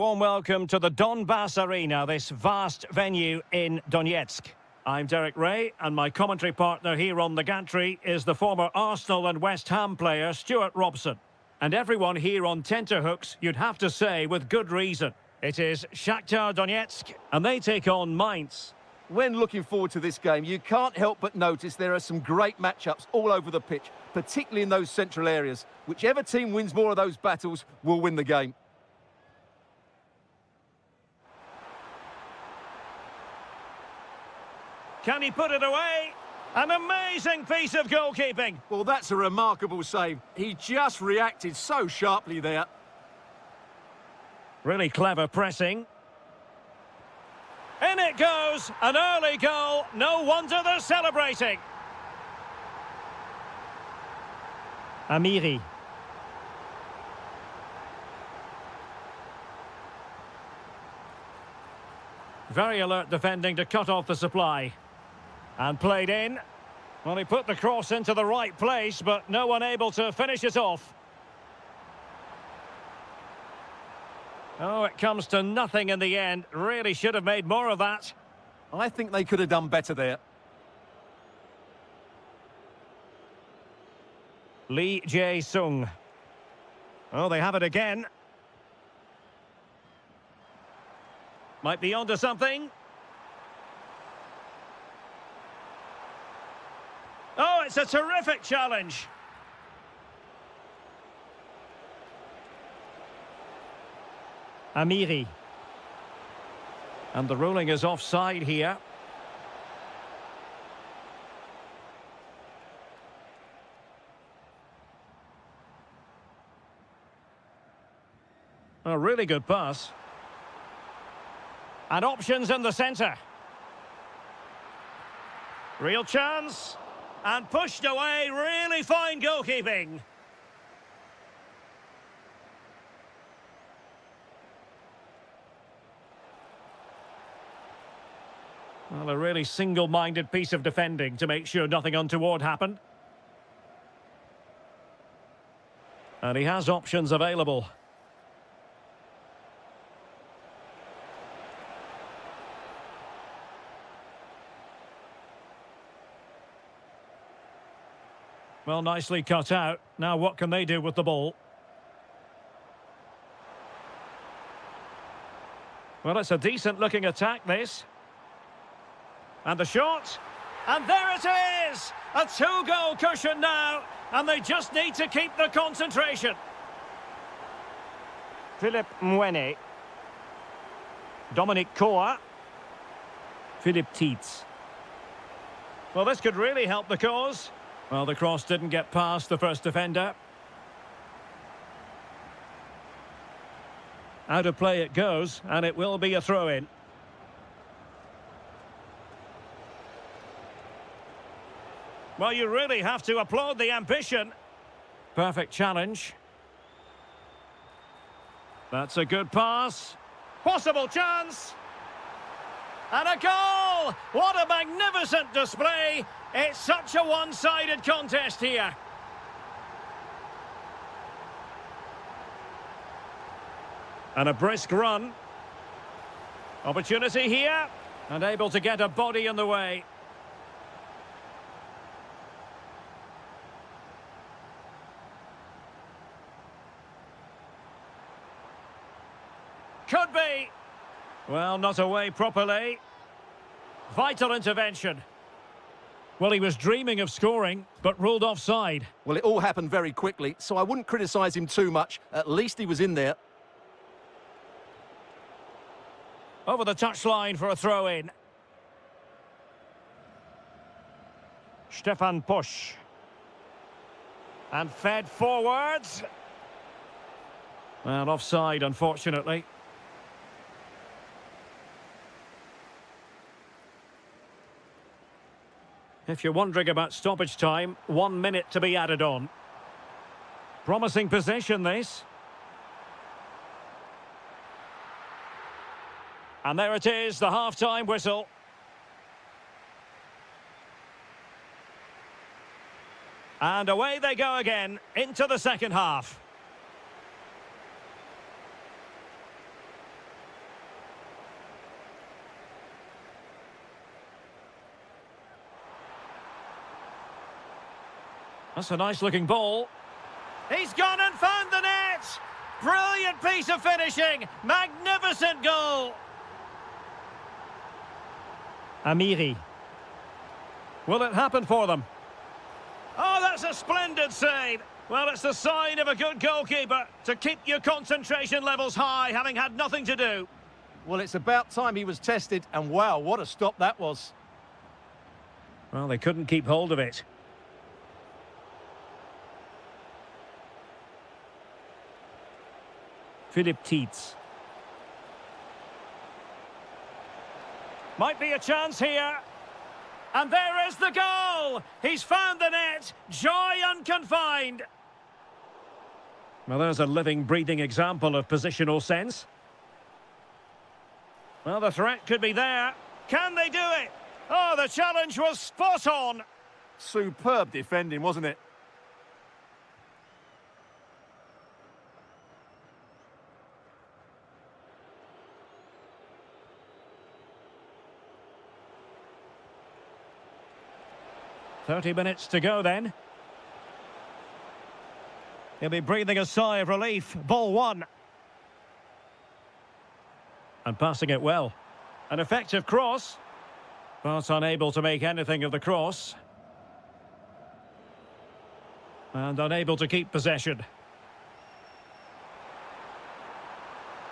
warm welcome to the Donbass Arena, this vast venue in Donetsk. I'm Derek Ray, and my commentary partner here on the gantry is the former Arsenal and West Ham player Stuart Robson. And everyone here on tenterhooks, you'd have to say, with good reason. It is Shakhtar Donetsk, and they take on Mainz. When looking forward to this game, you can't help but notice there are some great matchups all over the pitch, particularly in those central areas. Whichever team wins more of those battles will win the game. Can he put it away? An amazing piece of goalkeeping. Well, that's a remarkable save. He just reacted so sharply there. Really clever pressing. In it goes, an early goal. No wonder they're celebrating. Amiri. Very alert defending to cut off the supply. And played in. Well, he put the cross into the right place, but no one able to finish it off. Oh, it comes to nothing in the end. Really should have made more of that. I think they could have done better there. Lee Jae-sung. Oh, they have it again. Might be onto something. Oh, it's a terrific challenge. Amiri. And the ruling is offside here. A really good pass. And options in the centre. Real chance. And pushed away, really fine goalkeeping. Well, a really single-minded piece of defending to make sure nothing untoward happened. And he has options available. Well, nicely cut out. Now what can they do with the ball? Well, it's a decent-looking attack, this. And the shot. And there it is! A two-goal cushion now. And they just need to keep the concentration. Philip Mwene. Dominic Koa. Philip Tietz. Well, this could really help the cause. Well, the cross didn't get past the first defender. Out of play it goes, and it will be a throw-in. Well, you really have to applaud the ambition. Perfect challenge. That's a good pass. Possible chance. And a goal! What a magnificent display! It's such a one-sided contest here. And a brisk run. Opportunity here. And able to get a body in the way. Could be. Well, not away properly. Vital intervention. Well, he was dreaming of scoring, but ruled offside. Well, it all happened very quickly, so I wouldn't criticise him too much. At least he was in there. Over the touchline for a throw-in. Stefan Posch. And fed forwards. Well, offside, unfortunately. If you're wondering about stoppage time, 1 minute to be added on. Promising possession, this. And there it is, the half-time whistle. And away they go again, into the second half. That's a nice-looking ball. He's gone and found the net! Brilliant piece of finishing! Magnificent goal! Amiri. Will it happen for them? Oh, that's a splendid save! Well, it's the sign of a good goalkeeper to keep your concentration levels high, having had nothing to do. Well, it's about time he was tested, and wow, what a stop that was. Well, they couldn't keep hold of it. Philip Tietz. Might be a chance here. And there is the goal! He's found the net! Joy unconfined! Well, there's a living, breathing example of positional sense. Well, the threat could be there. Can they do it? Oh, the challenge was spot on! Superb defending, wasn't it? "30 minutes to go then. He'll be breathing a sigh of relief. Ball one. And passing it well. An effective cross. But unable to make anything of the cross. And unable to keep possession.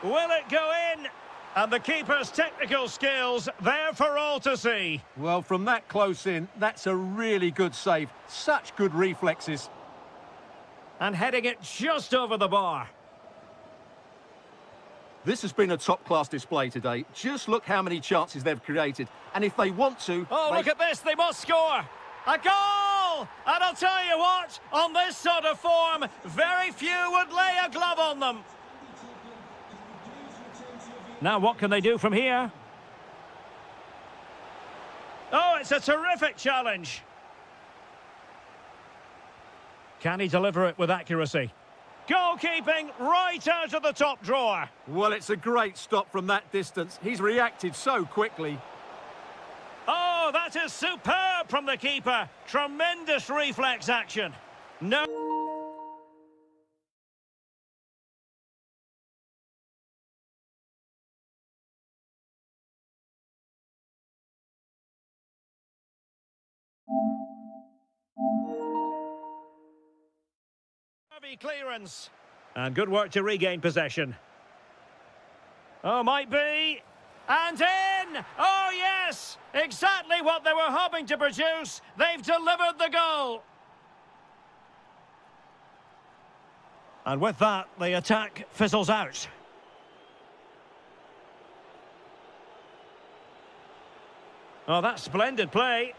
Will it go in? And the keeper's technical skills there for all to see. Well, from that close in, that's a really good save. Such good reflexes. And heading it just over the bar. This has been a top-class display today. Just look how many chances they've created. And if they want to... Oh, look at this, they must score! A goal! And I'll tell you what, on this sort of form, very few would lay a glove on them. Now what can they do from here? Oh, it's a terrific challenge. Can he deliver it with accuracy? Goalkeeping right out of the top drawer. Well, it's a great stop from that distance. He's reacted so quickly. Oh, that is superb from the keeper. Tremendous reflex action. No... clearance. And good work to regain possession. Oh, might be. And in! Oh, yes! Exactly what they were hoping to produce. They've delivered the goal. And with that, the attack fizzles out. Oh, that's splendid play.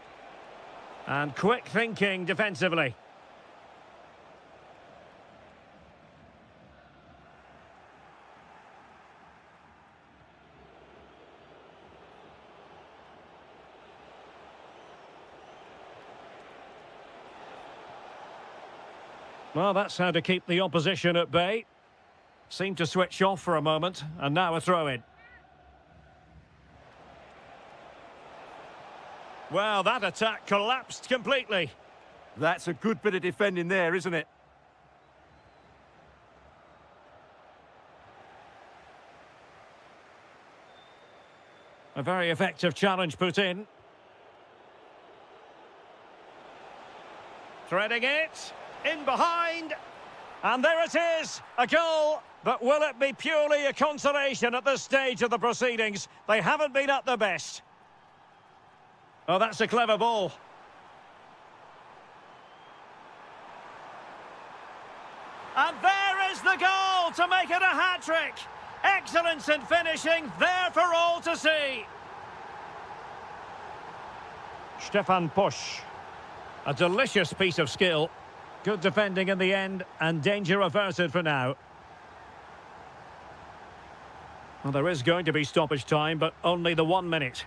And quick thinking defensively. Well, that's how to keep the opposition at bay. Seemed to switch off for a moment, and now a throw-in. Well, that attack collapsed completely. That's a good bit of defending there, isn't it? A very effective challenge put in. Threading it. In behind, and there it is, a goal, but will it be purely a consolation at this stage of the proceedings? They haven't been at their best. Oh, that's a clever ball. And there is the goal to make it a hat-trick. Excellence in finishing, there for all to see. Stefan Pusch. A delicious piece of skill. Good defending in the end, and danger averted for now. Well, there is going to be stoppage time, but only the 1 minute.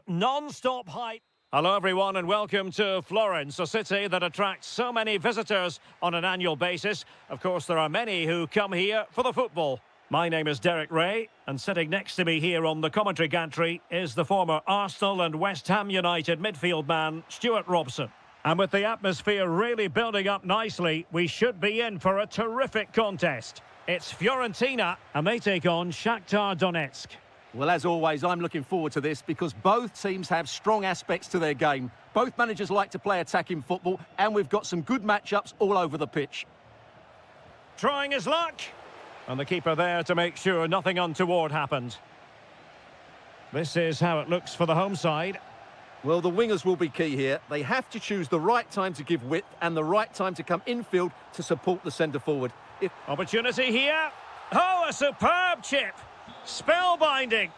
Non-stop hype. Hello everyone and welcome to Florence, a city that attracts so many visitors on an annual basis. Of course, there are many who come here for the football. My name is Derek Ray, and sitting next to me here on the commentary gantry is the former Arsenal and West Ham United midfield man, Stuart Robson. And with the atmosphere really building up nicely, we should be in for a terrific contest. It's Fiorentina, and they take on Shakhtar Donetsk. Well, as always, I'm looking forward to this because both teams have strong aspects to their game. Both managers like to play attacking football, and we've got some good matchups all over the pitch. Trying his luck. And the keeper there to make sure nothing untoward happened. This is how it looks for the home side. Well, the wingers will be key here. They have to choose the right time to give width and the right time to come infield to support the centre-forward. Opportunity here. Oh, a superb chip. Spellbinding.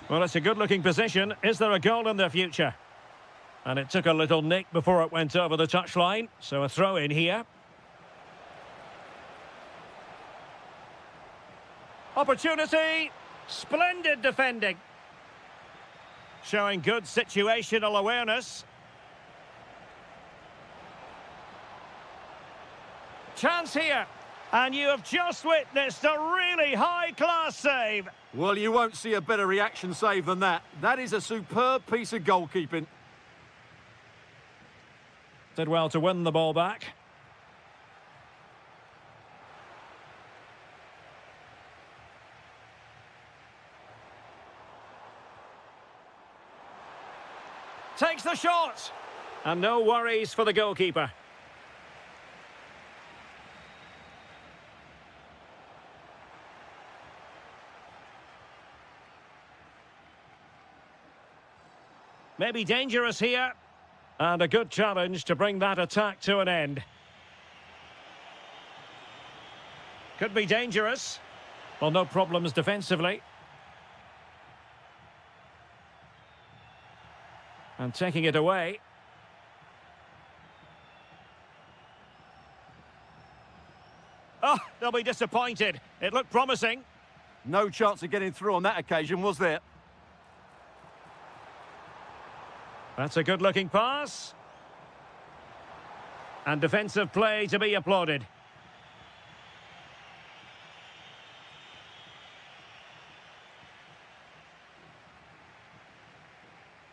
Well, it's a good-looking position. Is there a goal in their future? And it took a little nick before it went over the touchline, so a throw in here. Opportunity. Splendid defending. Showing good situational awareness. Chance here. And you have just witnessed a really high-class save. Well, you won't see a better reaction save than that. That is a superb piece of goalkeeping. Did well to win the ball back. Takes the shot. And no worries for the goalkeeper. Maybe dangerous here. And a good challenge to bring that attack to an end. Could be dangerous. Well, no problems defensively. And taking it away. Oh, they'll be disappointed. It looked promising. No chance of getting through on that occasion, was there? That's a good-looking pass. And defensive play to be applauded.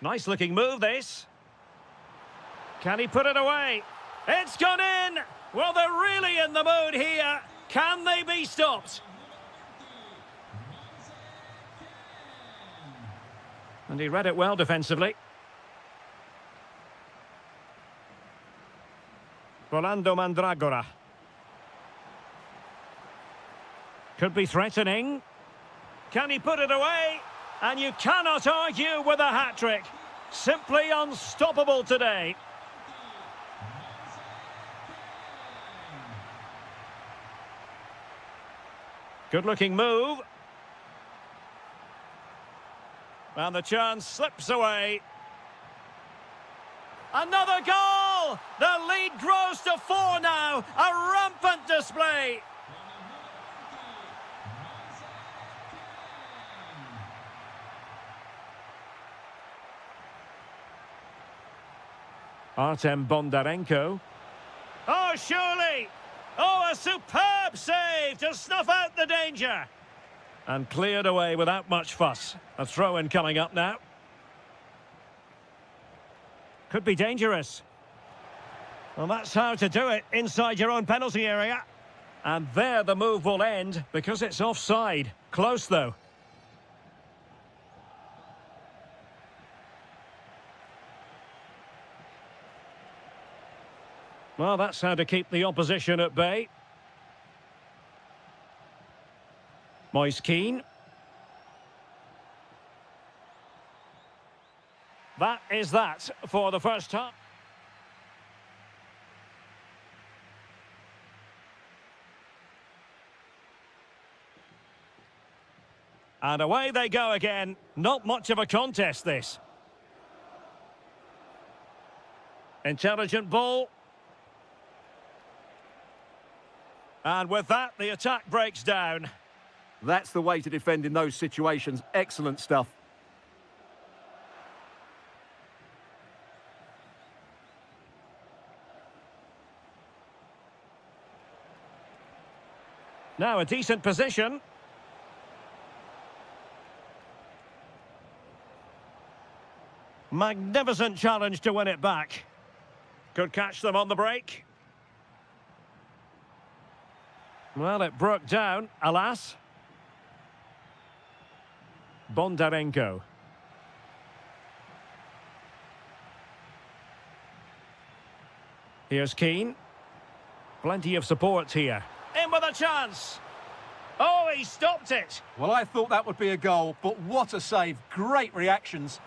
Nice-looking move, this. Can he put it away? It's gone in! Well, they're really in the mood here. Can they be stopped? And he read it well defensively. Rolando Mandragora. Could be threatening. Can he put it away? And you cannot argue with a hat-trick. Simply unstoppable today. Good-looking move. And the chance slips away. Another goal! The lead grows to 4 now. A rampant display. Artem Bondarenko. Oh, surely! Oh, a superb save to snuff out the danger. And cleared away without much fuss. A throw-in coming up now. Could be dangerous. Well, that's how to do it inside your own penalty area. And there the move will end because it's offside. Close, though. Well, that's how to keep the opposition at bay. Moise Keane. That is that for the first half. And away they go again. Not much of a contest, this. Intelligent ball. And with that, the attack breaks down. That's the way to defend in those situations. Excellent stuff. Now a decent position. Magnificent challenge to win it back. Could catch them on the break. Well, it broke down, alas. Bondarenko. Here's Keane. Plenty of support here. In with a chance. Oh, he stopped it. Well, I thought that would be a goal, but what a save. Great reactions.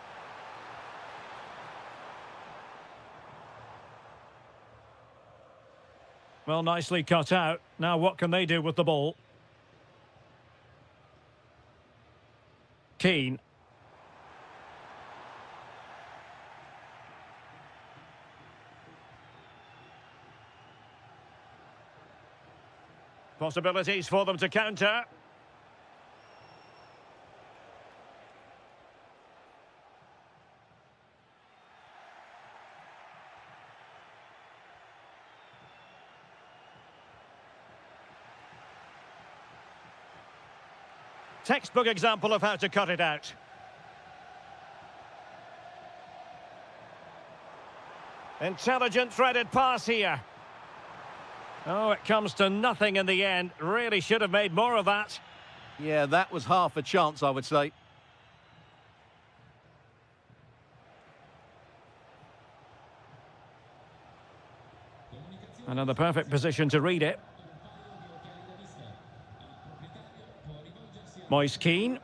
Well, nicely cut out. Now what can they do with the ball? Keane. Possibilities for them to counter. Textbook example of how to cut it out. Intelligent threaded pass here. Oh, it comes to nothing in the end. Really should have made more of that. Yeah, that was half a chance, I would say. Another perfect position to read it. Moise Keane.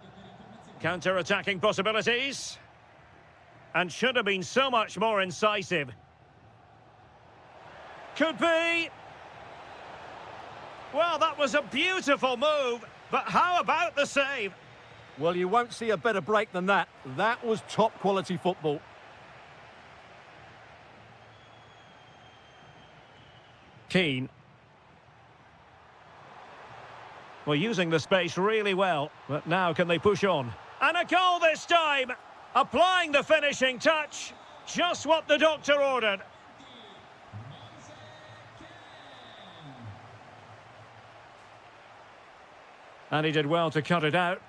Counter-attacking possibilities. And should have been so much more incisive. Could be. Well, that was a beautiful move. But how about the save? Well, you won't see a better break than that. That was top-quality football. Keane. Well, using the space really well, but now can they push on? And a goal this time! Applying the finishing touch. Just what the doctor ordered. And he did well to cut it out.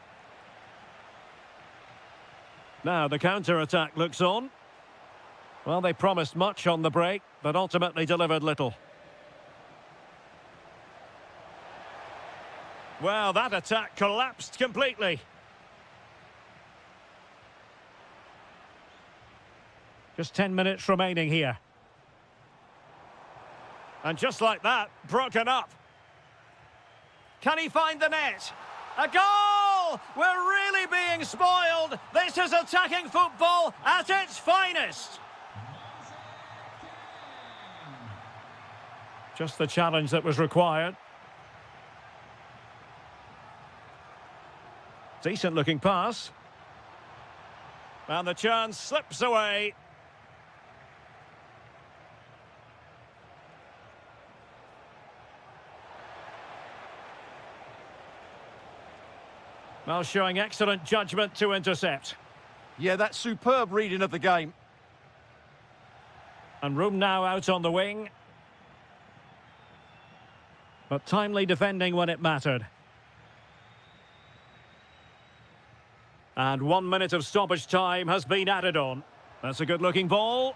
Now the counter-attack looks on. Well, they promised much on the break, but ultimately delivered little. Well, that attack collapsed completely. Just 10 minutes remaining here. And just like that, broken up. Can he find the net? A goal! We're really being spoiled. This is attacking football at its finest. Just the challenge that was required. Decent looking pass. And the chance slips away. Well, showing excellent judgment to intercept. Yeah, that's superb reading of the game. And room now out on the wing. But timely defending when it mattered. And 1 minute of stoppage time has been added on. That's a good-looking ball.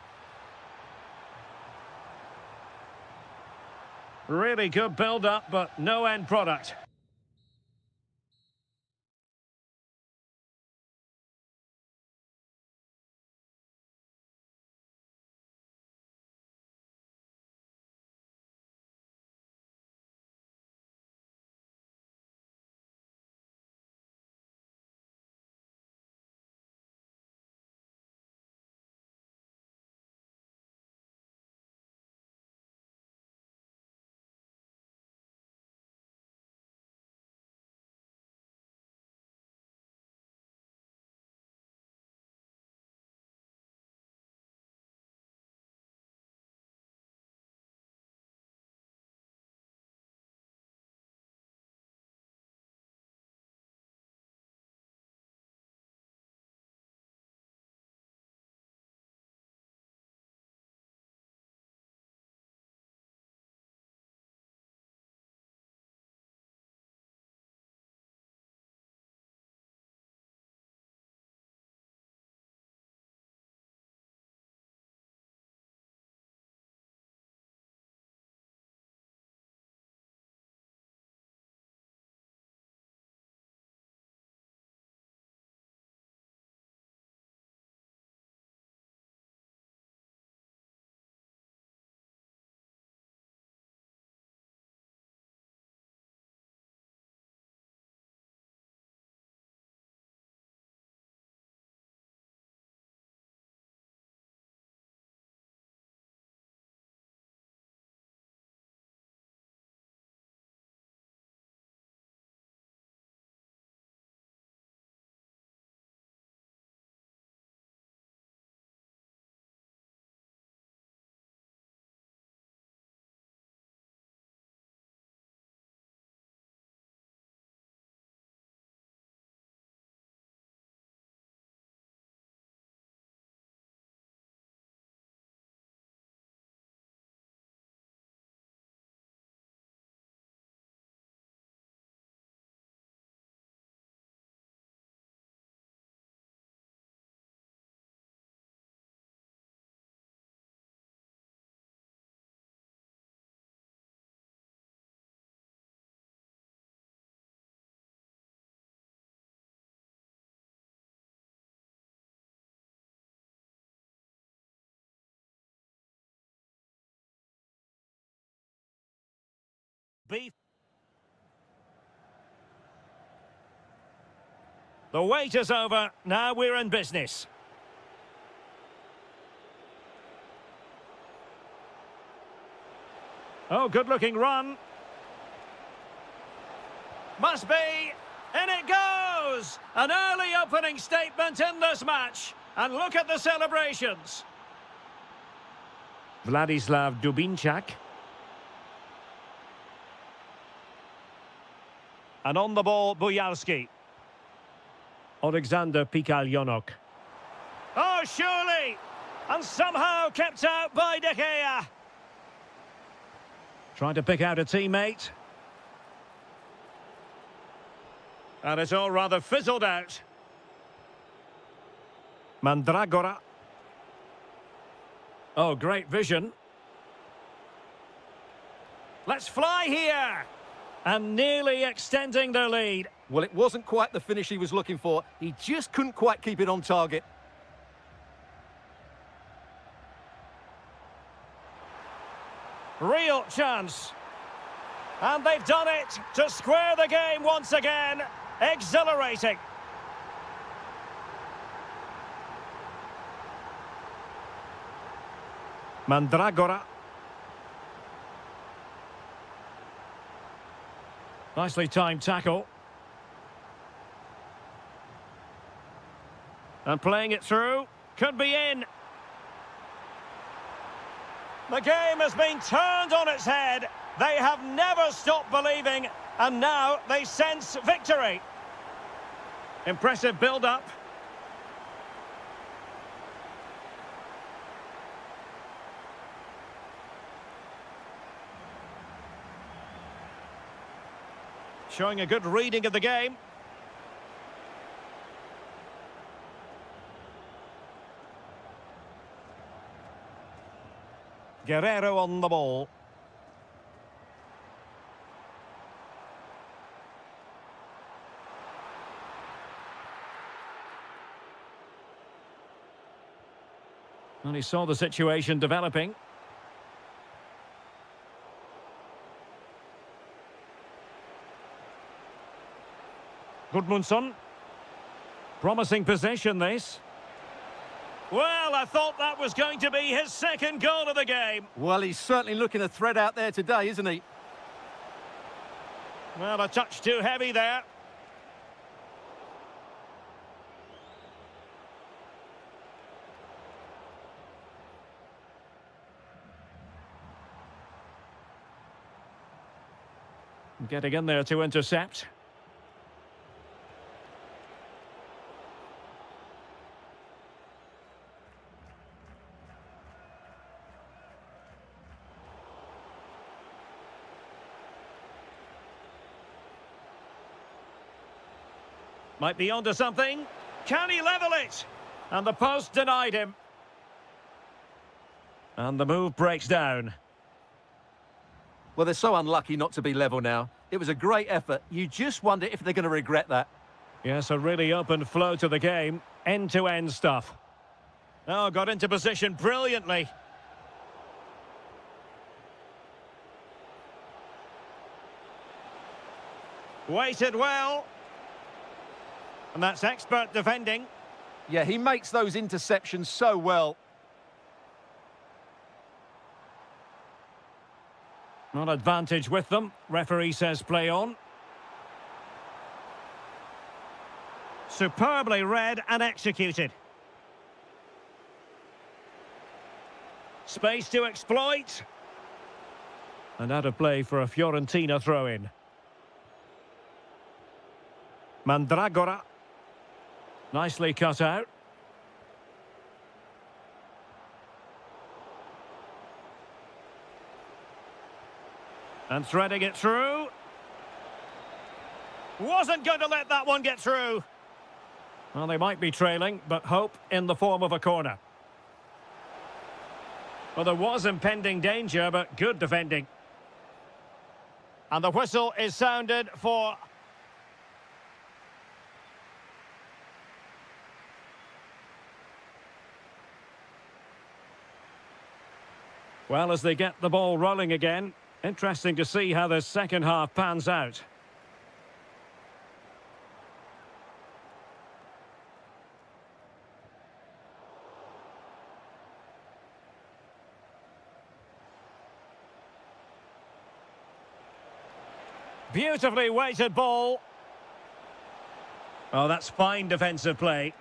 Really good build-up, but no end product. be. The wait is over. Now we're in business. Oh, good-looking run. Must be. In it goes! An early opening statement in this match. And look at the celebrations. Vladislav Dubinčak. And on the ball, Bujalski. Alexander Pikaljonok. Oh, surely! And somehow kept out by De Gea. Trying to pick out a teammate. And it's all rather fizzled out. Mandragora. Oh, great vision. Let's fly here. And nearly extending their lead. Well, it wasn't quite the finish he was looking for. He just couldn't quite keep it on target. Real chance. And they've done it to square the game once again. Exhilarating. Mandragora. Nicely timed tackle. And playing it through. Could be in. The game has been turned on its head. They have never stopped believing, and now they sense victory. Impressive build-up. Showing a good reading of the game. Guerrero on the ball. And he saw the situation developing. Gudmundsson. Promising possession, this. Well, I thought that was going to be his second goal of the game. Well, he's certainly looking a threat out there today, isn't he? Well, a touch too heavy there. Getting in there to intercept. Might be onto something. Can he level it? And the post denied him. And the move breaks down. Well, they're so unlucky not to be level now. It was a great effort. You just wonder if they're going to regret that. Yes, a really open flow to the game. End-to-end stuff. Oh, got into position brilliantly. Waited well. And that's expert defending. Yeah, he makes those interceptions so well. Not advantage with them. Referee says play on. Superbly read and executed. Space to exploit. And out of play for a Fiorentina throw-in. Mandragora. Nicely cut out. And threading it through. Wasn't going to let that one get through. Well, they might be trailing, but hope in the form of a corner. Well, there was impending danger, but good defending. And the whistle is sounded for... Well, as they get the ball rolling again, Interesting to see how this second half pans out. Beautifully weighted ball. Oh, that's fine defensive play.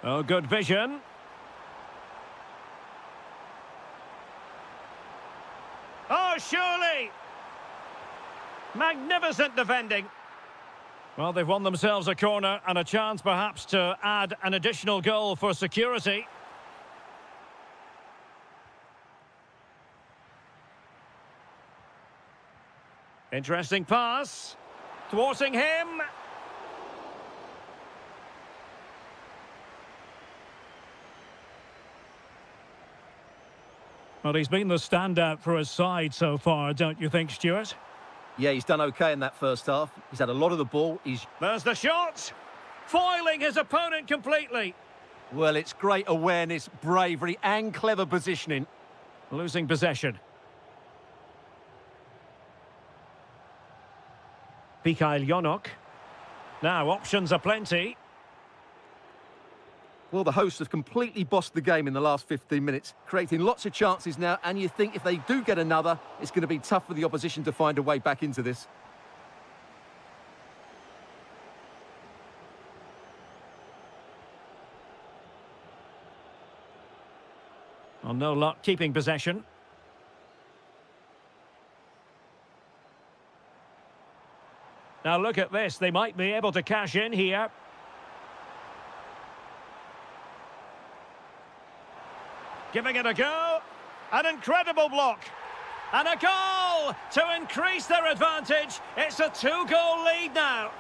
Oh, good vision. Oh, surely! Magnificent defending. Well, they've won themselves a corner and a chance perhaps to add an additional goal for security. Interesting pass. Thwarting him. Well, he's been the standout for his side so far, don't you think, Stuart? Yeah, he's done okay in that first half. He's had a lot of the ball. There's the shot! Foiling his opponent completely. Well, it's great awareness, bravery and clever positioning. Losing possession. Mikhail Yonok. Now, options are plenty. Well, the hosts have completely bossed the game in the last 15 minutes, creating lots of chances now, and you think if they do get another, it's going to be tough for the opposition to find a way back into this. Well, no luck keeping possession. Now look at this, they might be able to cash in here. Giving it a go. An incredible block. And a goal to increase their advantage. It's a 2-goal lead now.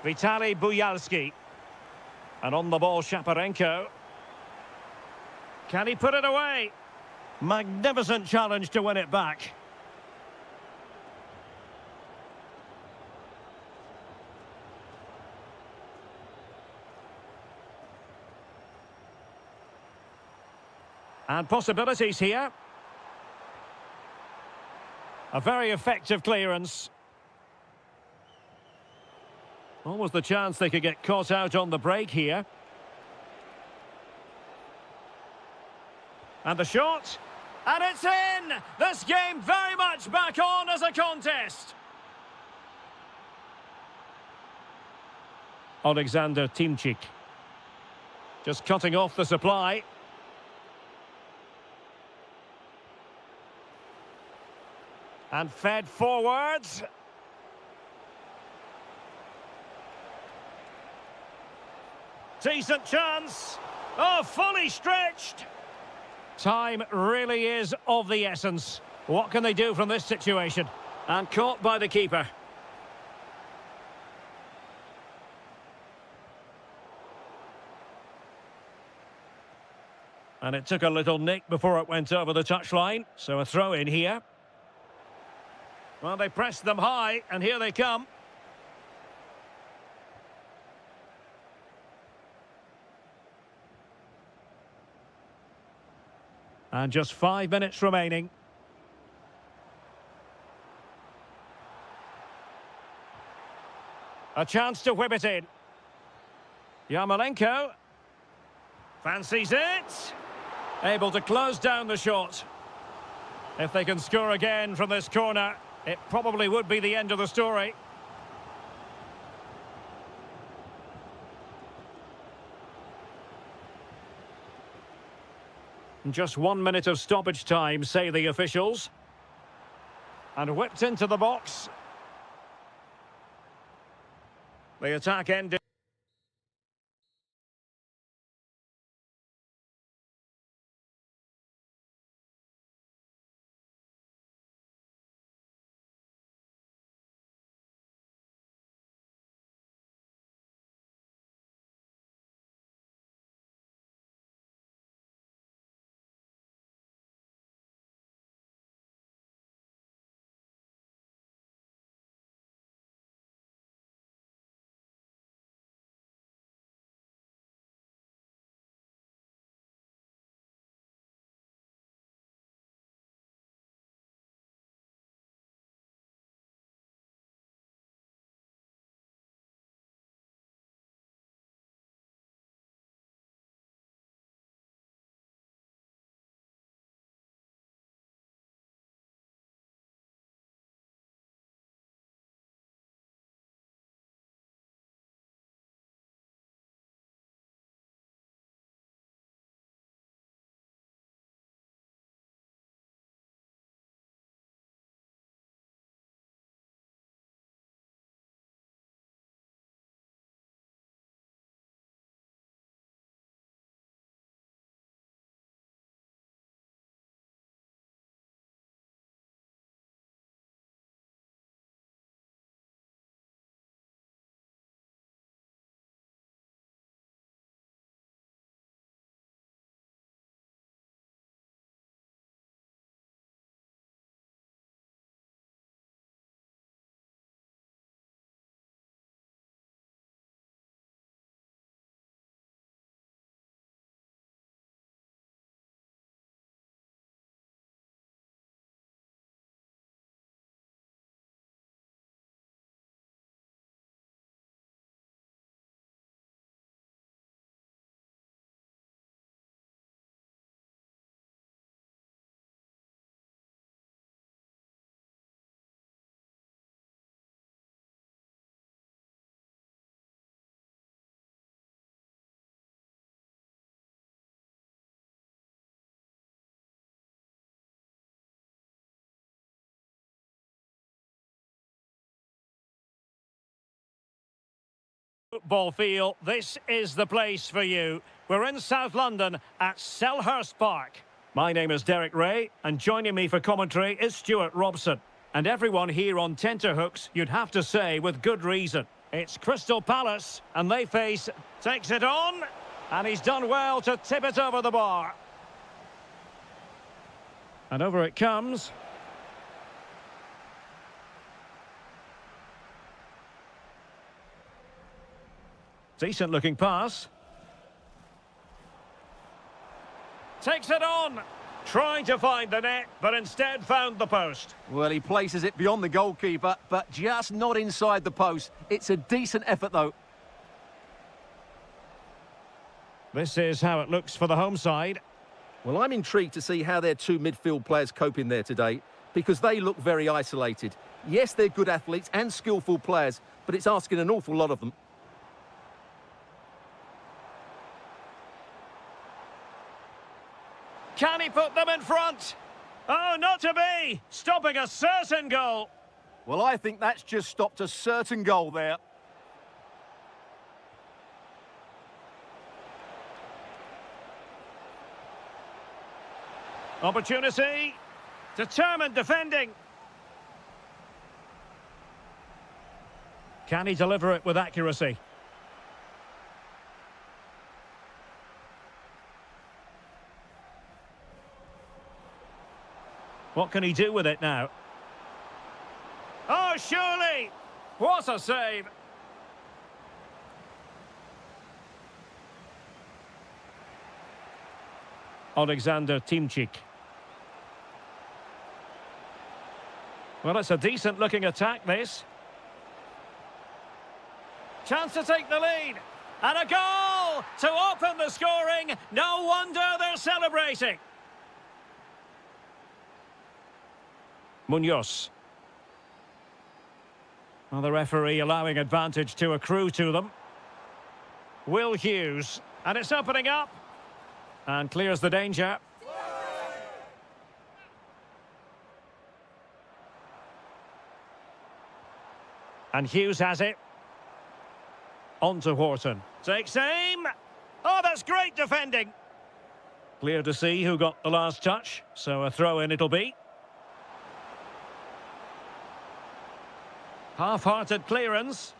Vitaly Buyalski. And on the ball, Shaparenko. Can he put it away? Magnificent challenge to win it back. And possibilities here. A very effective clearance. Almost the chance they could get caught out on the break here. And the shot. And it's in! This game very much back on as a contest. Alexander Timchik. Just cutting off the supply. And fed forwards. Decent chance. Oh, fully stretched. Time really is of the essence. What can they do from this situation? And caught by the keeper. And it took a little nick before it went over the touchline. So a throw in here. Well, they pressed them high, and here they come. And just 5 minutes remaining. A chance to whip it in. Yarmolenko. Fancies it. Able to close down the shot. If they can score again from this corner, it probably would be the end of the story. Just 1 minute of stoppage time, say the officials. And whipped into the box. The attack ended. football feel, this is the place for you. We're in South London at Selhurst Park. My name is Derek Ray, and joining me for commentary is Stuart Robson. And everyone here on tenterhooks, you'd have to say, with good reason. It's Crystal Palace, and they face... Takes it on, and he's done well to tip it over the bar. And over it comes. Decent-looking pass. Takes it on. Trying to find the net, but instead found the post. Well, he places it beyond the goalkeeper, but just not inside the post. It's a decent effort, though. This is how it looks for the home side. Well, I'm intrigued to see how their two midfield players cope in there today, because they look very isolated. Yes, they're good athletes and skillful players, but it's asking an awful lot of them. Can he put them in front? Oh, not to be! Stopping a certain goal. Well, I think that's just stopped a certain goal there. Opportunity. Determined defending. Can he deliver it with accuracy? What can he do with it now? Oh, surely! What a save! Alexander Timchik. Well, it's a decent-looking attack, this. Chance to take the lead. And a goal to open the scoring. No wonder they're celebrating. Munoz. Well, the referee allowing advantage to accrue to them. Will Hughes. And it's opening up. And clears the danger. And Hughes has it. On to Horton. Takes aim. Oh, that's great defending. Clear to see who got the last touch. So a throw-in it'll be. Half-hearted clearance.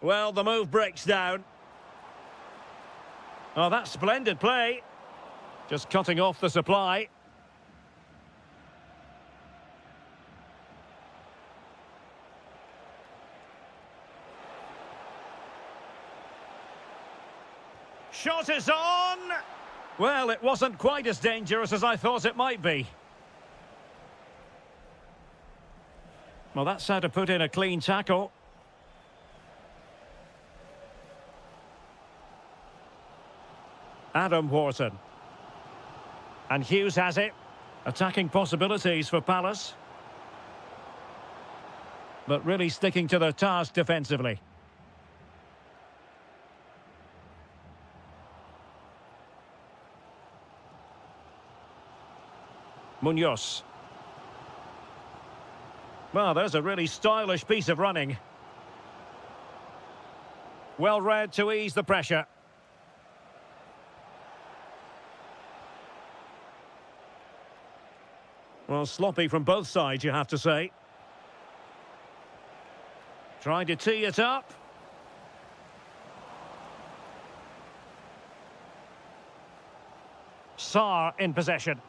Well, the move breaks down. Oh, that's splendid play. Just cutting off the supply. Shot is on. Well, it wasn't quite as dangerous as I thought it might be. Well, that's how to put in a clean tackle. Adam Horton. And Hughes has it. Attacking possibilities for Palace. But really sticking to their task defensively. Munoz. Well, there's a really stylish piece of running. Well read to ease the pressure. Well, sloppy from both sides, you have to say. Trying to tee it up. Sarr in possession.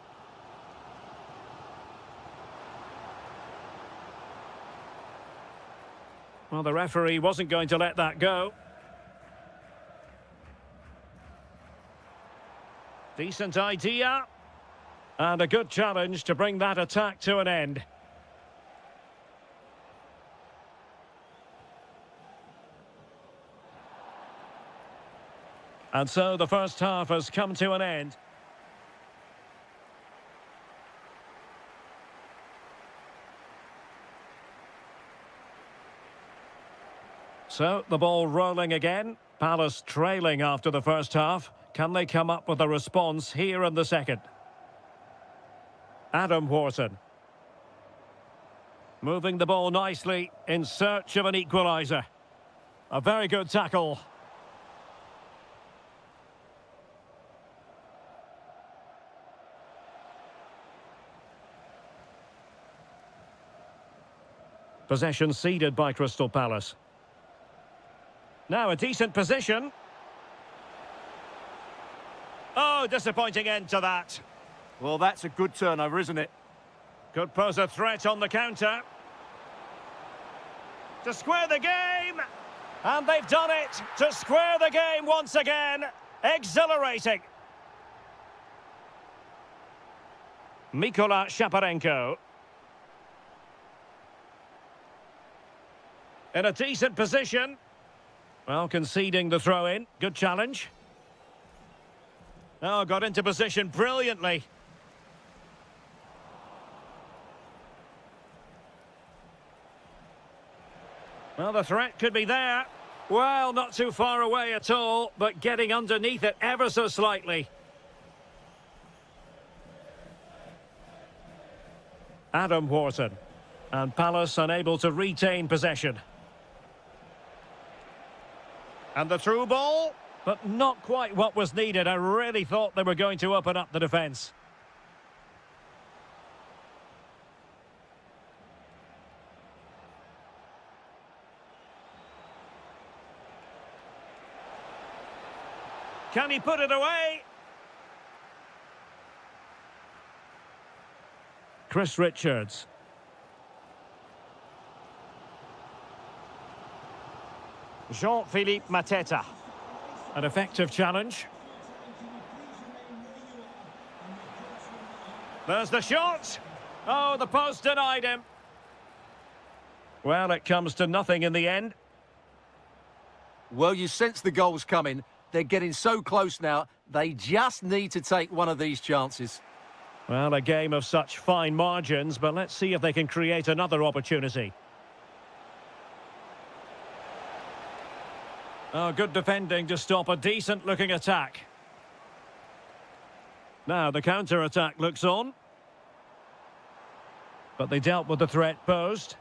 Well, the referee wasn't going to let that go. Decent idea. And a good challenge to bring that attack to an end. And so the first half has come to an end. So, the ball rolling again. Palace trailing after the first half. Can they come up with a response here in the second? Adam Horton. Moving the ball nicely in search of an equaliser. A very good tackle. Possession ceded by Crystal Palace. Now a decent position. Oh, disappointing end to that. Well, that's a good turnover, isn't it? Could pose a threat on the counter. To square the game. And they've done it to square the game once again. Exhilarating. Mykola Shaparenko. In a decent position. Well, conceding the throw-in. Good challenge. Oh, got into position brilliantly. Well, the threat could be there. Well, not too far away at all, but getting underneath it ever so slightly. Adam Wharton. And Palace unable to retain possession. And the through ball, but not quite what was needed. I really thought they were going to open up the defence. Can he put it away? Chris Richards. Jean-Philippe Mateta. An effective challenge. There's the shot. Oh, the post denied him. Well, it comes to nothing in the end. Well, you sense the goal's coming. They're getting so close now, they just need to take one of these chances. Well, a game of such fine margins, but let's see if they can create another opportunity. Oh, good defending to stop a decent-looking attack. Now, the counter-attack looks on. But they dealt with the threat posed.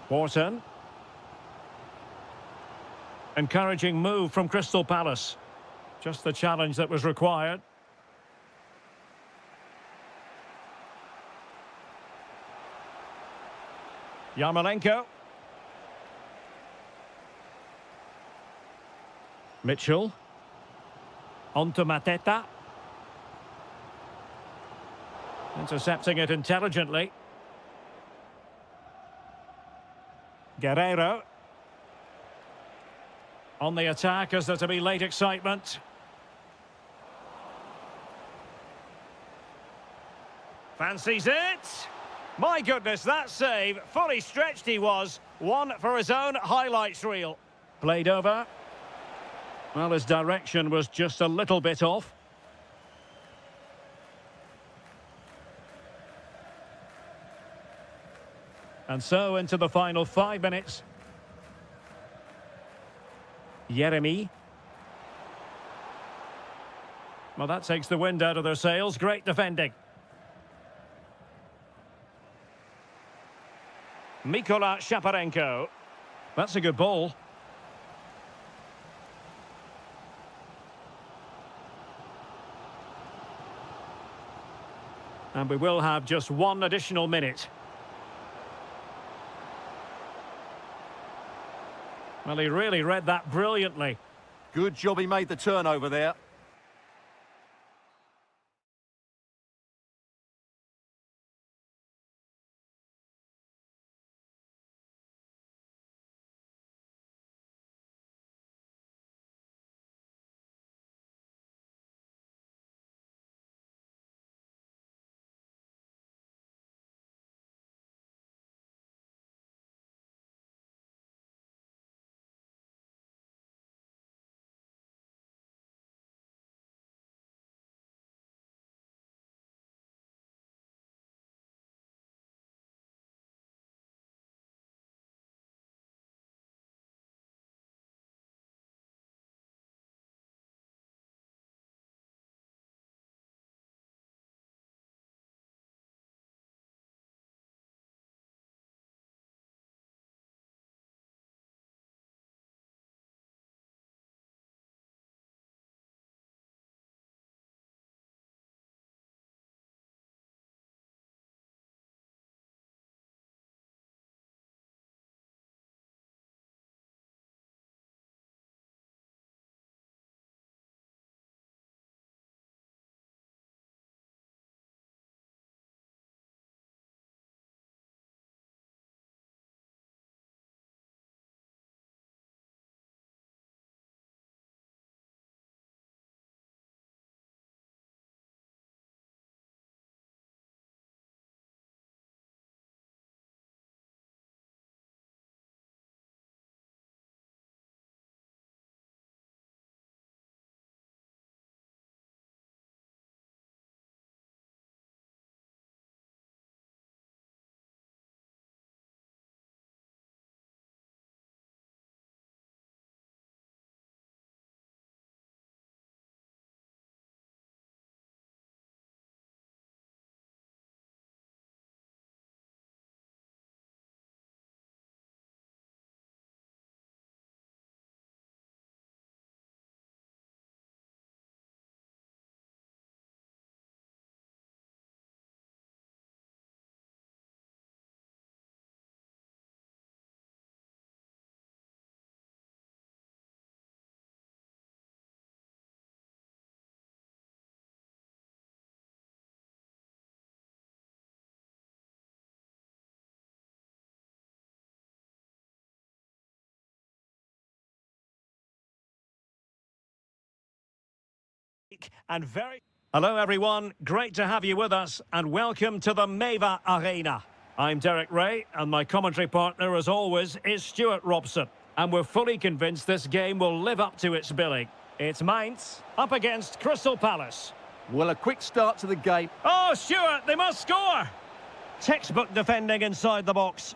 Wharton. Encouraging move from Crystal Palace. Just the challenge that was required. Yarmolenko. Mitchell. Onto Mateta. Intercepting it intelligently. Guerrero. On the attack, is there to be late excitement? Fancies it. My goodness, that save. Fully stretched he was. One for his own highlights reel. Played over. Well, his direction was just a little bit off. And so into the final 5 minutes. Yeremy. Well, that takes the wind out of their sails. Great defending. Mykola Shaparenko. That's a good ball. And we will have just one additional minute. Well, he really read that brilliantly. Good job he made the turnover there. And Hello everyone, great to have you with us and welcome to the Meva Arena. I'm Derek Ray and my commentary partner as always is Stuart Robson. And we're fully convinced this game will live up to its billing. It's Mainz up against Crystal Palace. Well, a quick start to the game. Oh, Stuart, they must score! Textbook defending inside the box.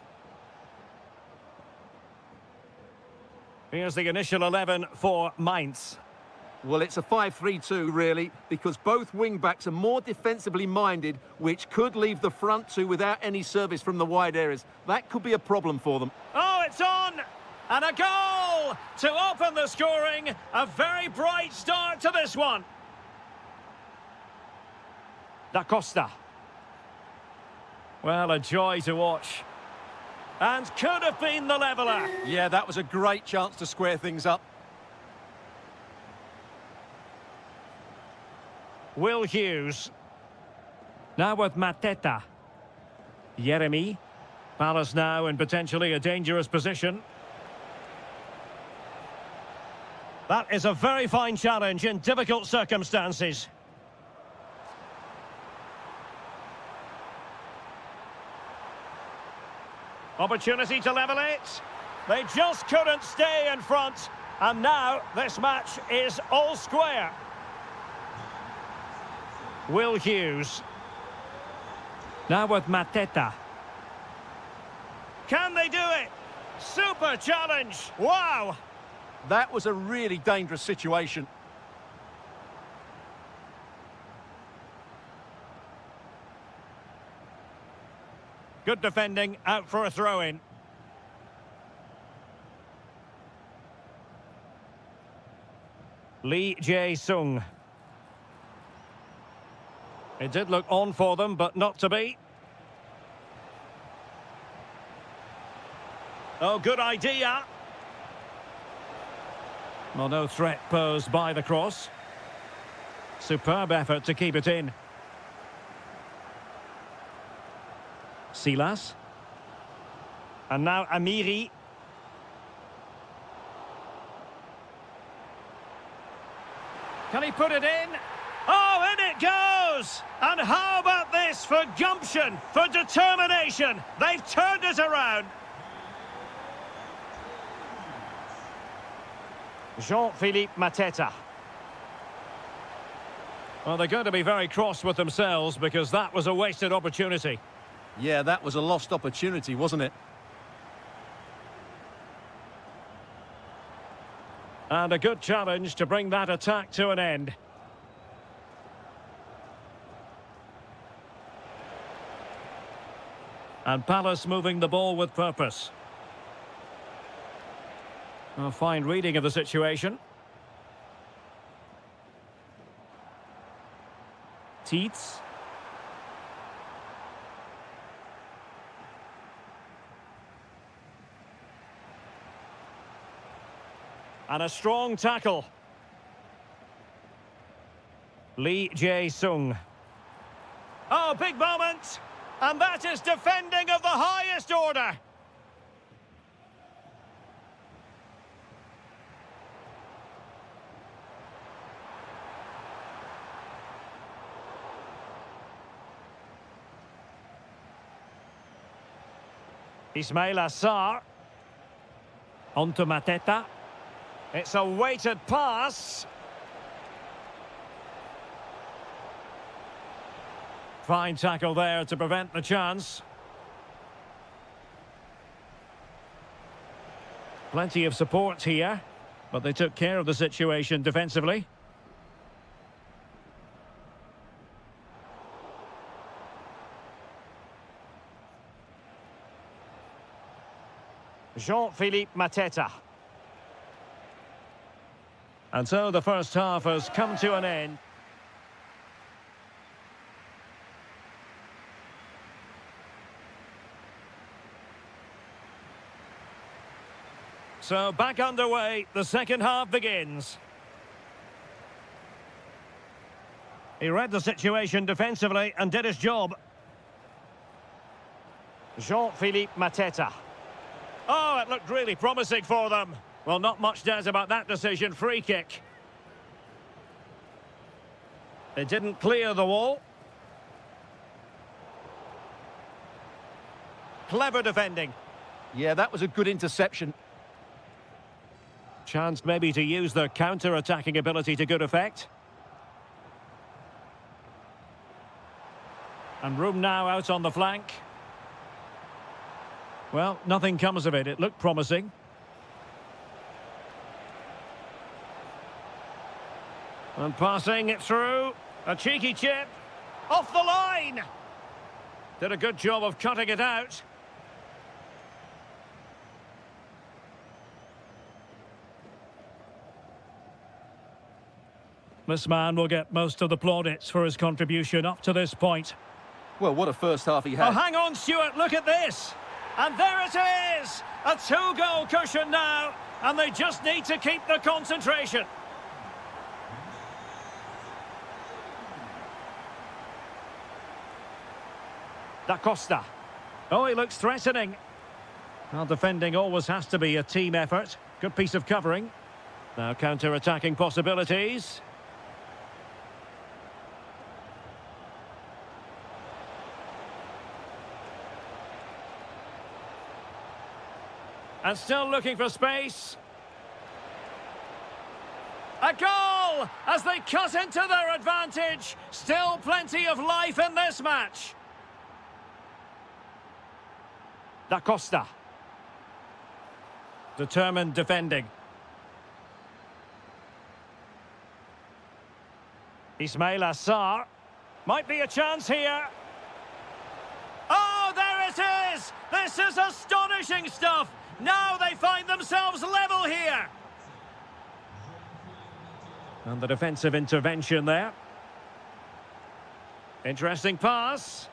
Here's the initial 11 for Mainz. Well, it's a 5-3-2, really, because both wing-backs are more defensively minded, which could leave the front two without any service from the wide areas. That could be a problem for them. Oh, it's on! And a goal to open the scoring. A very bright start to this one. Da Costa. Well, a joy to watch. And could have been the leveller. Yeah, that was a great chance to square things up. Will Hughes. Now with Mateta. Jeremy. Palace now in potentially a dangerous position. That is a very fine challenge in difficult circumstances. Opportunity to level it. They just couldn't stay in front. And now this match is all square. Will Hughes. Now with Mateta. Can they do it? Super challenge. Wow. That was a really dangerous situation. Good defending, out for a throw-in. Lee Jae-sung. It did look on for them, but not to be. Oh, good idea. Well, no threat posed by the cross. Superb effort to keep it in. Silas. And now Amiri. Can he put it in? Oh, in it goes! And how about this for gumption, for determination? They've turned it around. Jean-Philippe Mateta. Well, they're going to be very cross with themselves because that was a wasted opportunity. Yeah, that was a lost opportunity, wasn't it? And a good challenge to bring that attack to an end. And Palace moving the ball with purpose. A fine reading of the situation. Tietz. And a strong tackle. Lee Jae-sung. Oh, big moment! And that is defending of the highest order. Ismail Assar. On to Mateta. It's a weighted pass. Fine tackle there to prevent the chance. Plenty of support here, but they took care of the situation defensively. Jean-Philippe Mateta. And so the first half has come to an end. So back underway, the second half begins. He read the situation defensively and did his job. Jean-Philippe Mateta. Oh, it looked really promising for them. Well, not much doubt about that decision. Free kick. It didn't clear the wall. Clever defending. Yeah, that was a good interception. Chance maybe to use their counter-attacking ability to good effect. And room now out on the flank. Well, nothing comes of it. It looked promising. And passing it through. A cheeky chip. Off the line! Did a good job of cutting it out. This man will get most of the plaudits for his contribution up to this point. Well, what a first half he had. Oh, hang on, Stuart, look at this. And there it is! A two-goal cushion now, and they just need to keep the concentration. Da Costa. Oh, he looks threatening. Well, defending always has to be a team effort. Good piece of covering. Now counter-attacking possibilities. And still looking for space. A goal as they cut into their advantage. Still plenty of life in this match. Da Costa. Determined defending. Ismail Assar. Might be a chance here. Oh, there it is! This is astonishing stuff! Now they find themselves level here. And the defensive intervention there. Interesting pass.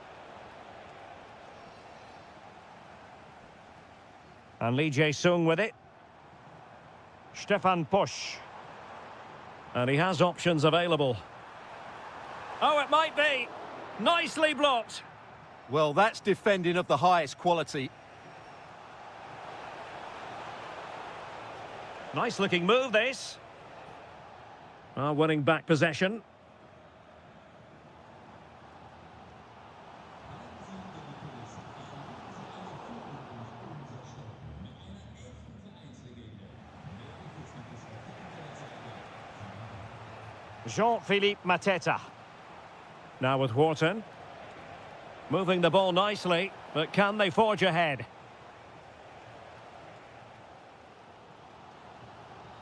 And Lee Jae-sung with it. Stefan Pusch. And he has options available. Oh, it might be. Nicely blocked. Well, that's defending of the highest quality. Nice looking move, this. Winning back possession. Jean-Philippe Mateta. Now with Wharton. Moving the ball nicely, but can they forge ahead?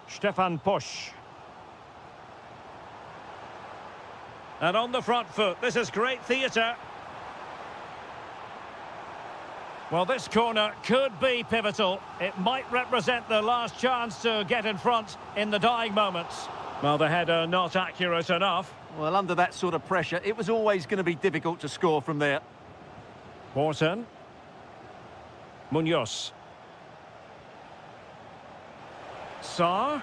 Stefan Pusch. And on the front foot, this is great theatre. Well, this corner could be pivotal. It might represent the last chance to get in front in the dying moments. Well, the header not accurate enough. Well, under that sort of pressure, it was always going to be difficult to score from there. Wharton. Munoz. Sarr.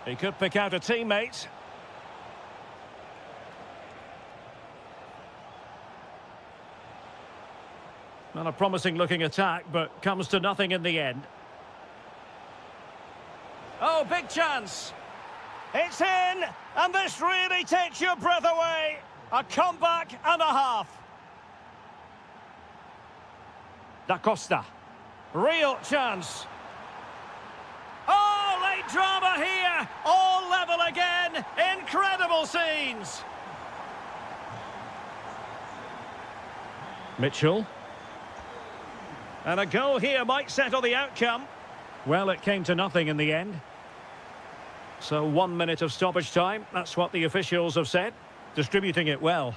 He could pick out a teammate. Not a promising looking attack, but comes to nothing in the end. Oh, big chance. It's in, and this really takes your breath away. A comeback and a half. Da Costa. Real chance. Oh, late drama here. All level again. Incredible scenes. Mitchell. And a goal here might settle the outcome. Well, it came to nothing in the end. So 1 minute of stoppage time. That's what the officials have said. Distributing it well.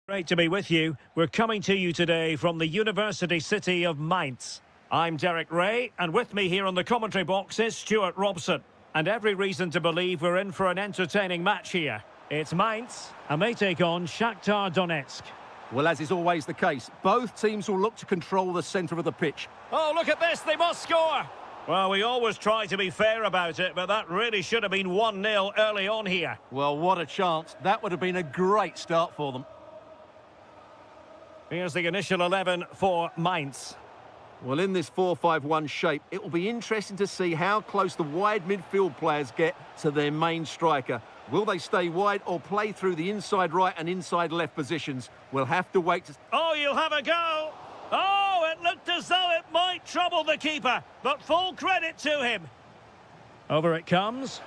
Great to be with you. We're coming to you today from the university city of Mainz. I'm Derek Ray, and with me here on the commentary box is Stuart Robson. And every reason to believe we're in for an entertaining match here. It's Mainz, and they take on Shakhtar Donetsk. Well, as is always the case, both teams will look to control the centre of the pitch. Oh, look at this, they must score! Well, we always try to be fair about it, but that really should have been 1-0 early on here. Well, what a chance. That would have been a great start for them. Here's the initial 11 for Mainz. Well, in this 4-5-1 shape, it will be interesting to see how close the wide midfield players get to their main striker. Will they stay wide or play through the inside right and inside left positions? We'll have to wait to... Oh, you'll have a go! Oh, it looked as though it might trouble the keeper, but full credit to him. Over it comes.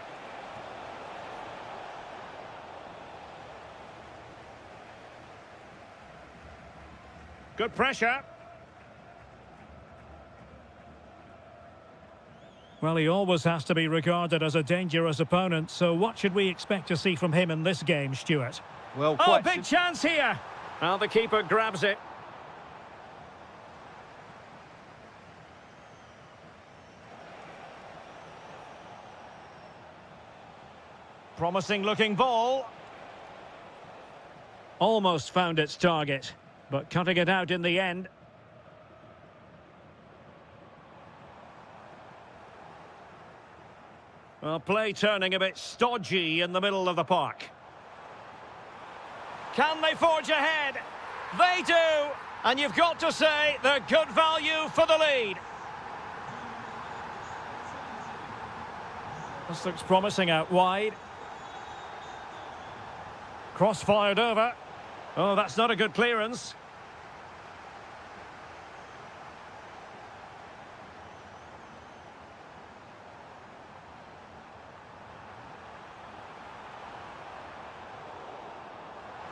Good pressure. Well, he always has to be regarded as a dangerous opponent, so what should we expect to see from him in this game, Stuart? Well, oh, big chance here! Now the keeper grabs it. Promising looking ball. Almost found its target, but cutting it out in the end. Well, play turning a bit stodgy in the middle of the park. Can they forge ahead? They do! And you've got to say they're good value for the lead. This looks promising out wide. Cross fired over. Oh, that's not a good clearance.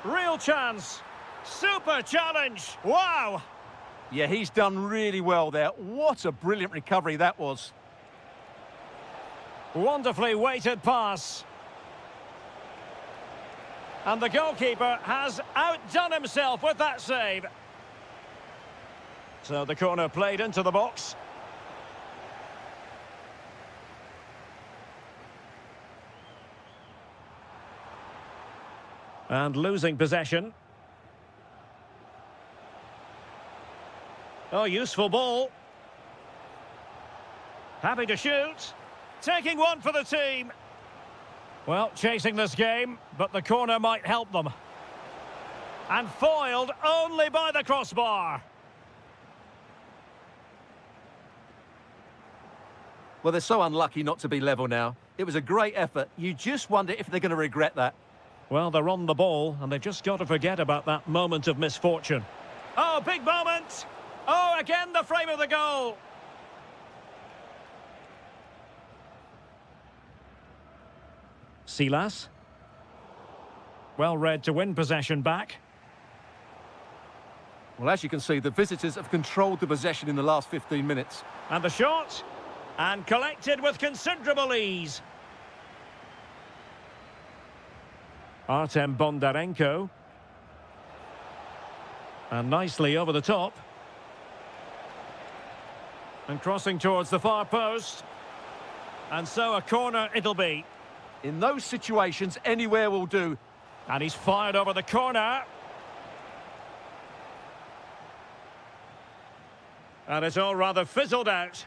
Real chance. Super challenge. Wow. Yeah, he's done really well there. What a brilliant recovery that was. Wonderfully weighted pass. And the goalkeeper has outdone himself with that save. So the corner played into the box. And losing possession. Oh, useful ball. Happy to shoot. Taking one for the team. Well, chasing this game, but the corner might help them. And foiled only by the crossbar. Well, they're so unlucky not to be level now. It was a great effort. You just wonder if they're going to regret that. Well, they're on the ball, and they've just got to forget about that moment of misfortune. Oh, big moment! Oh, again the frame of the goal! Silas. Well read to win possession back. Well, as you can see, the visitors have controlled the possession in the last 15 minutes. And the shot. And collected with considerable ease. Artem Bondarenko. And nicely over the top. And crossing towards the far post. And so a corner it'll be. In those situations, anywhere will do. And he's fired over the corner. And it's all rather fizzled out.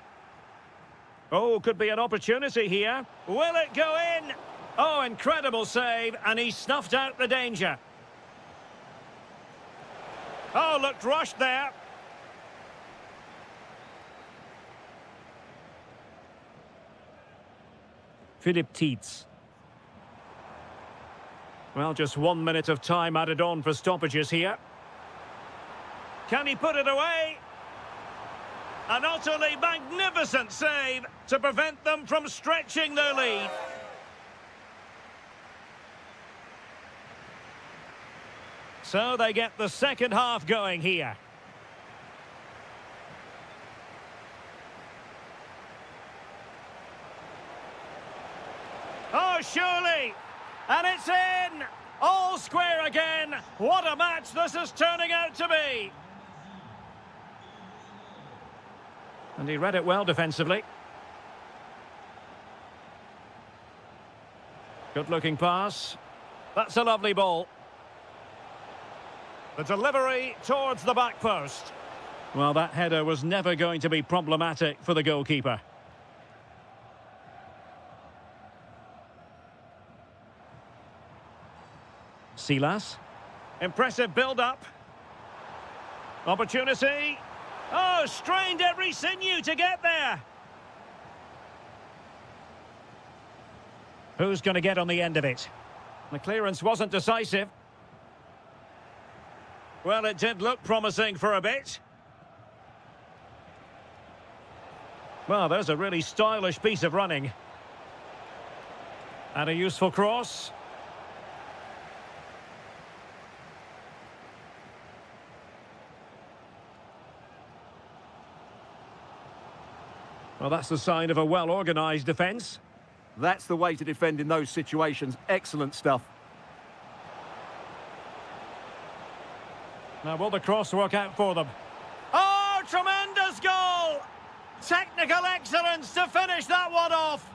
Oh, could be an opportunity here. Will it go in? Oh, incredible save, and he snuffed out the danger. Oh, looked rushed there. Philip Tietz. Well, just 1 minute of time added on for stoppages here. Can he put it away? An utterly magnificent save to prevent them from stretching their lead. So they get the second half going here. Oh, surely! And it's in! All square again. What a match this is turning out to be. And he read it well defensively. Good-looking pass. That's a lovely ball. The delivery towards the back post. Well, that header was never going to be problematic for the goalkeeper. Silas. Impressive build-up. Opportunity. Oh, strained every sinew to get there. Who's going to get on the end of it? The clearance wasn't decisive. Well, it did look promising for a bit. Well, there's a really stylish piece of running. And a useful cross. Well, that's the sign of a well-organised defence. That's the way to defend in those situations. Excellent stuff. Now, will the cross work out for them? Oh, tremendous goal! Technical excellence to finish that one off.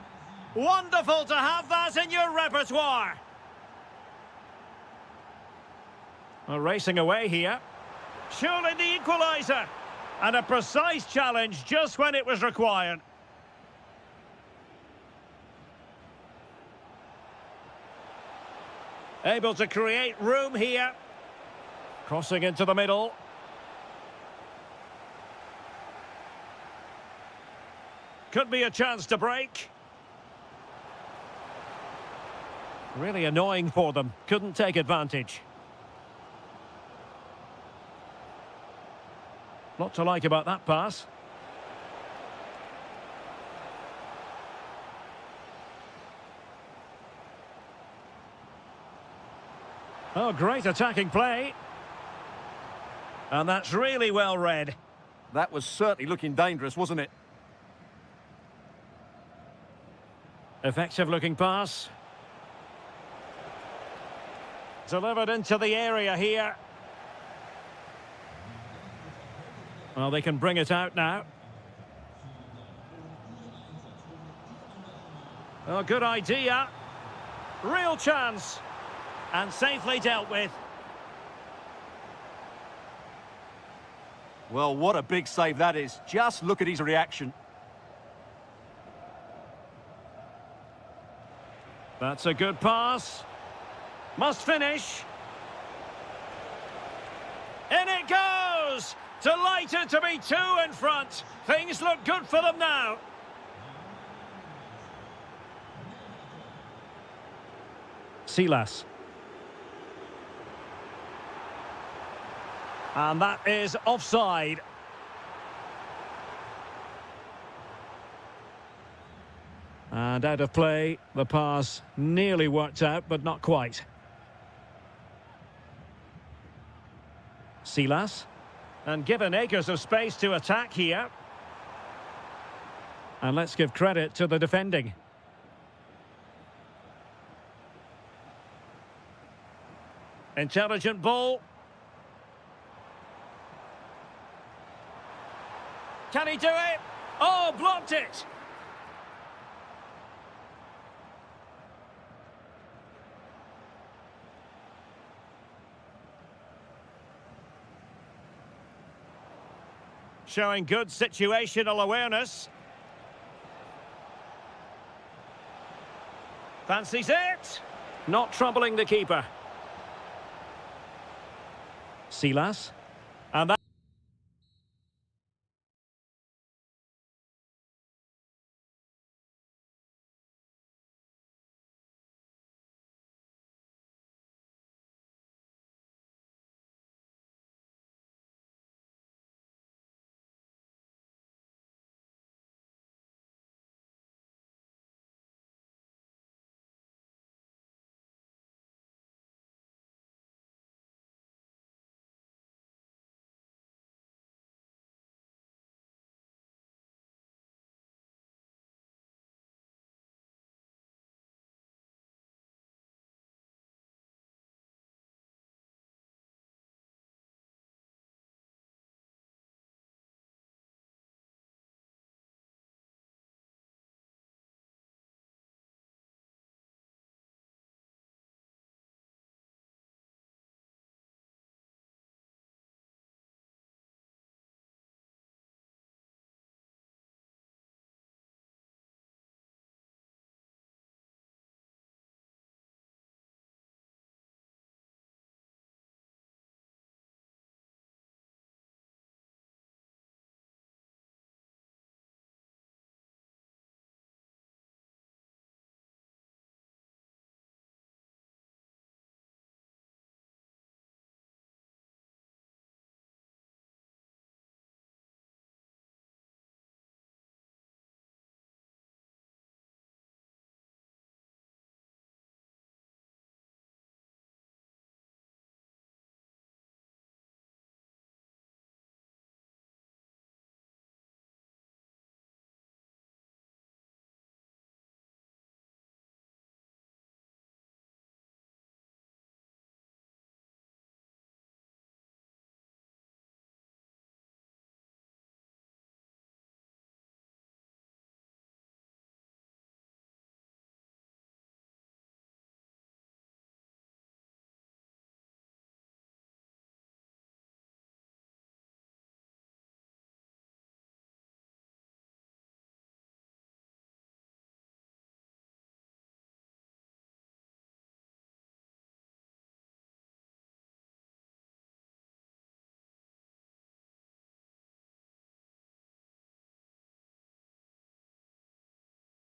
Wonderful to have that in your repertoire. Well, racing away here. Surely the equaliser. And a precise challenge just when it was required. Able to create room here. Crossing into the middle. Could be a chance to break. Really annoying for them. Couldn't take advantage. Lot to like about that pass. Oh, great attacking play. And that's really well read. That was certainly looking dangerous, wasn't it? Effective looking pass. Delivered into the area here. Well, they can bring it out now. Oh, good idea. Real chance. And safely dealt with. Well, what a big save that is. Just look at his reaction. That's a good pass. Must finish. In it goes! Delighted to be two in front. Things look good for them now. Silas. And that is offside. And out of play. The pass nearly worked out, but not quite. Silas. And given acres of space to attack here. And let's give credit to the defending. Intelligent ball. Can he do it? Oh, blocked it! Showing good situational awareness. Fancies it. Not troubling the keeper. Silas. And that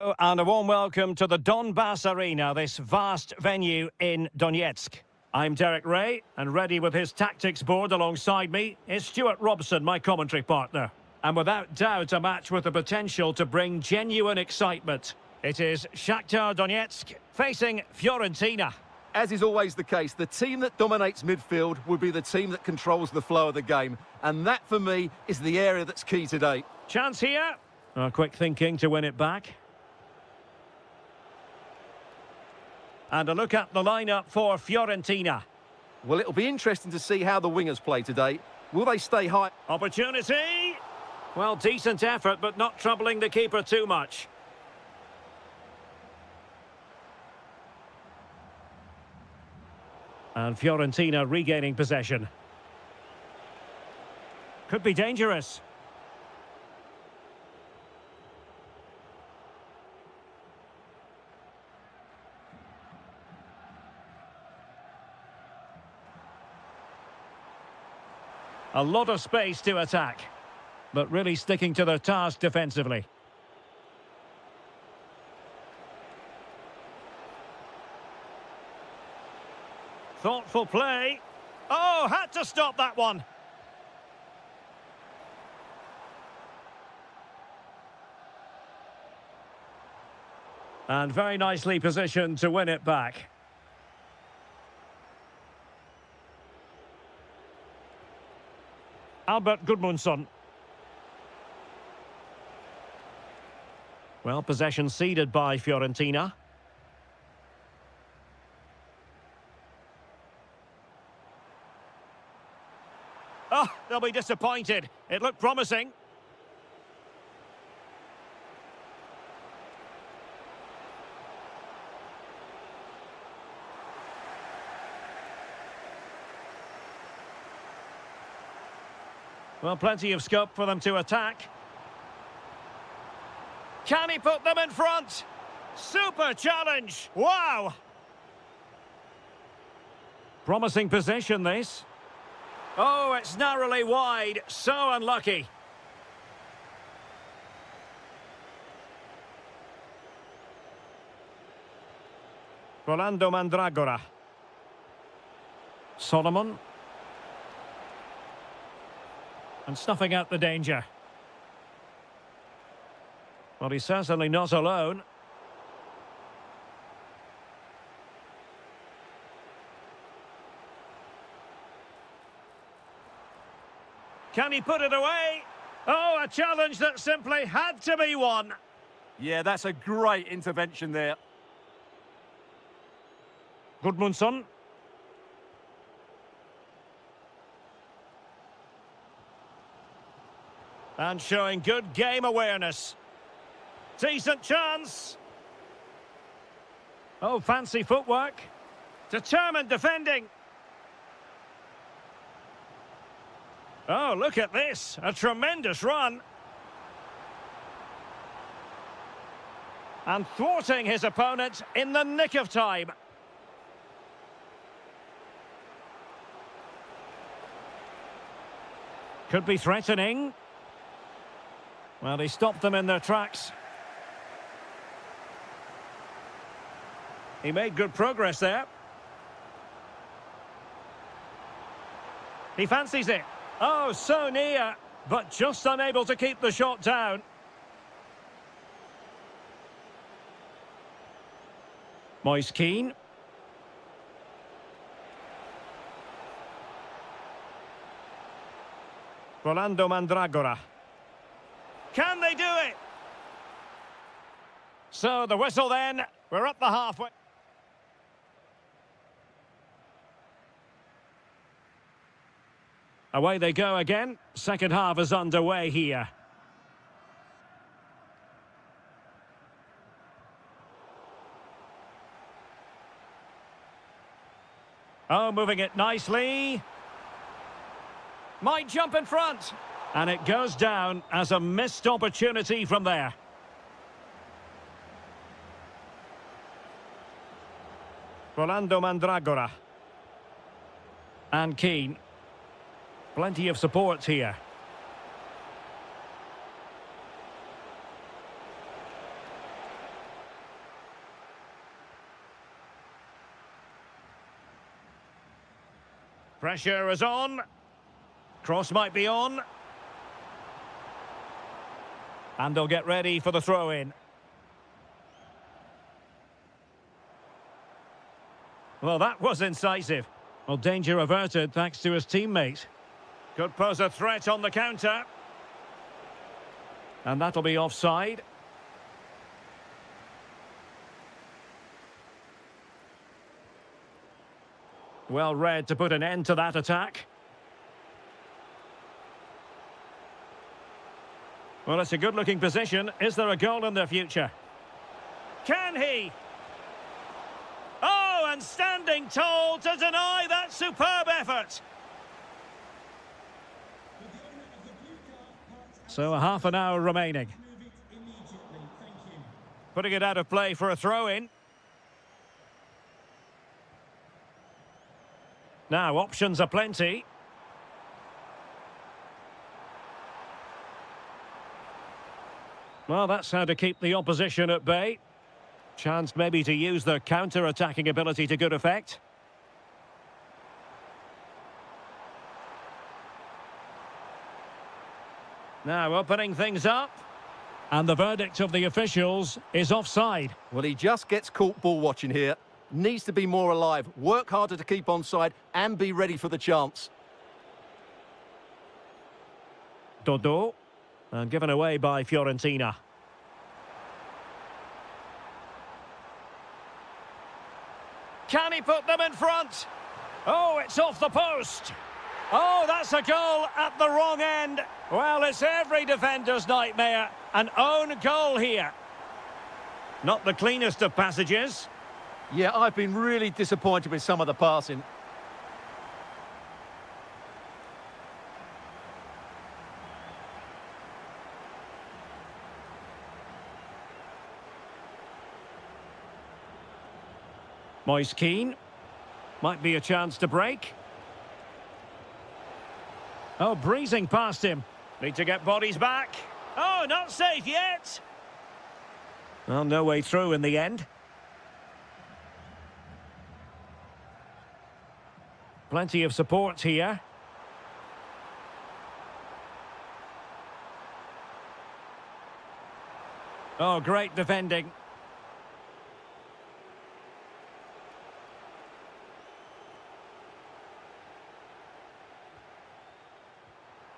And a warm welcome to the Donbass Arena, this vast venue in Donetsk. I'm Derek Ray, and ready with his tactics board alongside me is Stuart Robson, my commentary partner. And without doubt, a match with the potential to bring genuine excitement. It is Shakhtar Donetsk facing Fiorentina. As is always the case, the team that dominates midfield will be the team that controls the flow of the game. And that, for me, is the area that's key today. Chance here. Quick thinking to win it back. And a look at the lineup for Fiorentina. Well, it'll be interesting to see how the wingers play today. Will they stay high? Opportunity! Well, decent effort, but not troubling the keeper too much. And Fiorentina regaining possession. Could be dangerous. A lot of space to attack, but really sticking to their task defensively. Thoughtful play. Oh, had to stop that one. And very nicely positioned to win it back. Albert Gudmundsson. Well, possession ceded by Fiorentina. Oh, they'll be disappointed. It looked promising. Well, plenty of scope for them to attack. Can he put them in front? Super challenge! Wow! Promising position, this. Oh, it's narrowly wide. So unlucky. Rolando Mandragora. Solomon. And snuffing out the danger. Well, he's certainly not alone. Can he put it away? Oh, a challenge that simply had to be won. Yeah, that's a great intervention there. Gudmundsson. And showing good game awareness. Decent chance. Oh, fancy footwork. Determined defending. Oh, look at this. A tremendous run. And thwarting his opponent in the nick of time. Could be threatening. Well, he stopped them in their tracks. He made good progress there. He fancies it. Oh, so near, but just unable to keep the shot down. Moise Keane. Rolando Mandragora. Can they do it? So the whistle then. We're up the halfway. Away they go again. Second half is underway here. Oh, moving it nicely. Might jump in front. And it goes down as a missed opportunity from there. Rolando Mandragora. And Keane. Plenty of support here. Pressure is on. Cross might be on. And they'll get ready for the throw-in. Well, that was incisive. Well, danger averted thanks to his teammate. Could pose a threat on the counter. And that'll be offside. Well read to put an end to that attack. Well, it's a good-looking position. Is there a goal in their future? Can he? Oh, and standing tall to deny that superb effort. So a half an hour remaining. Putting it out of play for a throw-in. Now, options are plenty. Well, that's how to keep the opposition at bay. Chance maybe to use their counter-attacking ability to good effect. Now opening things up. And the verdict of the officials is offside. Well, he just gets caught ball watching here. Needs to be more alive, work harder to keep onside and be ready for the chance. Dodo. And given away by Fiorentina. Can he put them in front? Oh, it's off the post. Oh, that's a goal at the wrong end. Well, it's every defender's nightmare. An own goal here. Not the cleanest of passages. Yeah, I've been really disappointed with some of the passing. Moise Keane. Might be a chance to break. Oh, breezing past him. Need to get bodies back. Oh, not safe yet. Well, no way through in the end. Plenty of support here. Oh, great defending.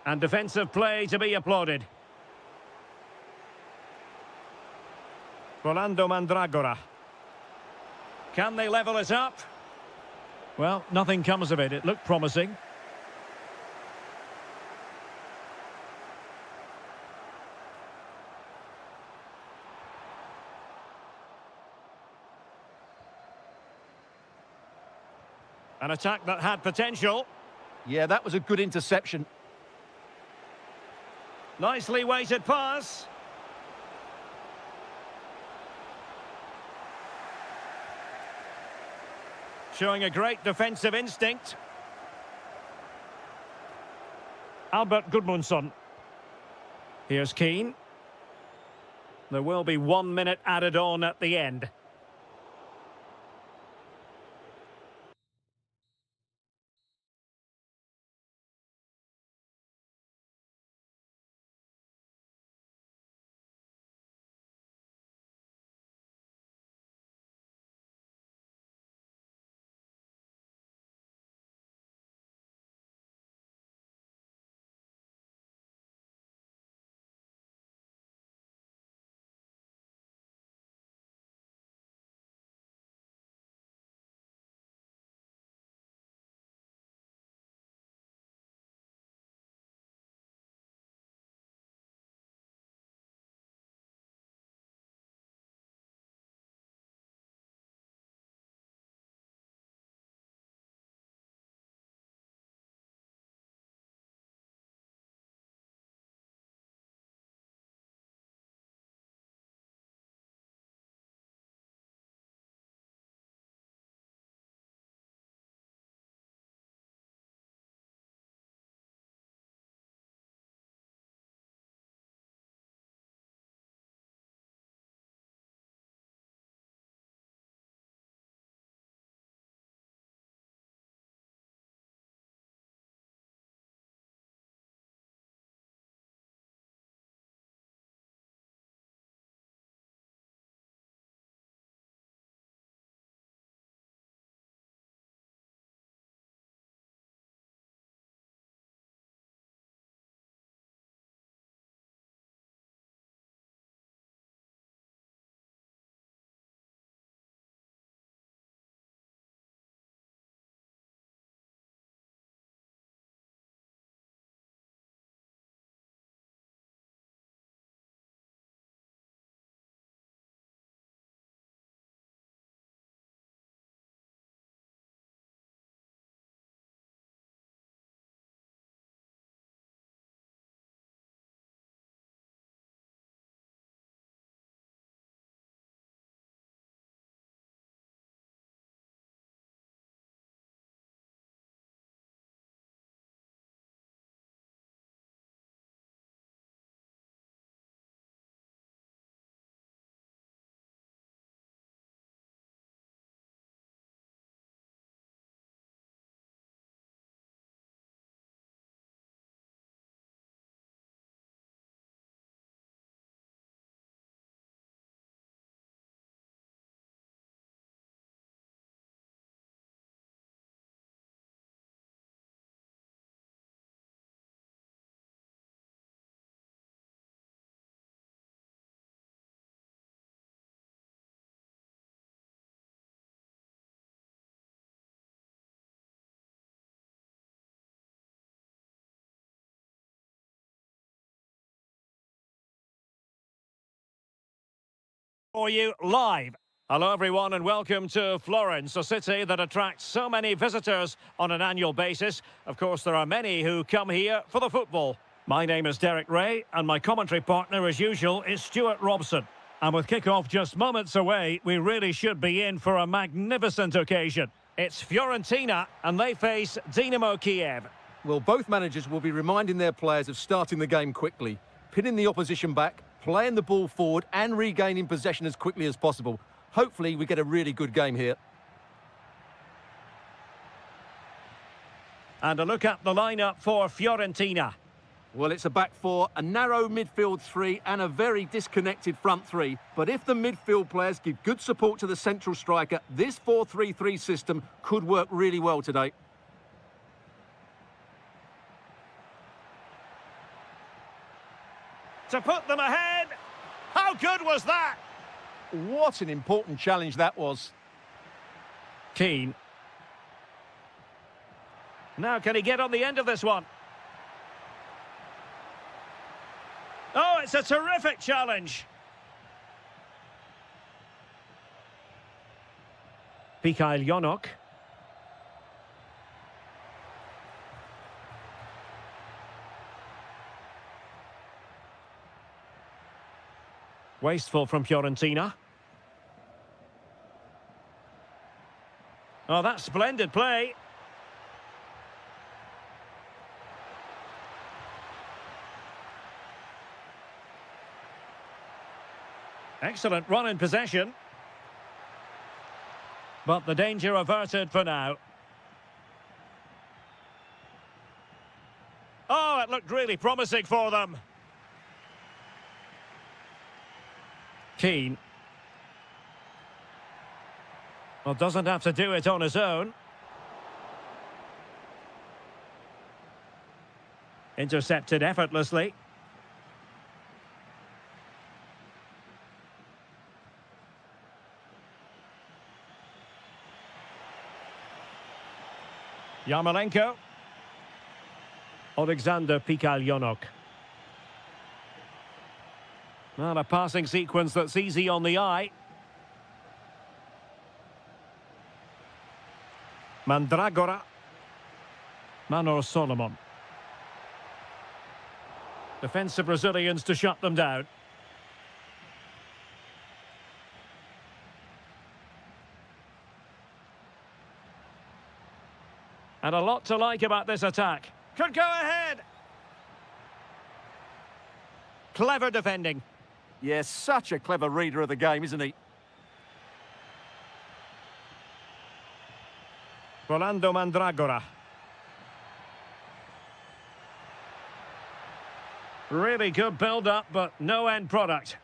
And defensive play to be applauded. Rolando Mandragora. Can they level it up? Well, nothing comes of it. It looked promising. An attack that had potential. Yeah, that was a good interception. Nicely weighted pass. Showing a great defensive instinct. Albert Gudmundsson. Here's Keane. There will be 1 minute added on at the end. For you live. Hello everyone and welcome to Florence, a city that attracts so many visitors on an annual basis. Of course, there are many who come here for the football. My name is Derek Ray and my commentary partner as usual is Stuart Robson. And with kick-off just moments away, we really should be in for a magnificent occasion. It's Fiorentina and they face Dynamo Kiev. Well, both managers will be reminding their players of starting the game quickly, pinning the opposition back, playing the ball forward and regaining possession as quickly as possible. Hopefully we get a really good game here. And a look at the lineup for Fiorentina. Well, it's a back four, a narrow midfield three and a very disconnected front three. But if the midfield players give good support to the central striker, this 4-3-3 system could work really well today. To put them ahead. How good was that? What an important challenge that was. Keane. Now can he get on the end of this one? Oh, it's a terrific challenge. Mikhail Yonok. Wasteful from Fiorentina. Oh, that's splendid play. Excellent run in possession. But the danger averted for now. Oh, it looked really promising for them. Keane. Well, doesn't have to do it on his own. Intercepted effortlessly. Yarmolenko. Alexander Pikalyonok. Well, a passing sequence that's easy on the eye. Mandragora. Manor Solomon. Defensive Brazilians to shut them down. And a lot to like about this attack. Could go ahead. Clever defending. Yes, such a clever reader of the game, isn't he? Rolando Mandragora. Really good build-up, but no end product.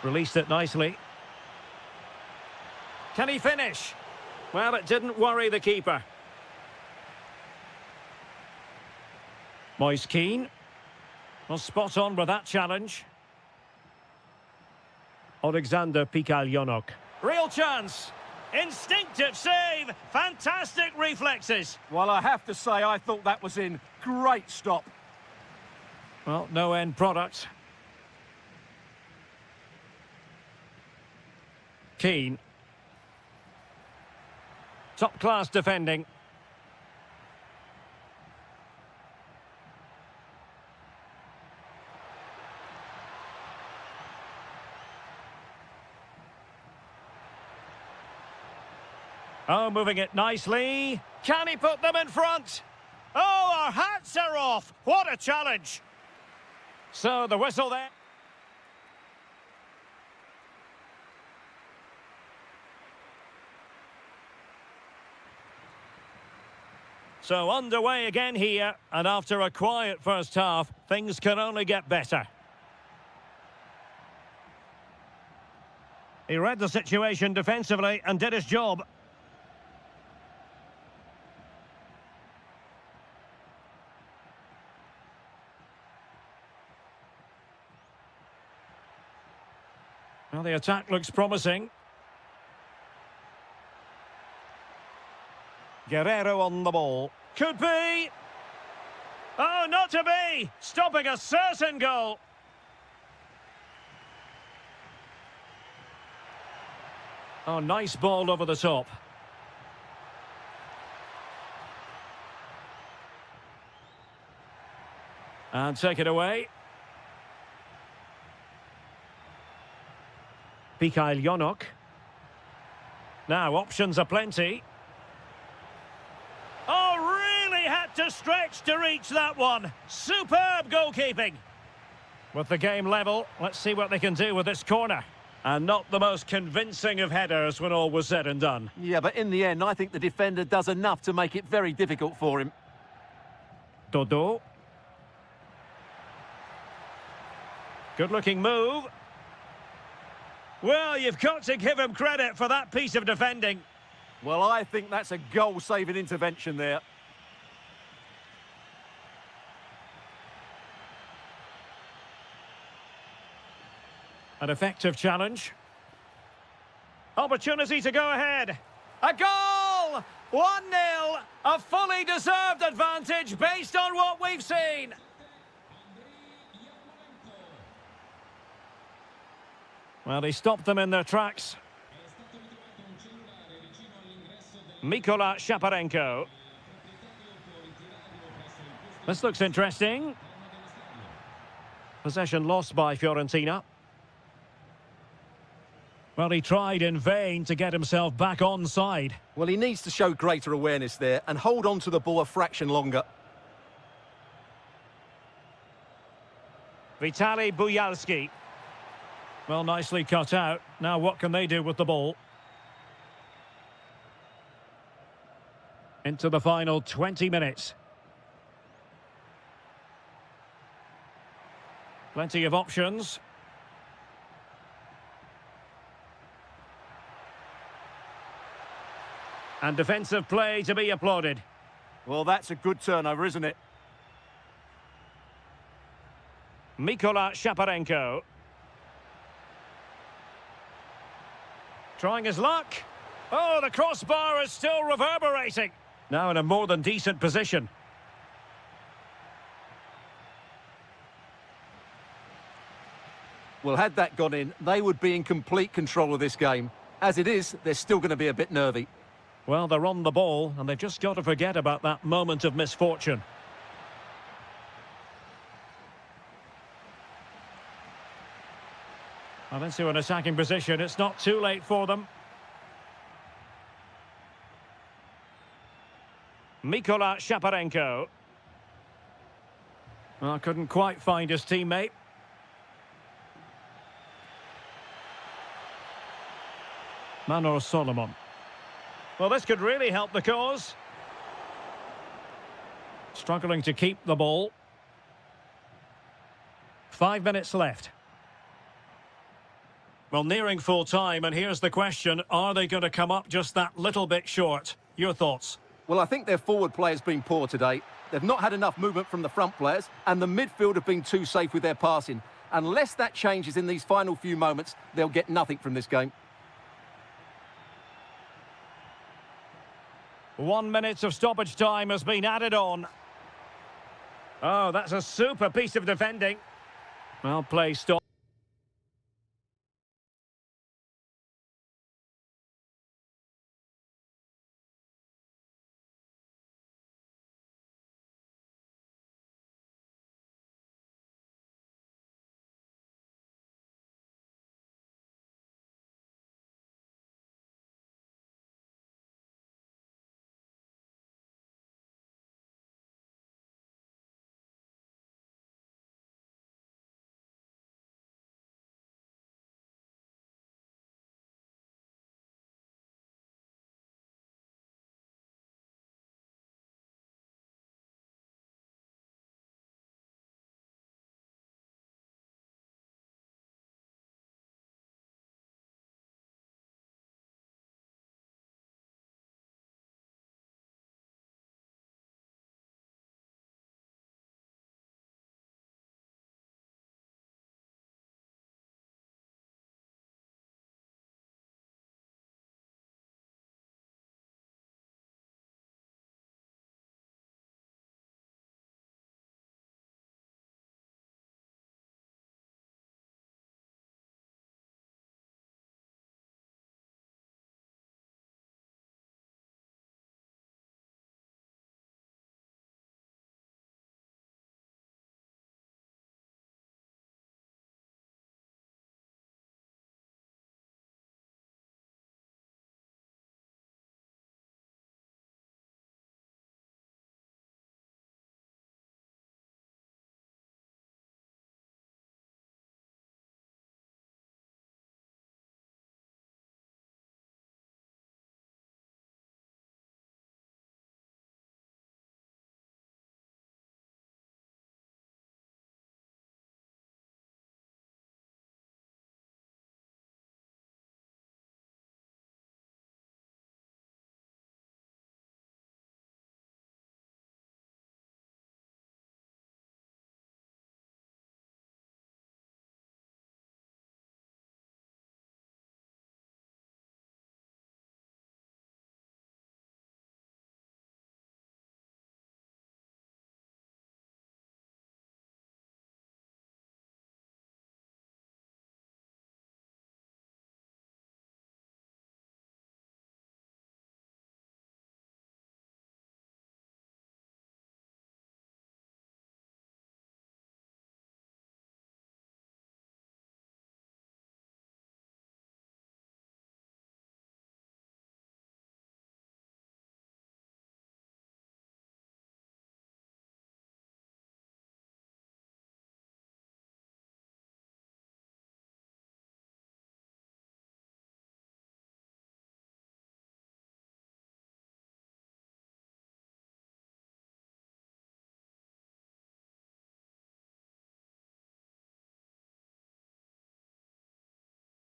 Released it nicely. Can he finish? Well, it didn't worry the keeper. Moise Keane. Well, spot on with that challenge. Alexander Pikalyonok. Real chance. Instinctive save. Fantastic reflexes. Well, I have to say, I thought that was in. Great stop. Well, no end product. Keane. Top-class defending. Oh, moving it nicely. Can he put them in front? Oh, our hats are off. What a challenge. So the whistle there. So underway again here, and after a quiet first half, things can only get better. He read the situation defensively and did his job. Well, the attack looks promising. Guerrero on the ball. Could be. Oh, not to be! Stopping a certain goal. Oh, nice ball over the top. And take it away. Mikhail Yonok. Now, options are plenty. Oh, really had to stretch to reach that one. Superb goalkeeping. With the game level, let's see what they can do with this corner. And not the most convincing of headers when all was said and done. Yeah, but in the end, I think the defender does enough to make it very difficult for him. Dodo. Good-looking move. Well, you've got to give him credit for that piece of defending. Well, I think that's a goal-saving intervention there. An effective challenge. Opportunity to go ahead. A goal! 1-0. A fully deserved advantage based on what we've seen. Well, he stopped them in their tracks. Mykola Shaparenko. This looks interesting. Possession lost by Fiorentina. Well, he tried in vain to get himself back onside. Well, he needs to show greater awareness there and hold on to the ball a fraction longer. Vitaly Buyalski. Well, nicely cut out. Now what can they do with the ball? Into the final 20 minutes. Plenty of options. And defensive play to be applauded. Well, that's a good turnover, isn't it? Mykola Shaparenko. Trying his luck. Oh, the crossbar is still reverberating. Now in a more than decent position. Well, had that gone in, they would be in complete control of this game. As it is, they're still going to be a bit nervy. Well, they're on the ball, and they've just got to forget about that moment of misfortune. Well, into an attacking position. It's not too late for them. Mykola Shaparenko. Well, couldn't quite find his teammate. Manor Solomon. Well, this could really help the cause. Struggling to keep the ball. 5 minutes left. Well, nearing full time, and here's the question. Are they going to come up just that little bit short? Your thoughts? Well, I think their forward play has been poor today. They've not had enough movement from the front players, and the midfield have been too safe with their passing. Unless that changes in these final few moments, they'll get nothing from this game. 1 minute of stoppage time has been added on. Oh, that's a super piece of defending. Well, play stop.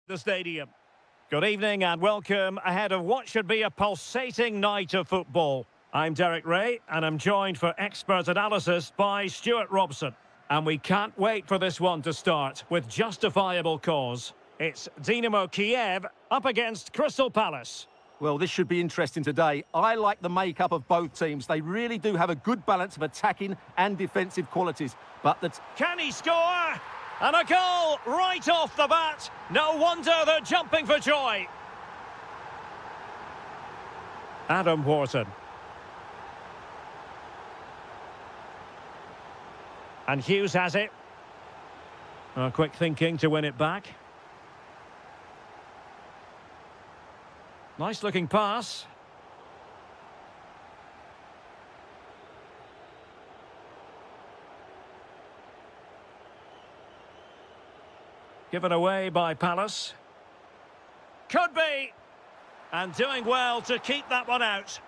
the stadium. Good evening and welcome ahead of what should be a pulsating night of football. I'm Derek Ray and I'm joined for expert analysis by Stuart Robson. And we can't wait for this one to start with justifiable cause. It's Dynamo Kiev up against Crystal Palace. Well, this should be interesting today. I like the makeup of both teams. They really do have a good balance of attacking and defensive qualities. But Can he score? And a goal right off the bat. No wonder they're jumping for joy. Adam Wharton. And Hughes has it. Quick thinking to win it back. Nice looking pass. Given away by Palace. Could be. And doing well to keep that one out.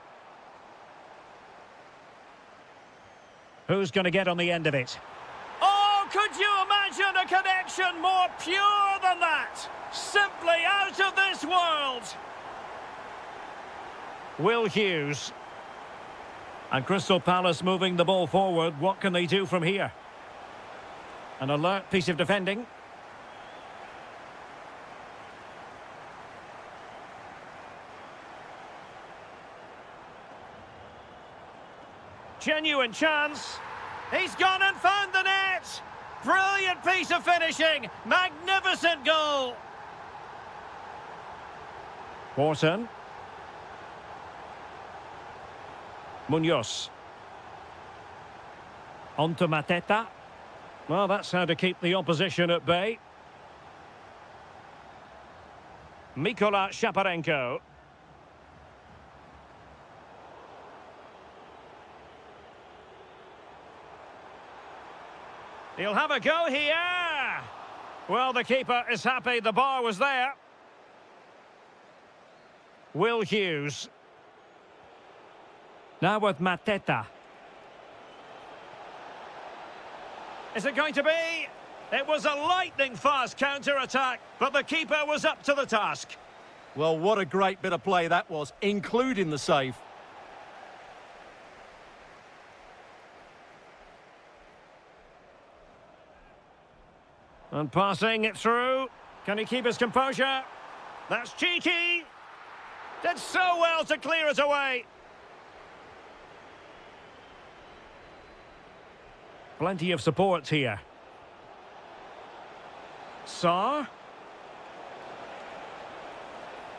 Who's going to get on the end of it? Oh, could you imagine a connection more pure than that? Simply out of this world. Will Hughes. And Crystal Palace moving the ball forward. What can they do from here? An alert piece of defending. Genuine chance. He's gone and found the net. Brilliant piece of finishing. Magnificent goal. Wharton. Munoz. On to Mateta. Well, that's how to keep the opposition at bay. Mikola Shaparenko. He'll have a go here. Well, the keeper is happy the bar was there. Will Hughes. Now with Mateta. Is it going to be? It was a lightning-fast counter-attack, but the keeper was up to the task. well, what a great bit of play that was, including the save. And passing it through. Can he keep his composure? That's cheeky. Did so well to clear it away. Plenty of support here. Sarr.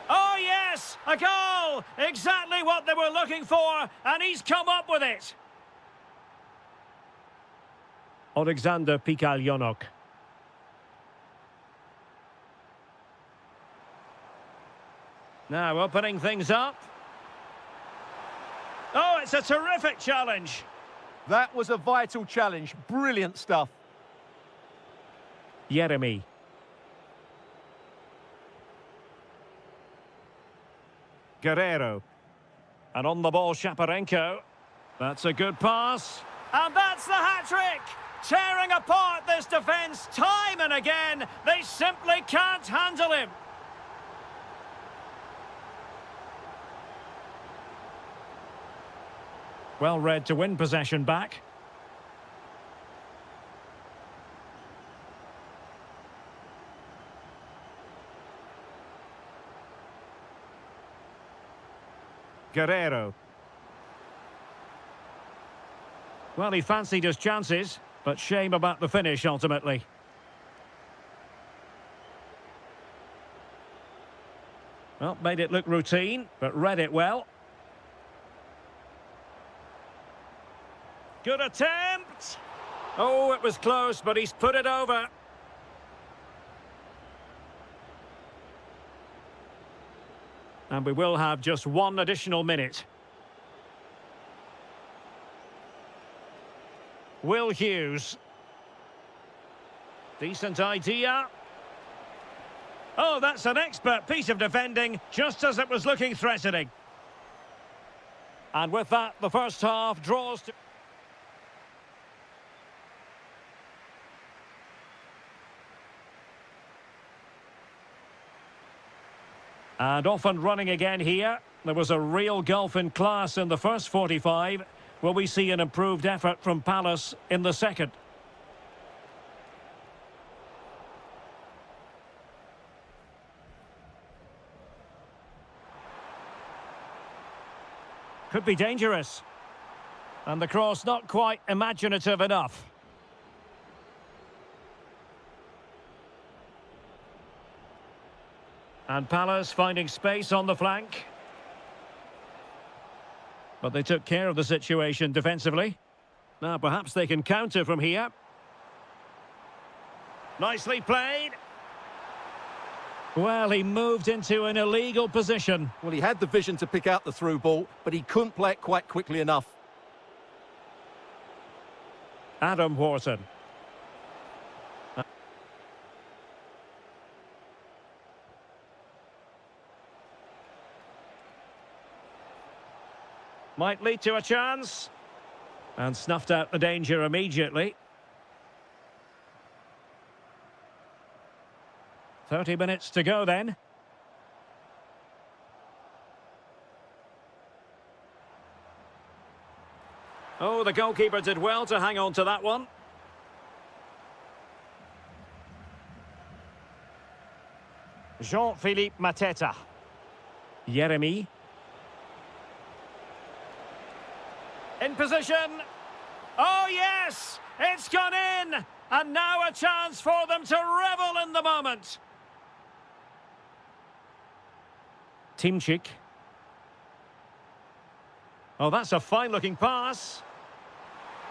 Oh yes, a goal! Exactly what they were looking for, and he's come up with it. Alexander Pikaljonok. Now opening things up. Oh, it's a terrific challenge. That was a vital challenge. Brilliant stuff. Yeremy. Guerrero. And on the ball, Shaparenko. That's a good pass. And that's the hat-trick! Tearing apart this defence time and again. They simply can't handle him. Well read to win possession back. Guerrero. Well, he fancied his chances, but shame about the finish ultimately. Well, made it look routine, but read it well. Good attempt. Oh, it was close, but he's put it over. And we will have just one additional minute. Will Hughes. Decent idea. Oh, that's an expert piece of defending, just as it was looking threatening. And with that, the first half draws to... And off and running again here. There was a real gulf in class in the first 45. Will we see an improved effort from Palace in the second? Could be dangerous. And the cross not quite imaginative enough. And Palace finding space on the flank. But they took care of the situation defensively. Now perhaps they can counter from here. Nicely played. Well, he moved into an illegal position. Well, he had the vision to pick out the through ball, but he couldn't play it quite quickly enough. Adam Wharton. Might lead to a chance. And snuffed out the danger immediately. 30 minutes to go then. Oh, the goalkeeper did well to hang on to that one. Jean-Philippe Mateta. Yeremy. In position. Oh, yes! It's gone in! And now a chance for them to revel in the moment. Timchik. Oh, that's a fine-looking pass.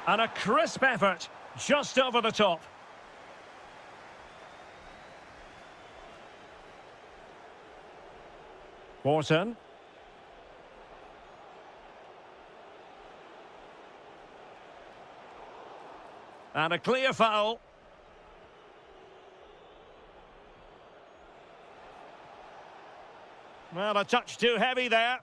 And a crisp effort, just over the top. Wharton. And a clear foul. Well, a touch too heavy there.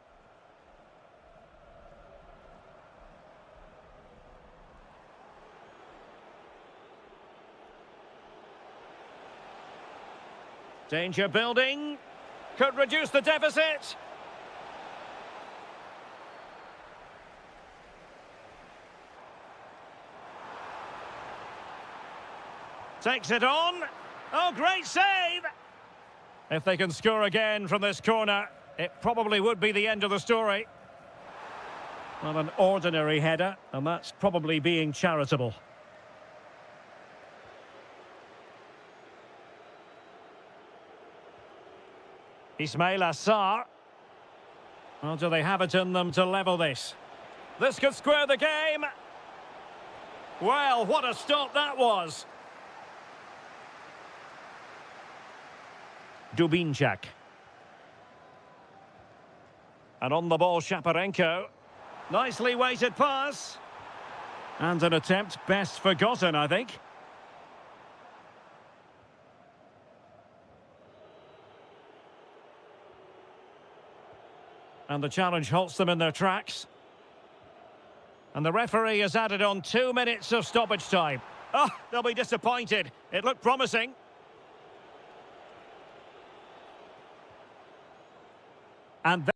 Danger building. Could reduce the deficit. Takes it on. Oh, great save! If they can score again from this corner, it probably would be the end of the story. Not an ordinary header, and that's probably being charitable. Ismail Assar. Well, do they have it in them to level this? This could square the game. Well, what a stop that was. Dubinchak. And on the ball, Shaparenko. Nicely weighted pass. And an attempt best forgotten, I think. And the challenge halts them in their tracks. And the referee has added on 2 minutes of stoppage time. Oh, they'll be disappointed. It looked promising. And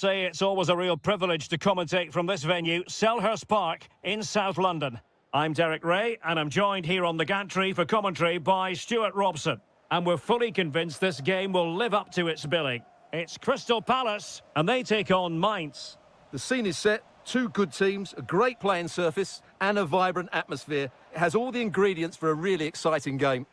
say it's always a real privilege to commentate from this venue, Selhurst Park in South London. I'm Derek Ray, and I'm joined here on the gantry for commentary by Stuart Robson. And we're fully convinced this game will live up to its billing. It's Crystal Palace, and they take on Mainz. The scene is set, two good teams, a great playing surface, and a vibrant atmosphere. It has all the ingredients for a really exciting game.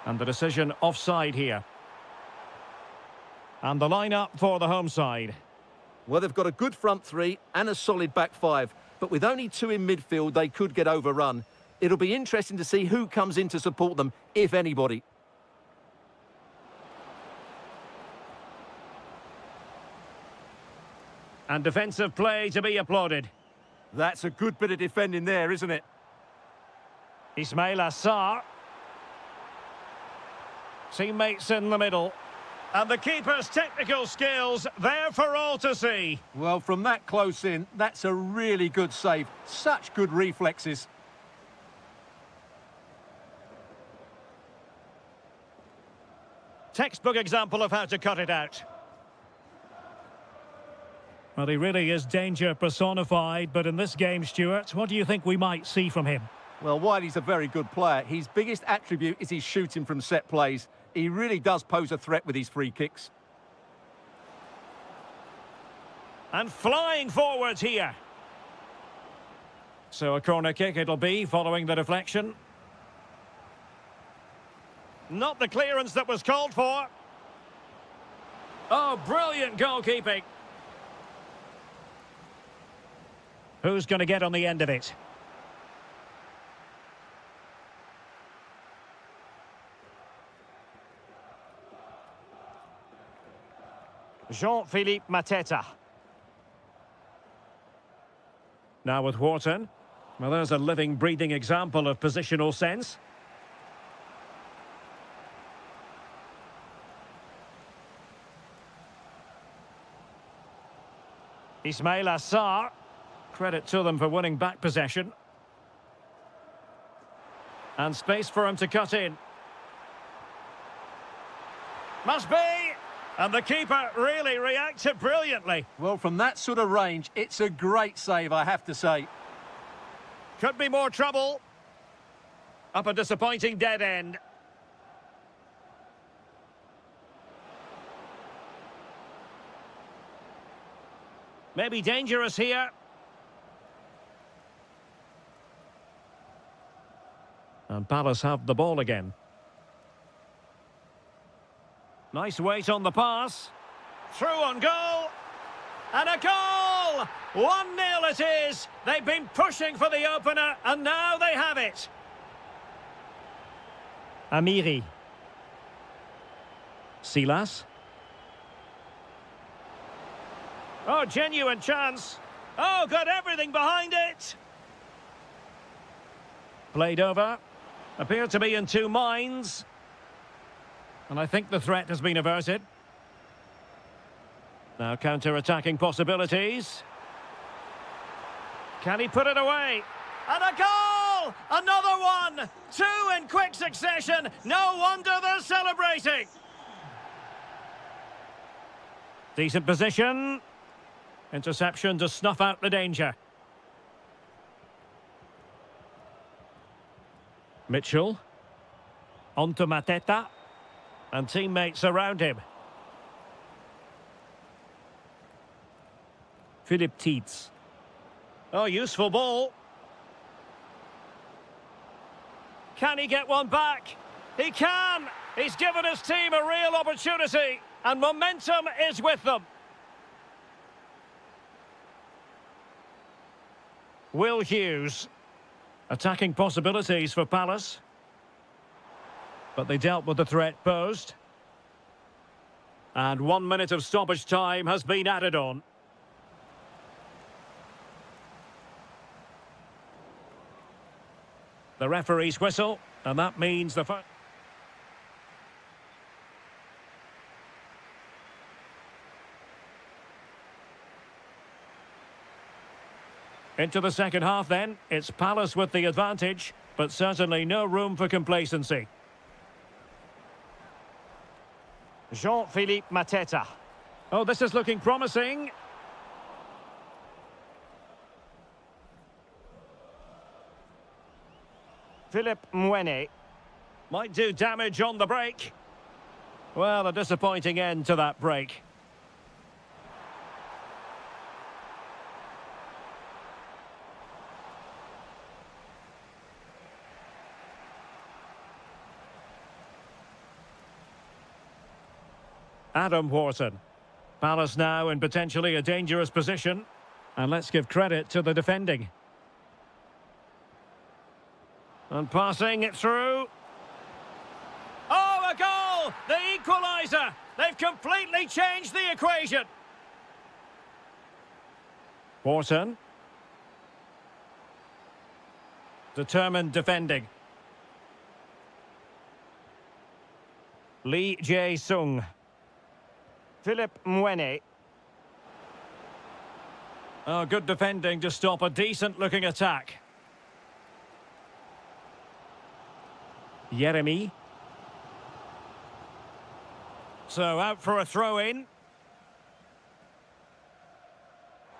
And the decision offside here. And the lineup for the home side. Well, they've got a good front three and a solid back five, but with only two in midfield, they could get overrun. It'll be interesting to see who comes in to support them, if anybody. And defensive play to be applauded. That's a good bit of defending there, isn't it? Ismail Assar. Teammates in the middle. And the keeper's technical skills there for all to see. Well, from that close in, that's a really good save. Such good reflexes. Textbook example of how to cut it out. Well, he really is danger personified, but in this game, Stuart, what do you think we might see from him? Well, while he's a very good player, his biggest attribute is his shooting from set plays. He really does pose a threat with his free kicks. And flying forwards here. So a corner kick it'll be, following the deflection. Not the clearance that was called for. Oh, brilliant goalkeeping. Who's going to get on the end of it? Jean-Philippe Mateta. Now with Wharton. Well, there's a living, breathing example of positional sense. Ismail Assar. Credit to them for winning back possession. And space for him to cut in. Must be! And the keeper really reacted brilliantly. Well, from that sort of range, it's a great save, I have to say. Could be more trouble. Up a disappointing dead end. Maybe dangerous here. And Palace have the ball again. Nice weight on the pass. Through on goal. And a goal! 1-0 it is. They've been pushing for the opener, and now they have it. Amiri. Silas. Oh, genuine chance. Oh, got everything behind it. Played over. Appeared to be in two minds. And I think the threat has been averted. Now counter-attacking possibilities. Can he put it away? And a goal! Another one! Two in quick succession. No wonder they're celebrating. Decent position. Interception to snuff out the danger. Mitchell. On to Mateta. And teammates around him. Philip Tietz. Oh, useful ball. Can he get one back? He can! He's given his team a real opportunity. And momentum is with them. Will Hughes. Attacking possibilities for Palace. But they dealt with the threat posed. And 1 minute of stoppage time has been added on. The referee's whistle, and that means the first. Into the second half then. It's Palace with the advantage, but certainly no room for complacency. Jean-Philippe Mateta. Oh, this is looking promising. Philippe Mwene. Might do damage on the break. Well, a disappointing end to that break. Adam Wharton. Palace now in potentially a dangerous position. And let's give credit to the defending. And passing it through. Oh, a goal! The equaliser! They've completely changed the equation. Wharton. Determined defending. Lee Jae-sung. Philippe Mwene. Oh, good defending to stop a decent-looking attack. Yeremy. So out for a throw-in.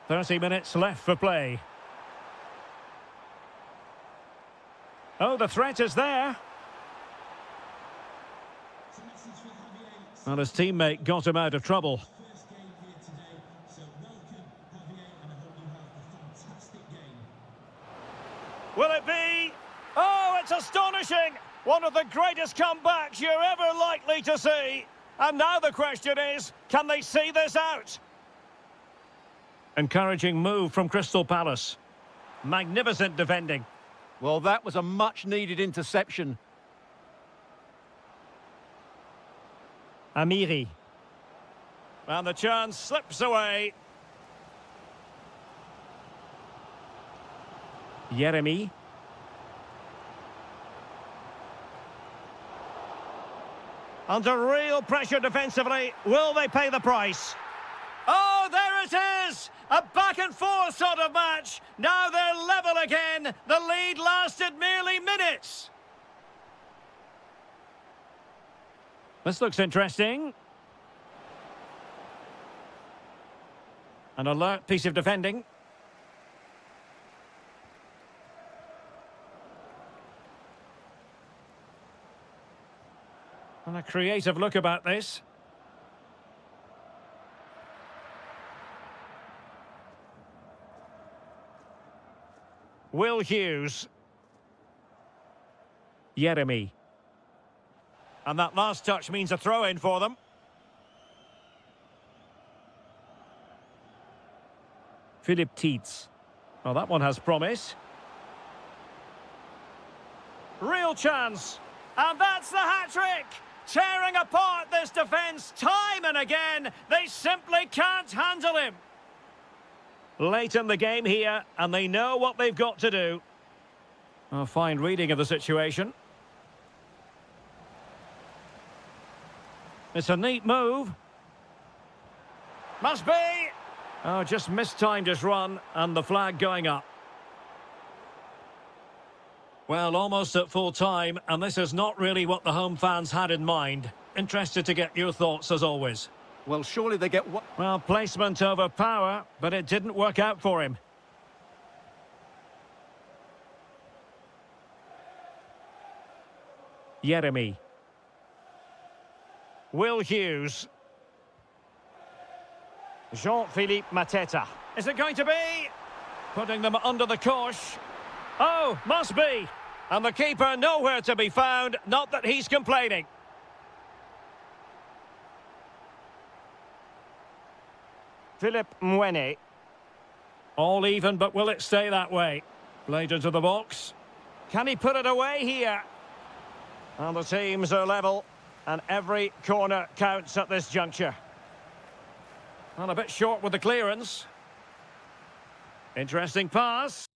30 minutes left for play. Oh, the threat is there. Well, his teammate got him out of trouble. Will it be? Oh, it's astonishing! One of the greatest comebacks you're ever likely to see. And now the question is, can they see this out? Encouraging move from Crystal Palace. Magnificent defending. Well, that was a much-needed interception. Amiri. And the chance slips away. Yeremy. Under real pressure defensively. Will they pay the price? Oh, there it is! A back-and-forth sort of match. Now they're level again. The lead lasted merely minutes. This looks interesting. An alert piece of defending. And a creative look about this. Will Hughes. Yeremy. And that last touch means a throw-in for them. Philip Tietz. Oh, that one has promise. Real chance. And that's the hat-trick. Tearing apart this defence time and again. They simply can't handle him. Late in the game here, and they know what they've got to do. A fine reading of the situation. It's a neat move. Must be. Oh, just mistimed his run, and the flag going up. Well, almost at full time, and this is not really what the home fans had in mind. Interested to get your thoughts, as always. Well, surely they get what... Well, placement over power, but it didn't work out for him. Yeremy. Will Hughes. Jean-Philippe Mateta. Is it going to be? Putting them under the cosh. Oh, must be. And the keeper nowhere to be found. Not that he's complaining. Philippe Mwene. All even, but will it stay that way? Played into the box. Can he put it away here? And the teams are level. And every corner counts at this juncture. Well, a bit short with the clearance. Interesting pass.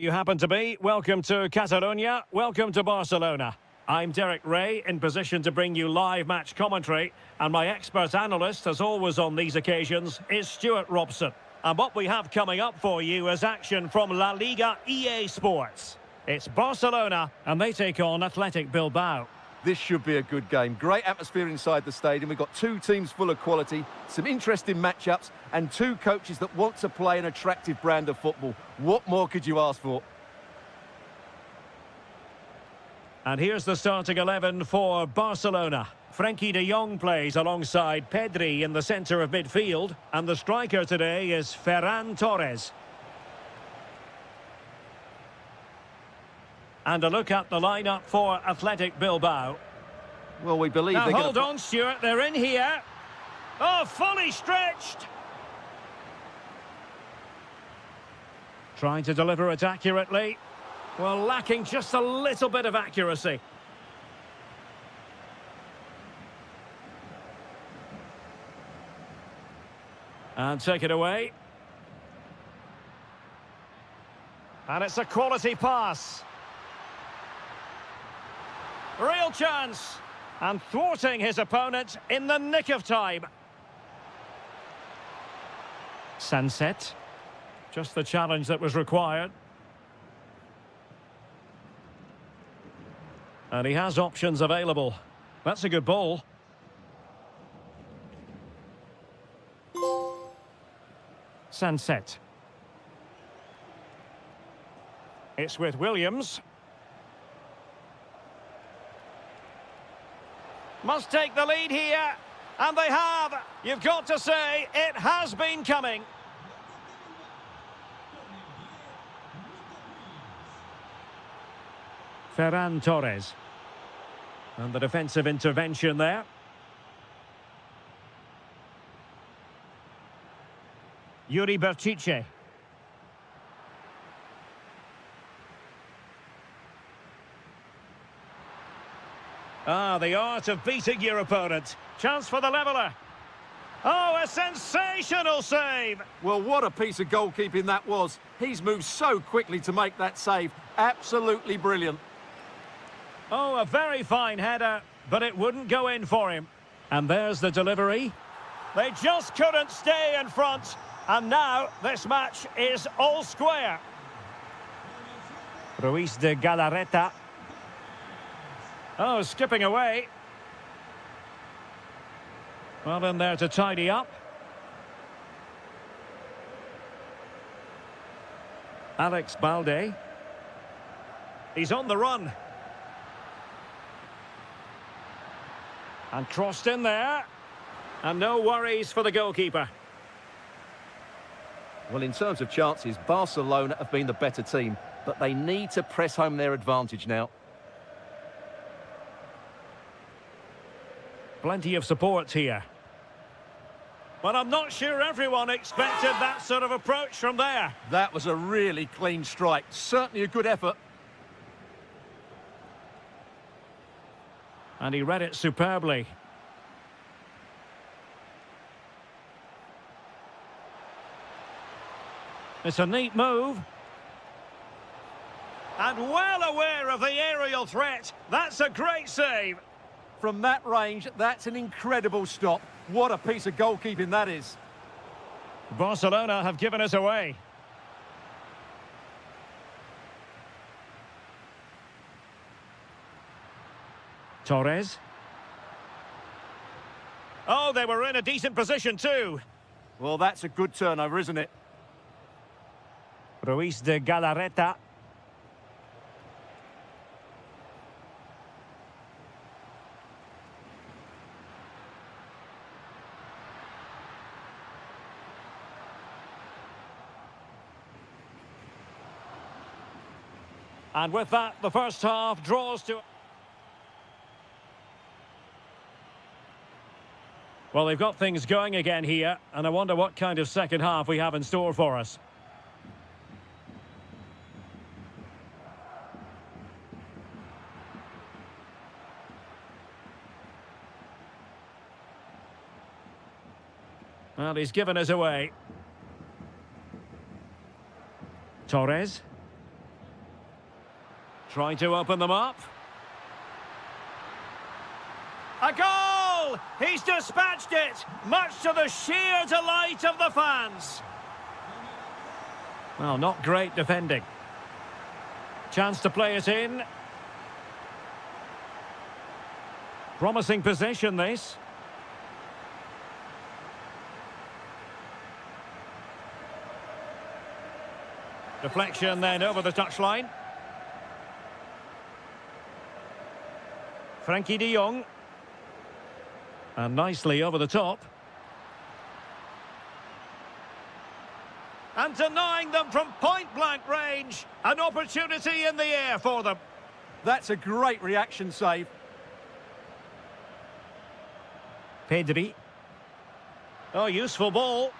you happen to be. Welcome to Catalonia. Welcome to Barcelona. I'm Derek Ray, in position to bring you live match commentary, and my expert analyst, as always on these occasions, is Stuart Robson. And what we have coming up for you is action from La Liga EA Sports. It's Barcelona, and they take on Athletic Bilbao. This should be a good game. Great atmosphere inside the stadium. We've got two teams full of quality, some interesting matchups, and two coaches that want to play an attractive brand of football. What more could you ask for? And here's the starting 11 for Barcelona. Frenkie de Jong plays alongside Pedri in the centre of midfield. And the striker today is Ferran Torres. And a look at the lineup for Athletic Bilbao. Well, we believe now they're hold on, Stuart, they're in here. Oh, fully stretched. Trying to deliver it accurately. Well, lacking just a little bit of accuracy. And take it away. And it's a quality pass. Real chance. And thwarting his opponent in the nick of time. Sunset. Just the challenge that was required. And he has options available. That's a good ball. Sunset. It's with Williams. Must take the lead here. And they have. You've got to say, it has been coming. Ferran Torres. And the defensive intervention there. Yuri Berchiche. Ah, the art of beating your opponent. Chance for the leveller. Oh, a sensational save! Well, what a piece of goalkeeping that was. He's moved so quickly to make that save. Absolutely brilliant. Oh, a very fine header, but it wouldn't go in for him. And there's the delivery. They just couldn't stay in front. And now this match is all square. Ruiz de Galarreta. Oh, skipping away. Well, in there to tidy up. Alex Balde. He's on the run. And crossed in there. And no worries for the goalkeeper. Well, in terms of chances, Barcelona have been the better team, but they need to press home their advantage now. Plenty of support here. But I'm not sure everyone expected that sort of approach from there. That was a really clean strike. Certainly a good effort. And he read it superbly. It's a neat move. And well aware of the aerial threat. That's a great save. From that range, that's an incredible stop. What a piece of goalkeeping that is. Barcelona have given us away. Torres. Oh, they were in a decent position too. Well, that's a good turnover, isn't it? Ruiz de Galarreta. And with that, the first half draws to... Well, they've got things going again here, and I wonder what kind of second half we have in store for us. Well, he's given us away. Torres. Trying to open them up. A goal! He's dispatched it, much to the sheer delight of the fans. Well, not great defending. Chance to play it in. Promising possession, this. Deflection then over the touchline. Frankie de Jong. And nicely over the top. And denying them from point-blank range. An opportunity in the air for them. That's a great reaction save. Pedri. Oh, useful ball.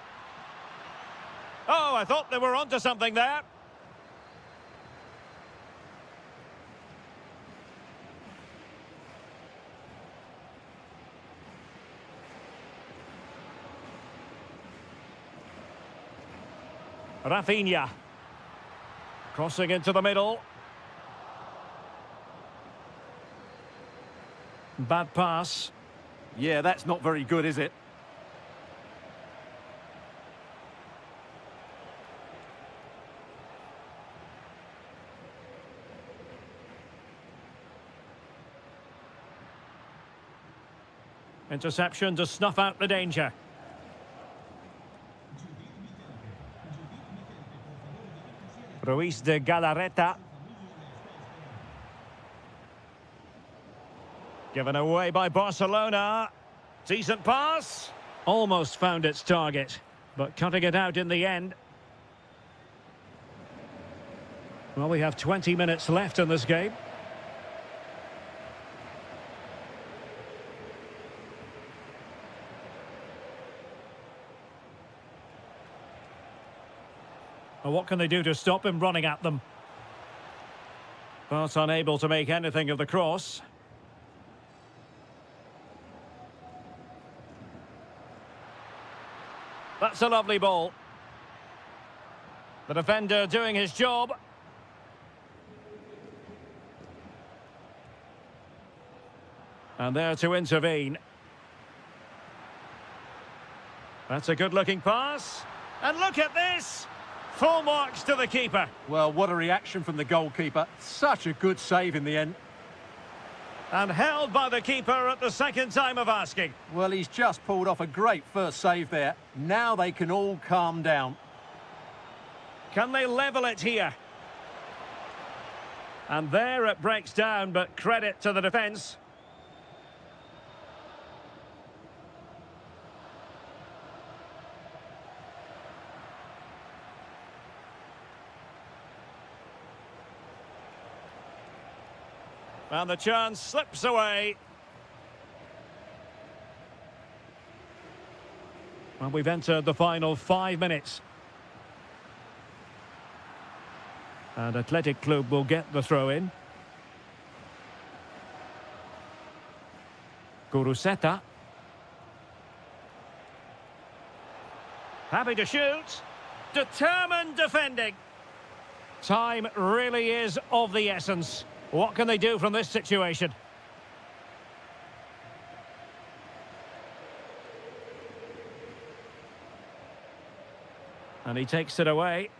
Oh, I thought they were onto something there. Rafinha. Crossing into the middle. Bad pass. Yeah, that's not very good, is it? Interception to snuff out the danger. Ruiz de Galarreta. Given away by Barcelona. Decent pass. Almost found its target, but cutting it out in the end. Well, we have 20 minutes left in this game. Well, what can they do to stop him running at them? But unable to make anything of the cross. That's a lovely ball. The defender doing his job. And there to intervene. That's a good-looking pass. And look at this! Full marks to the keeper. Well, what a reaction from the goalkeeper. Such a good save in the end. And held by the keeper at the second time of asking. Well, he's just pulled off a great first save there. Now they can all calm down. Can they level it here? And there it breaks down, but credit to the defence. And the chance slips away. Well, we've entered the final 5 minutes. And Athletic Club will get the throw-in. Guruseta. Happy to shoot. Determined defending. Time really is of the essence. What can they do from this situation? And he takes it away.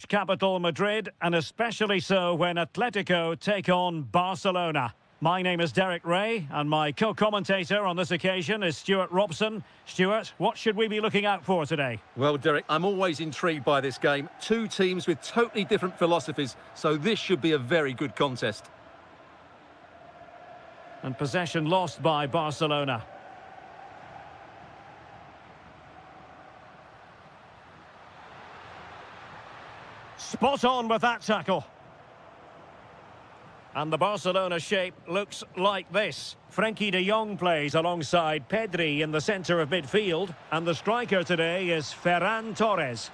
Capital Madrid, and especially so when Atletico take on Barcelona. My name is Derek Ray, and my co-commentator on this occasion is Stuart Robson. Stuart, what should we be looking out for today? Well, Derek, I'm always intrigued by this game. Two teams with totally different philosophies, so this should be a very good contest. And possession lost by Barcelona. Spot on with that tackle. And the Barcelona shape looks like this. Frenkie de Jong plays alongside Pedri in the centre of midfield. And the striker today is Ferran Torres.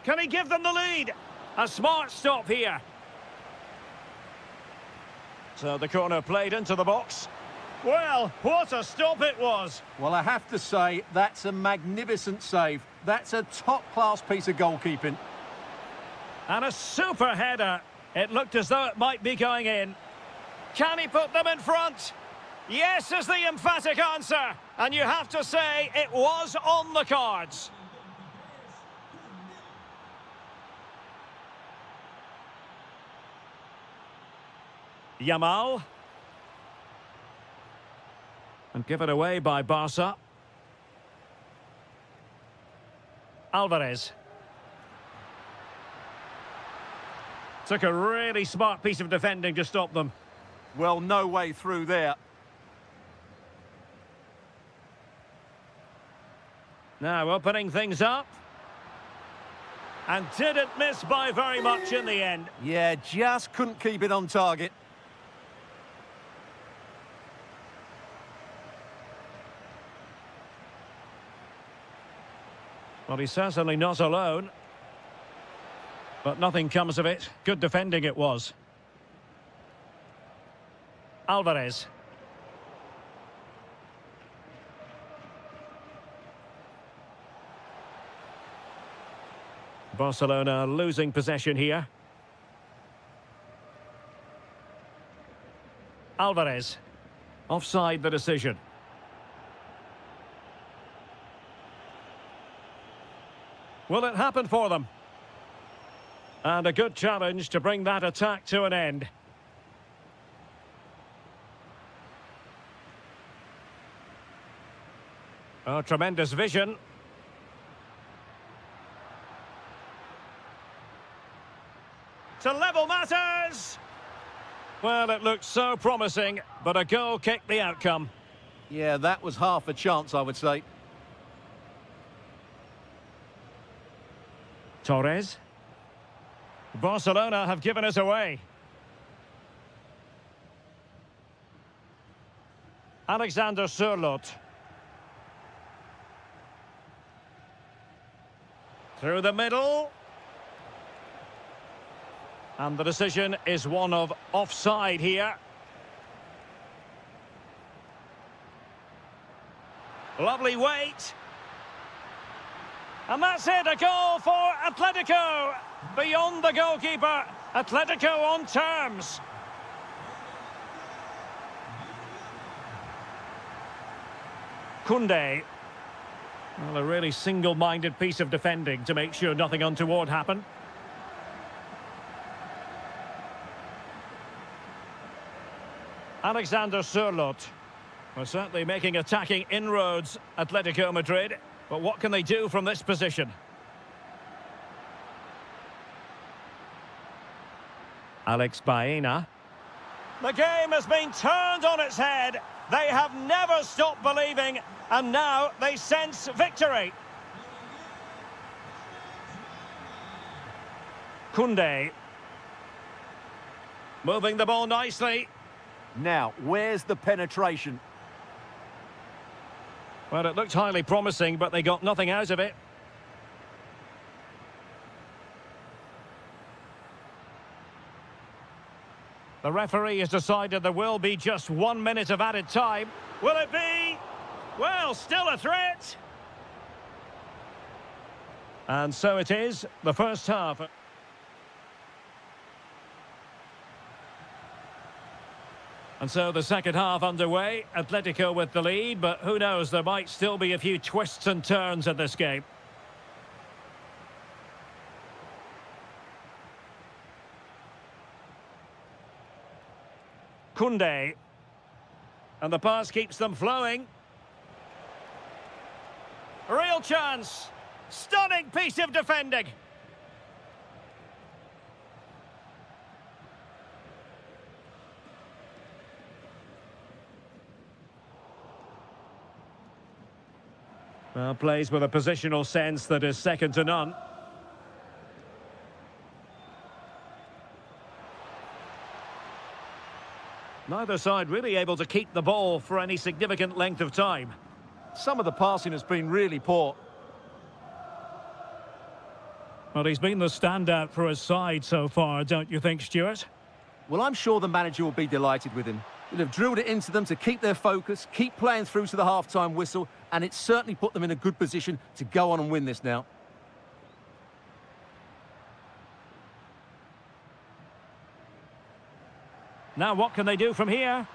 Can he give them the lead? A smart stop here. So the corner played into the box. Well, what a stop it was. Well, I have to say, that's a magnificent save. That's a top-class piece of goalkeeping. And a super header. It looked as though it might be going in. Can he put them in front? Yes is the emphatic answer. And you have to say it was on the cards. Yamal. And given away by Barca. Alvarez. Took a really smart piece of defending to stop them. Well, no way through there. Now opening things up. And didn't miss by very much in the end. Yeah, just couldn't keep it on target. Well, he's certainly not alone. But nothing comes of it. Good defending it was. Alvarez. Barcelona losing possession here. Alvarez. Offside the decision. Will it happen for them? And a good challenge to bring that attack to an end. Oh, tremendous vision. To level matters! Well, it looked so promising, but a goal kicked the outcome. Yeah, that was half a chance, I would say. Torres. Barcelona have given us away. Alexander Sørloth. Through the middle. And the decision is one of offside here. Lovely weight. And that's it, a goal for Atletico. Beyond the goalkeeper, Atletico on terms. Koundé. Well, a really single-minded piece of defending to make sure nothing untoward happened. Alexander Sørloth. Well, certainly making attacking inroads, Atletico Madrid. But what can they do from this position? Alex Baena. The game has been turned on its head. They have never stopped believing, and now they sense victory. Koundé. Moving the ball nicely. Now, where's the penetration? Well, it looked highly promising, but they got nothing out of it. The referee has decided there will be just 1 minute of added time. Will it be? Well, still a threat. And so it is, the first half. And so the second half underway. Atletico with the lead, but who knows, there might still be a few twists and turns in this game. Kunde. And the pass keeps them flowing. Real chance. Stunning piece of defending. Well, plays with a positional sense that is second to none. Neither side really able to keep the ball for any significant length of time. Some of the passing has been really poor. Well, he's been the standout for his side so far, don't you think, Stuart? Well, I'm sure the manager will be delighted with him. He'll have drilled it into them to keep their focus, keep playing through to the half-time whistle, and it's certainly put them in a good position to go on and win this now. Now what can they do from here?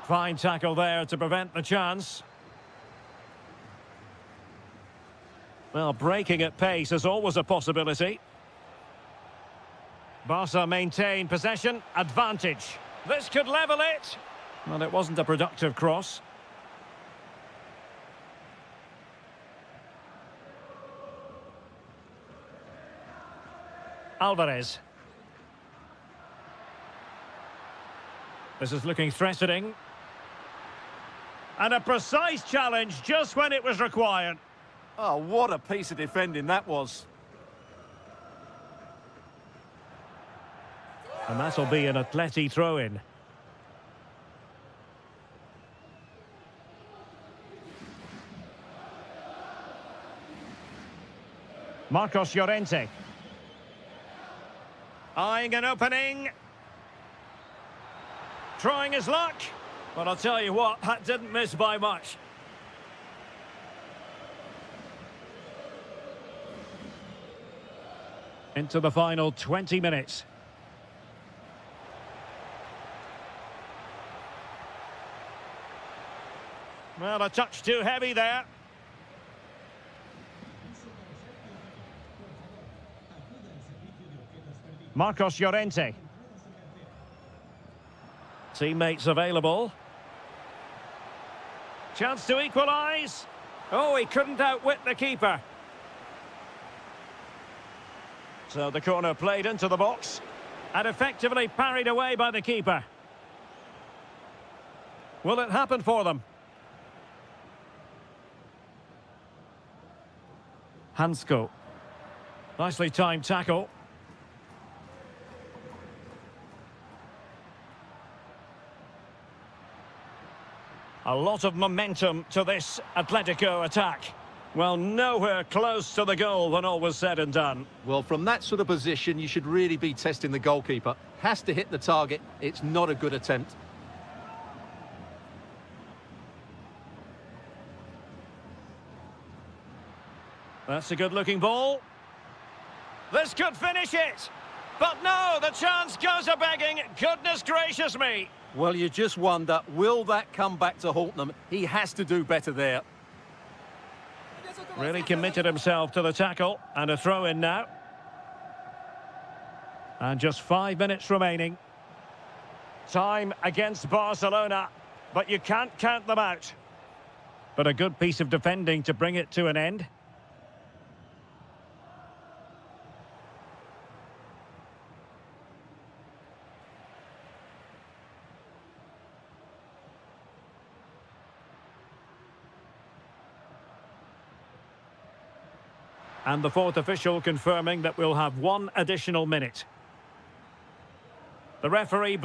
Fine tackle there to prevent the chance. Well, breaking at pace is always a possibility. Barca maintain possession, advantage. This could level it. Well, it wasn't a productive cross. Alvarez. This is looking threatening. And a precise challenge just when it was required. Oh, what a piece of defending that was. And that'll be an Atleti throw-in. Marcos Llorente. Eyeing an opening. Trying his luck. But I'll tell you what, that didn't miss by much. Into the final 20 minutes. Well, a touch too heavy there. Marcos Llorente. Teammates available. Chance to equalise. Oh, he couldn't outwit the keeper. So the corner played into the box and effectively parried away by the keeper. Will it happen for them? Hansko. Nicely timed tackle. A lot of momentum to this Atletico attack. Well, nowhere close to the goal when all was said and done. Well, from that sort of position, you should really be testing the goalkeeper. Has to hit the target. It's not a good attempt. That's a good-looking ball. This could finish it. But no, the chance goes a-begging. Goodness gracious me. Well, you just wonder, will that come back to haunt them? He has to do better there. Really committed himself to the tackle. And a throw-in now. And just 5 minutes remaining. Time against Barcelona. But you can't count them out. But a good piece of defending to bring it to an end. And the fourth official confirming that we'll have one additional minute. The referee...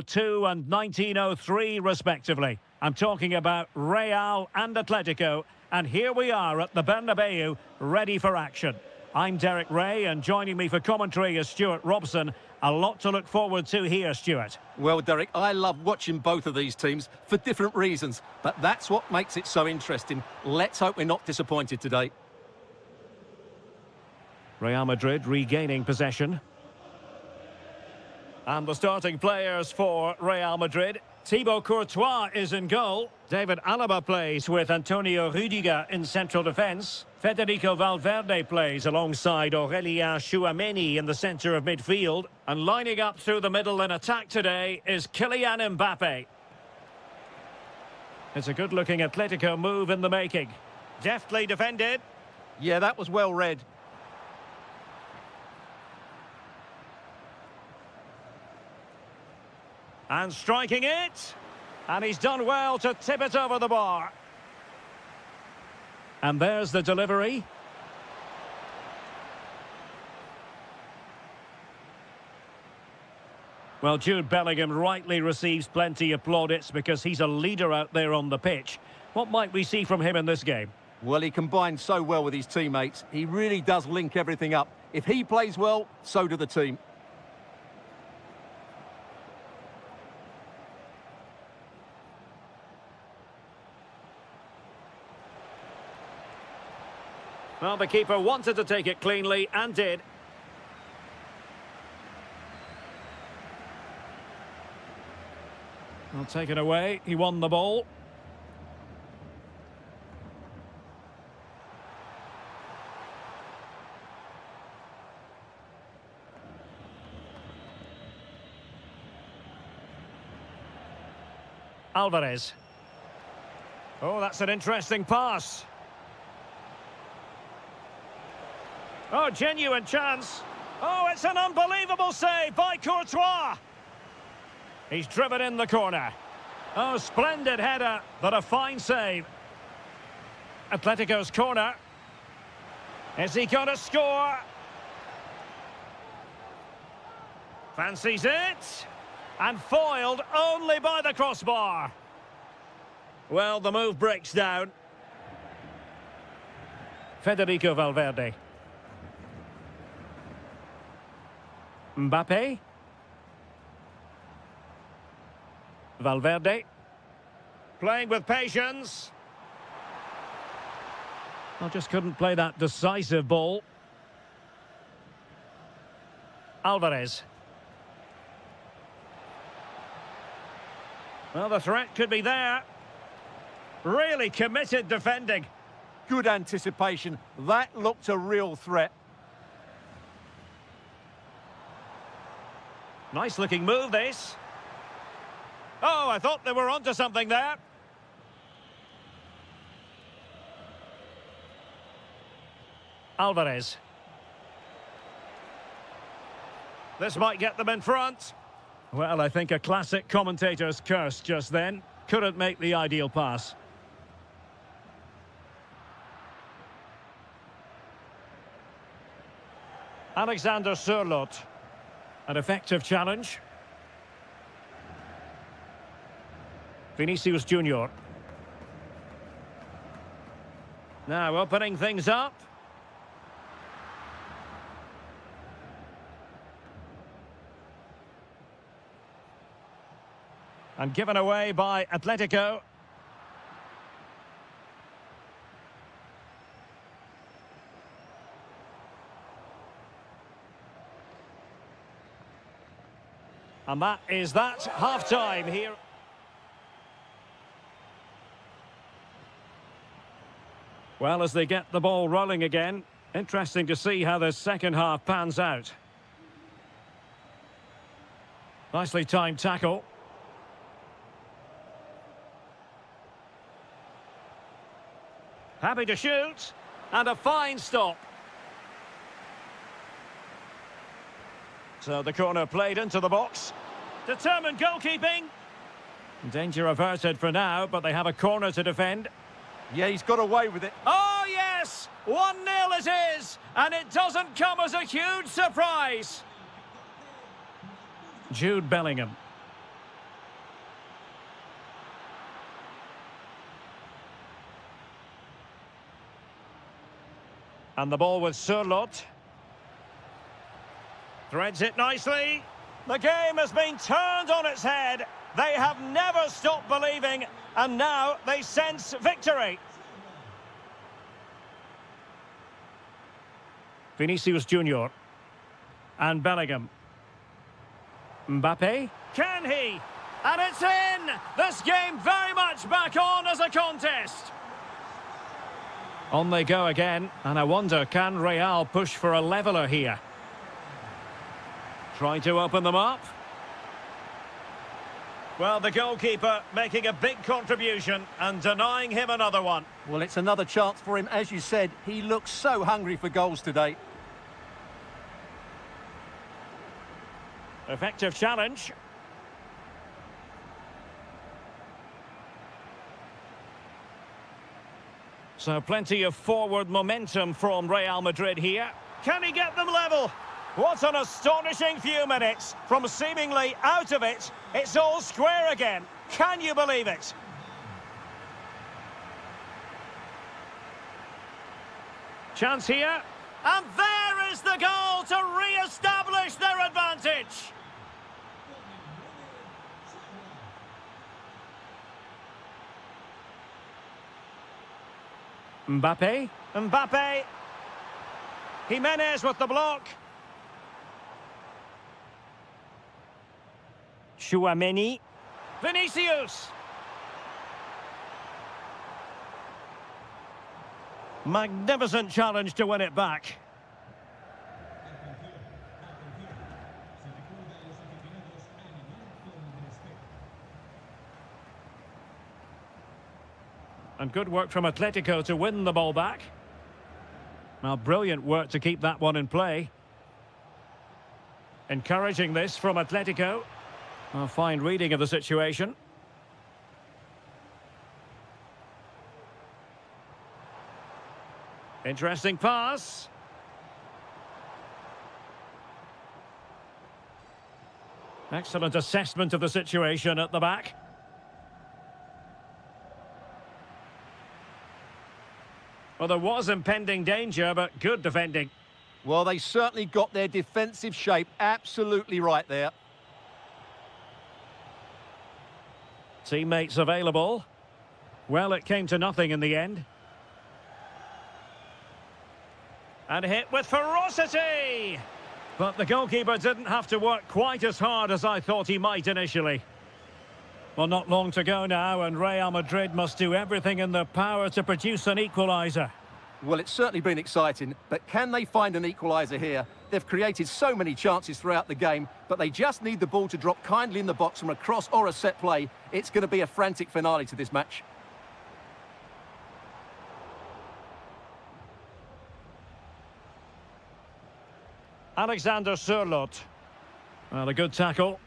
2 and 1903 respectively. I'm talking about Real and Atletico, and here we are at the Bernabeu, ready for action. I'm Derek Ray, and joining me for commentary is Stuart Robson. A lot to look forward to here, Stuart. Well, Derek, I love watching both of these teams for different reasons, but that's what makes it so interesting. Let's hope we're not disappointed today. Real Madrid regaining possession. And the starting players for Real Madrid. Thibaut Courtois is in goal. David Alaba plays with Antonio Rüdiger in central defence. Federico Valverde plays alongside Aurélien Tchouameni in the centre of midfield. And lining up through the middle in attack today is Kylian Mbappe. It's a good-looking Atletico move in the making. Deftly defended. Yeah, that was well read. And striking it. And he's done well to tip it over the bar. And there's the delivery. Well, Jude Bellingham rightly receives plenty of plaudits because he's a leader out there on the pitch. What might we see from him in this game? Well, he combines so well with his teammates. He really does link everything up. If he plays well, so do the team. Well, the keeper wanted to take it cleanly and did. Well, taken away. He won the ball. Alvarez. Oh, that's an interesting pass. Oh, genuine chance. Oh, it's an unbelievable save by Courtois. He's driven in the corner. Oh, splendid header, but a fine save. Atletico's corner. Is he going to score? Fancies it. And foiled only by the crossbar. Well, the move breaks down. Federico Valverde. Mbappe. Valverde. Playing with patience. Well, just couldn't play that decisive ball. Alvarez. Well, the threat could be there. Really committed defending. Good anticipation. That looked a real threat. Nice looking move, this. Oh, I thought they were onto something there. Alvarez. This might get them in front. Well, I think a classic commentator's curse just then. Couldn't make the ideal pass. Alexander Sørloth. An effective challenge. Vinicius Junior. Now opening things up. And given away by Atletico. And that is that. Half-time here. Well, as they get the ball rolling again, interesting to see how the second half pans out. Nicely timed tackle. Happy to shoot. And a fine stop. So the corner played into the box. Determined goalkeeping. Danger averted for now, but they have a corner to defend. Yeah, he's got away with it. Oh, yes! 1-0 it is! And it doesn't come as a huge surprise. Jude Bellingham. And the ball with Surlot. Threads it nicely. The game has been turned on its head. They have never stopped believing, and now they sense victory. Vinicius Junior. And Bellingham. Mbappe. Can he? And it's in! This game very much back on as a contest. On they go again, and I wonder, can Real push for a leveller here? Trying to open them up. Well, the goalkeeper making a big contribution and denying him another one. Well, it's another chance for him. As you said, he looks so hungry for goals today. Effective challenge. So plenty of forward momentum from Real Madrid here. Can he get them level? What an astonishing few minutes. From seemingly out of it, it's all square again. Can you believe it? Chance here. And there is the goal to re-establish their advantage. Mbappe. Mbappe. Jimenez with the block. Chouameni. Vinicius. Magnificent challenge to win it back. And good work from Atletico to win the ball back. Now, brilliant work to keep that one in play. Encouraging this from Atletico. A fine reading of the situation. Interesting pass. Excellent assessment of the situation at the back. Well, there was impending danger, but good defending. Well, they certainly got their defensive shape absolutely right there. Teammates available. Well, it came to nothing in the end. And hit with ferocity! But the goalkeeper didn't have to work quite as hard as I thought he might initially. Well, not long to go now, and Real Madrid must do everything in their power to produce an equaliser. Well, it's certainly been exciting, but can they find an equaliser here? They've created so many chances throughout the game, but they just need the ball to drop kindly in the box from a cross or a set play. It's going to be a frantic finale to this match. Alexander Surlot. Well, a good tackle.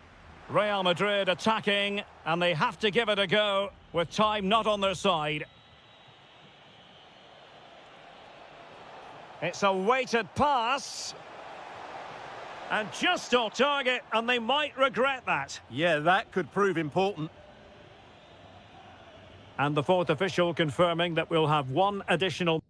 Real Madrid attacking, and they have to give it a go with time not on their side. It's a weighted pass. And just on target, and they might regret that. Yeah, that could prove important. And the fourth official confirming that we'll have one additional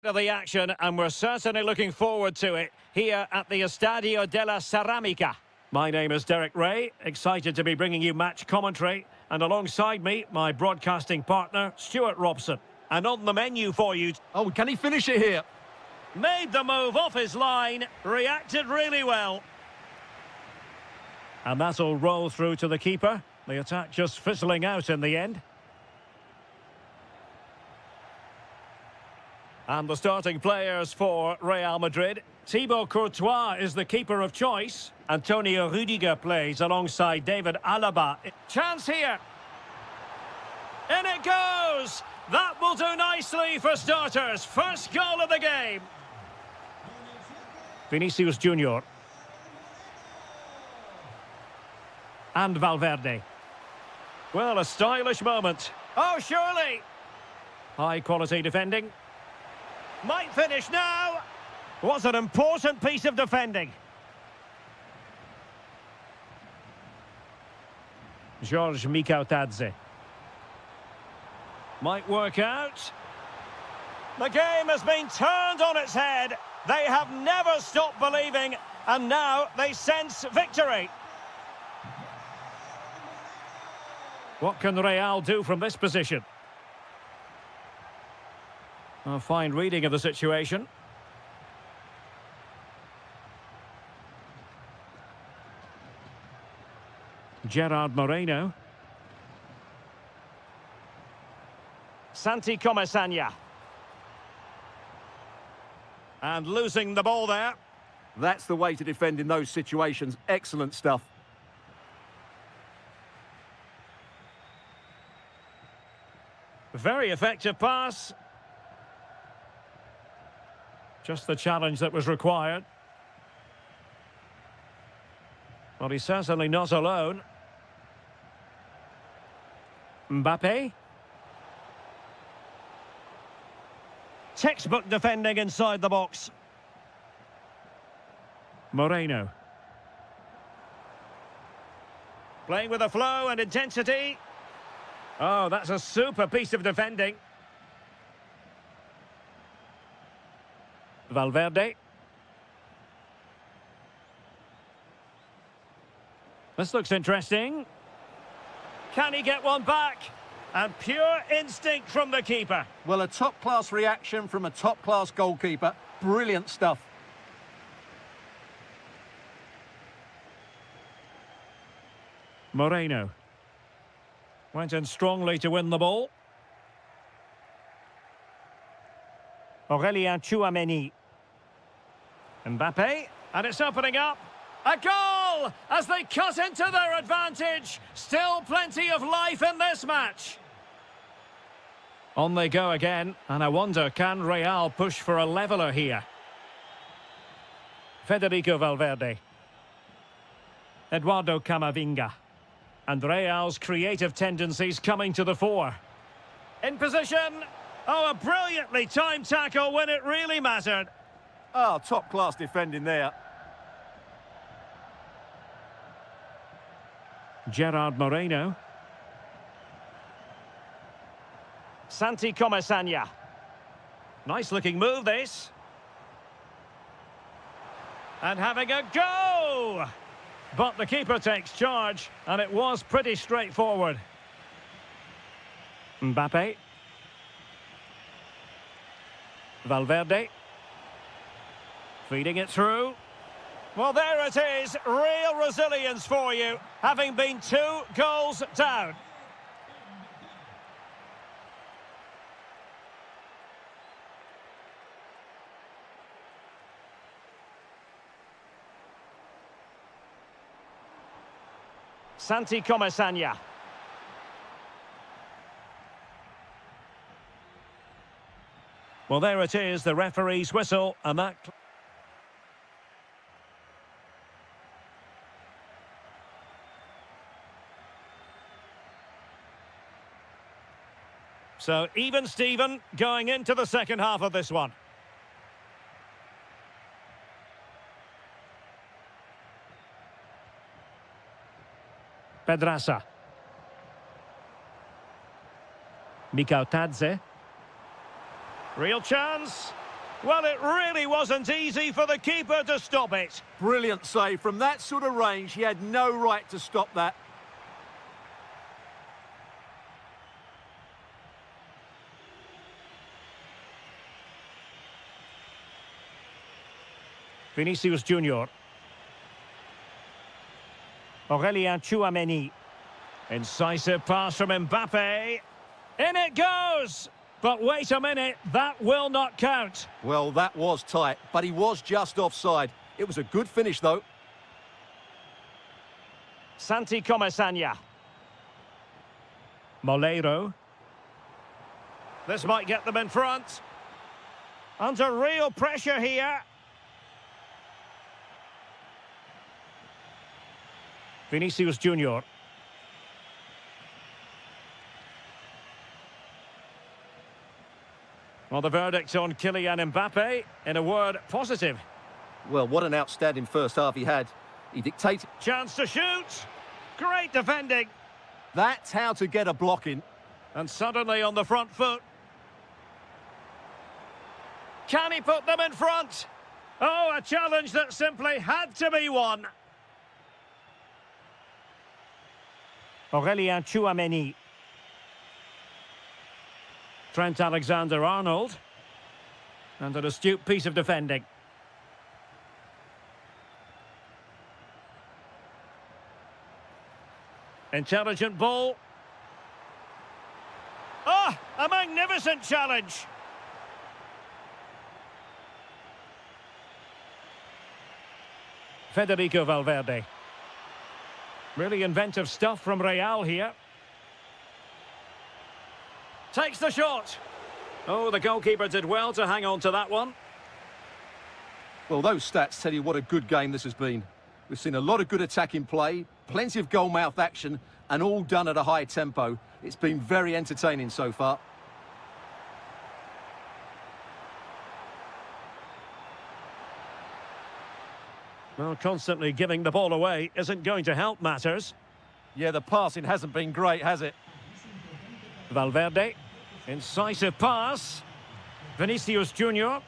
Of the action, and we're certainly looking forward to it here at the Estadio della Ceramica. My name is Derek Ray, excited to be bringing you match commentary, and alongside me, my broadcasting partner, Stuart Robson. And on the menu for you... Oh, can he finish it here? Made the move off his line, reacted really well. And that'll roll through to the keeper. The attack just fizzling out in the end. And the starting players for Real Madrid. Thibaut Courtois is the keeper of choice. Antonio Rudiger plays alongside David Alaba. Chance here. In it goes! That will do nicely for starters. First goal of the game. Vinicius Junior. And Valverde. Well, a stylish moment. Oh, surely! High quality defending. Might finish now. Was an important piece of defending. George Mikautadze. Might work out. The game has been turned on its head. They have never stopped believing, and now they sense victory. What can Real do from this position? A fine reading of the situation. Gerard Moreno. Santi Comesaña. And losing the ball there. That's the way to defend in those situations. Excellent stuff. Very effective pass. Just the challenge that was required. Well, he's certainly not alone. Mbappe. Textbook defending inside the box. Moreno. Playing with a flow and intensity. Oh, that's a super piece of defending. Valverde. This looks interesting. Can he get one back? And pure instinct from the keeper. Well, a top-class reaction from a top-class goalkeeper. Brilliant stuff. Moreno. Went in strongly to win the ball. Aurélien Tchouaméni. Mbappe, and it's opening up. A goal as they cut into their advantage. Still plenty of life in this match. On they go again, and I wonder, can Real push for a leveller here? Federico Valverde. Eduardo Camavinga. And Real's creative tendencies coming to the fore. In position. Oh, a brilliantly timed tackle when it really mattered. Oh, top-class defending there. Gerard Moreno. Santi Comesaña. Nice-looking move, this. And having a go! But the keeper takes charge, and it was pretty straightforward. Mbappe. Valverde. Feeding it through. Well, there it is. Real resilience for you, having been 2 goals down. Santi Comesaña. Well, there it is, the referee's whistle, and that... So, even Steven going into the second half of this one. Pedraza. Mikautadze. Real chance. Well, it really wasn't easy for the keeper to stop it. Brilliant save. From that sort of range, he had no right to stop that. Vinicius Junior. Aurélien Tchouameni. Incisive pass from Mbappe. In it goes! But wait a minute, that will not count. Well, that was tight, but he was just offside. It was a good finish, though. Santi Comesaña. Moleiro. This might get them in front. Under real pressure here. Vinicius Junior. Well, the verdict on Kylian Mbappe, in a word, positive. Well, what an outstanding first half he had. He dictated... Chance to shoot. Great defending. That's how to get a block in. And suddenly on the front foot. Can he put them in front? Oh, a challenge that simply had to be won. Aurélien Tchouameni. Trent Alexander-Arnold. And an astute piece of defending. Intelligent ball. Ah, a magnificent challenge. Federico Valverde. Really inventive stuff from Real here. Takes the shot. Oh, the goalkeeper did well to hang on to that one. Well, those stats tell you what a good game this has been. We've seen a lot of good attacking play, plenty of goal-mouth action, and all done at a high tempo. It's been very entertaining so far. Well, constantly giving the ball away isn't going to help matters. Yeah, the passing hasn't been great, has it? Valverde. Incisive pass. Vinicius Junior.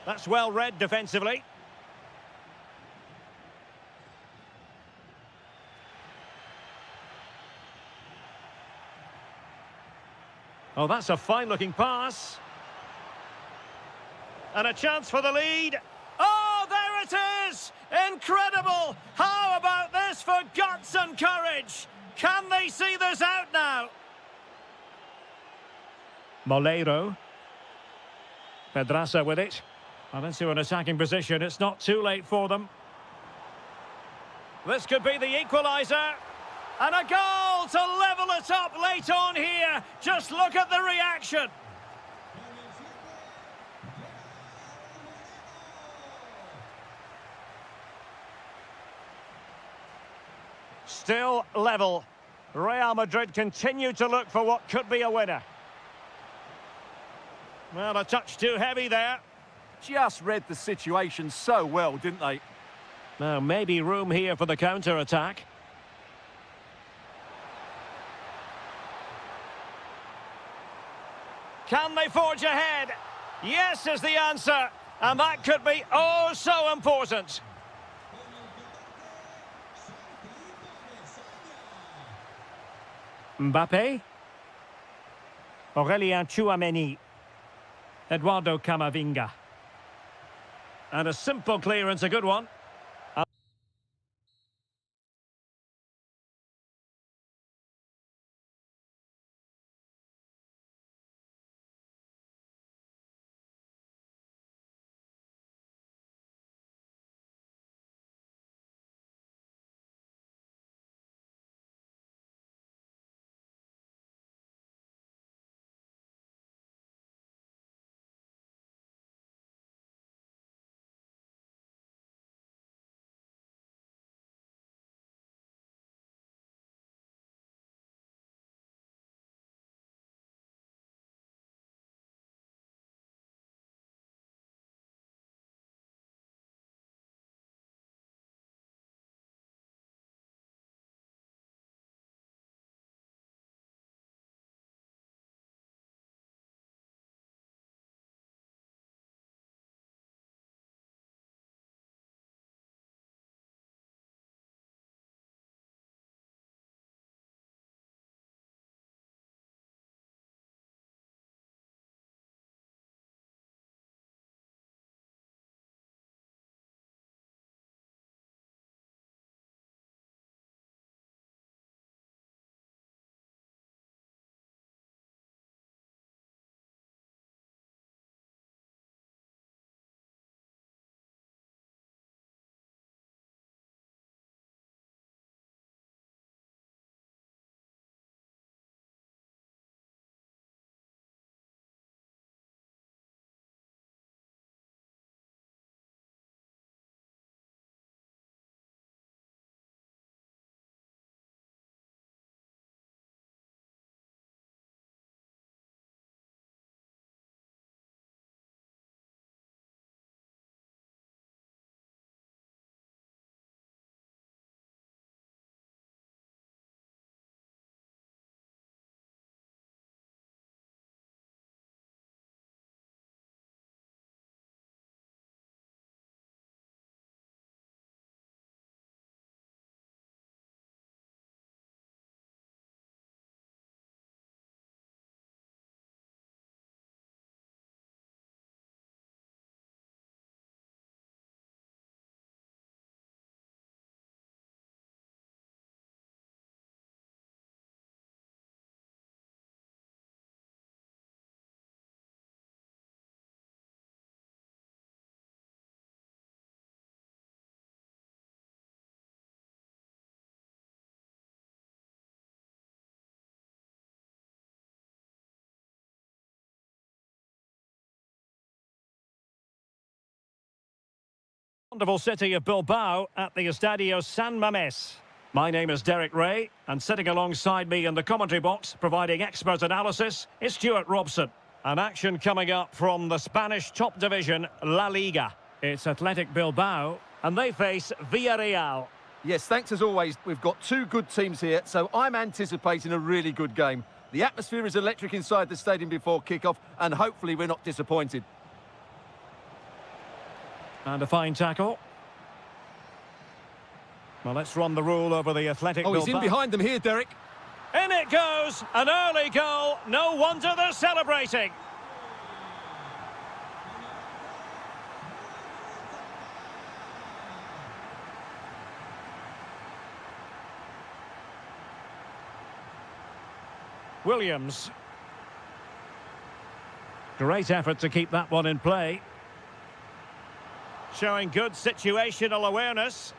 That's well read defensively. Oh, that's a fine-looking pass. And a chance for the lead. Oh, there it is! Incredible! How about this for guts and courage? Can they see this out now? Moleiro. Pedraza with it. Well, into an attacking position. It's not too late for them. This could be the equaliser. And a goal to level it up late on here. Just look at the reaction. Still level. Real Madrid continue to look for what could be a winner. Well, a touch too heavy there. Just read the situation so well, didn't they? Now, maybe room here for the counter-attack. Can they forge ahead? Yes is the answer. And that could be oh so important. Mbappe. Aurélien Tchouameni. Eduardo Camavinga. And a simple clearance, a good one. Wonderful city of Bilbao at the Estadio San Mamés. My name is Derek Ray, and sitting alongside me in the commentary box, providing expert analysis, is Stuart Robson. An action coming up from the Spanish top division, La Liga. It's Athletic Bilbao, and they face Villarreal. Yes, thanks as always. We've got two good teams here, so I'm anticipating a really good game. The atmosphere is electric inside the stadium before kick-off, and hopefully we're not disappointed. And a fine tackle. Well, let's run the rule over the Athletic Bilbao. Oh, he's in behind them here, Derek. In it goes! An early goal. No wonder they're celebrating. Williams. Great effort to keep that one in play. Showing good situational awareness.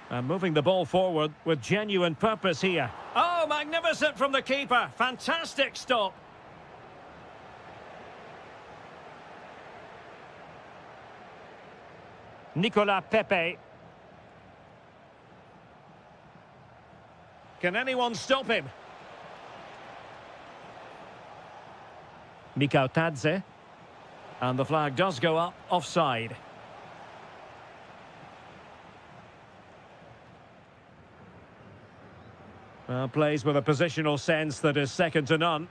And moving the ball forward with genuine purpose here. Oh, magnificent from the keeper. Fantastic stop. Nicolas Pepe. Can anyone stop him? Mikau Tadze. And the flag does go up offside. Well, plays with a positional sense that is second to none.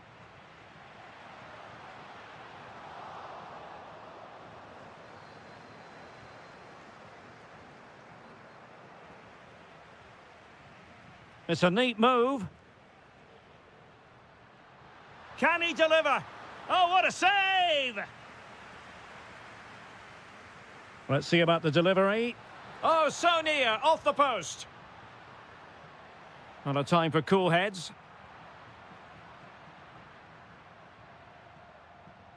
It's a neat move. Can he deliver? Oh, what a save! Let's see about the delivery. Oh, so near, off the post. Not a time for cool heads.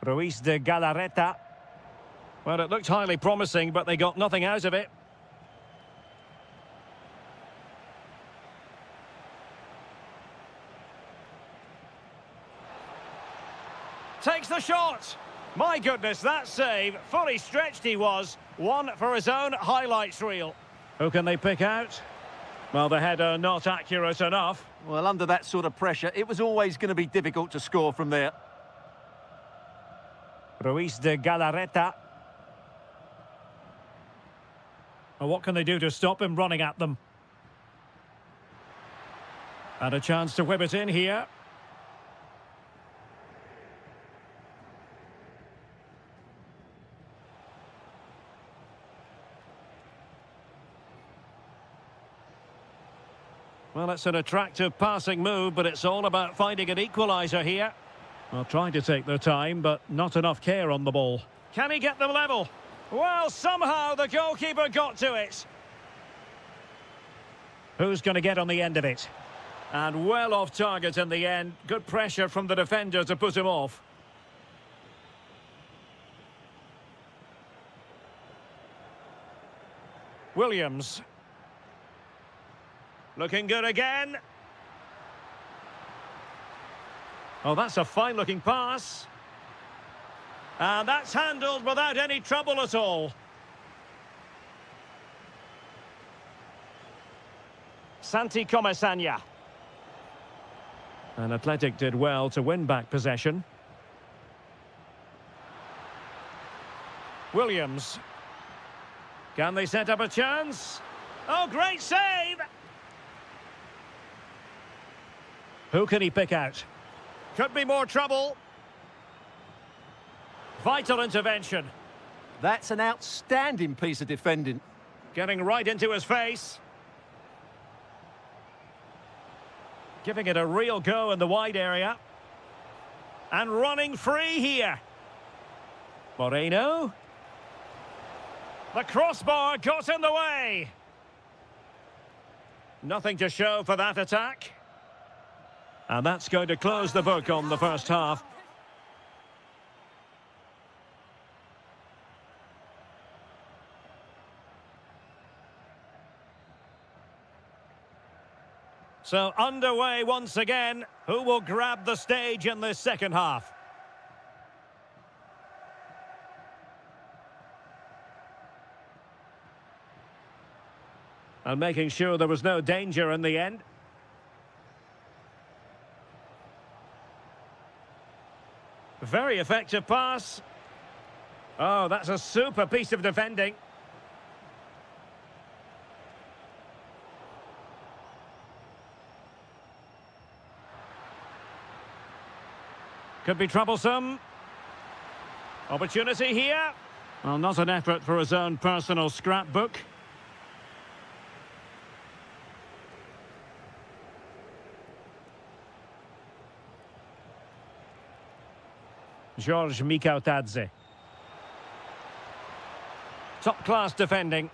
Ruiz de Galarreta. Well, it looked highly promising, but they got nothing out of it. Takes the shot. My goodness, that save. Fully stretched he was. One for his own highlights reel. Who can they pick out? Well, the header not accurate enough. Well, under that sort of pressure, it was always going to be difficult to score from there. Ruiz de Galarreta. Well, what can they do to stop him running at them? And a chance to whip it in here. Well, it's an attractive passing move, but it's all about finding an equaliser here. Well, trying to take their time, but not enough care on the ball. Can he get them level? Well, somehow the goalkeeper got to it. Who's going to get on the end of it? And well off target in the end. Good pressure from the defender to put him off. Williams. Looking good again. Oh, that's a fine-looking pass. And that's handled without any trouble at all. Santi Comesaña. And Athletic did well to win back possession. Williams. Can they set up a chance? Oh, great save! Who can he pick out? Could be more trouble. Vital intervention. That's an outstanding piece of defending. Getting right into his face. Giving it a real go in the wide area. And running free here. Moreno. The crossbar got in the way. Nothing to show for that attack. And that's going to close the book on the first half. So underway once again. Who will grab the stage in this second half? And making sure there was no danger in the end. Very effective pass. Oh, that's a super piece of defending. Could be troublesome. Opportunity here. Well, not an effort for his own personal scrapbook. George Mikautadze. Top-class defending.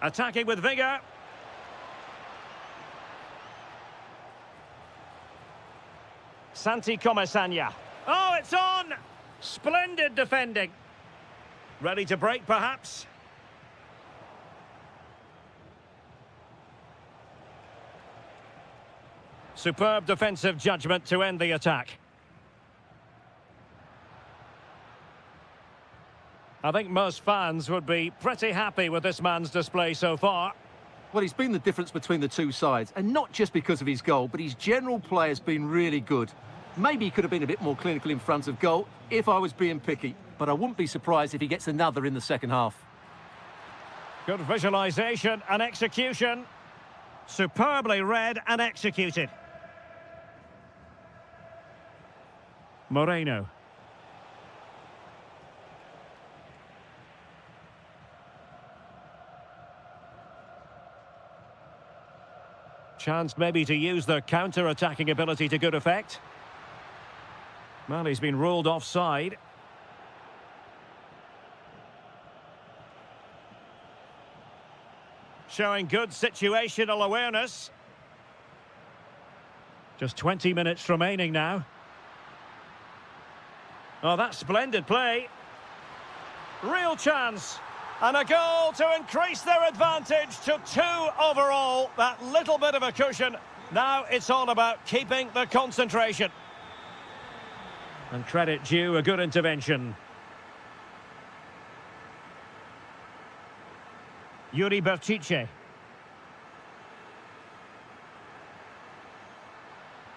Attacking with vigour. Santi Comesanya. Oh, it's on! Splendid defending. Ready to break, perhaps? Superb defensive judgment to end the attack. I think most fans would be pretty happy with this man's display so far. Well, he's been the difference between the two sides, and not just because of his goal, but his general play has been really good. Maybe he could have been a bit more clinical in front of goal if I was being picky, but I wouldn't be surprised if he gets another in the second half. Good visualisation and execution. Superbly read and executed. Moreno. Chance maybe to use the counter-attacking ability to good effect. Well, he's been ruled offside. Showing good situational awareness. Just 20 minutes remaining now. Oh, that's splendid play. Real chance. And a goal to increase their advantage to 2 overall. That little bit of a cushion. Now it's all about keeping the concentration. And credit due, a good intervention. Yuri Bertice.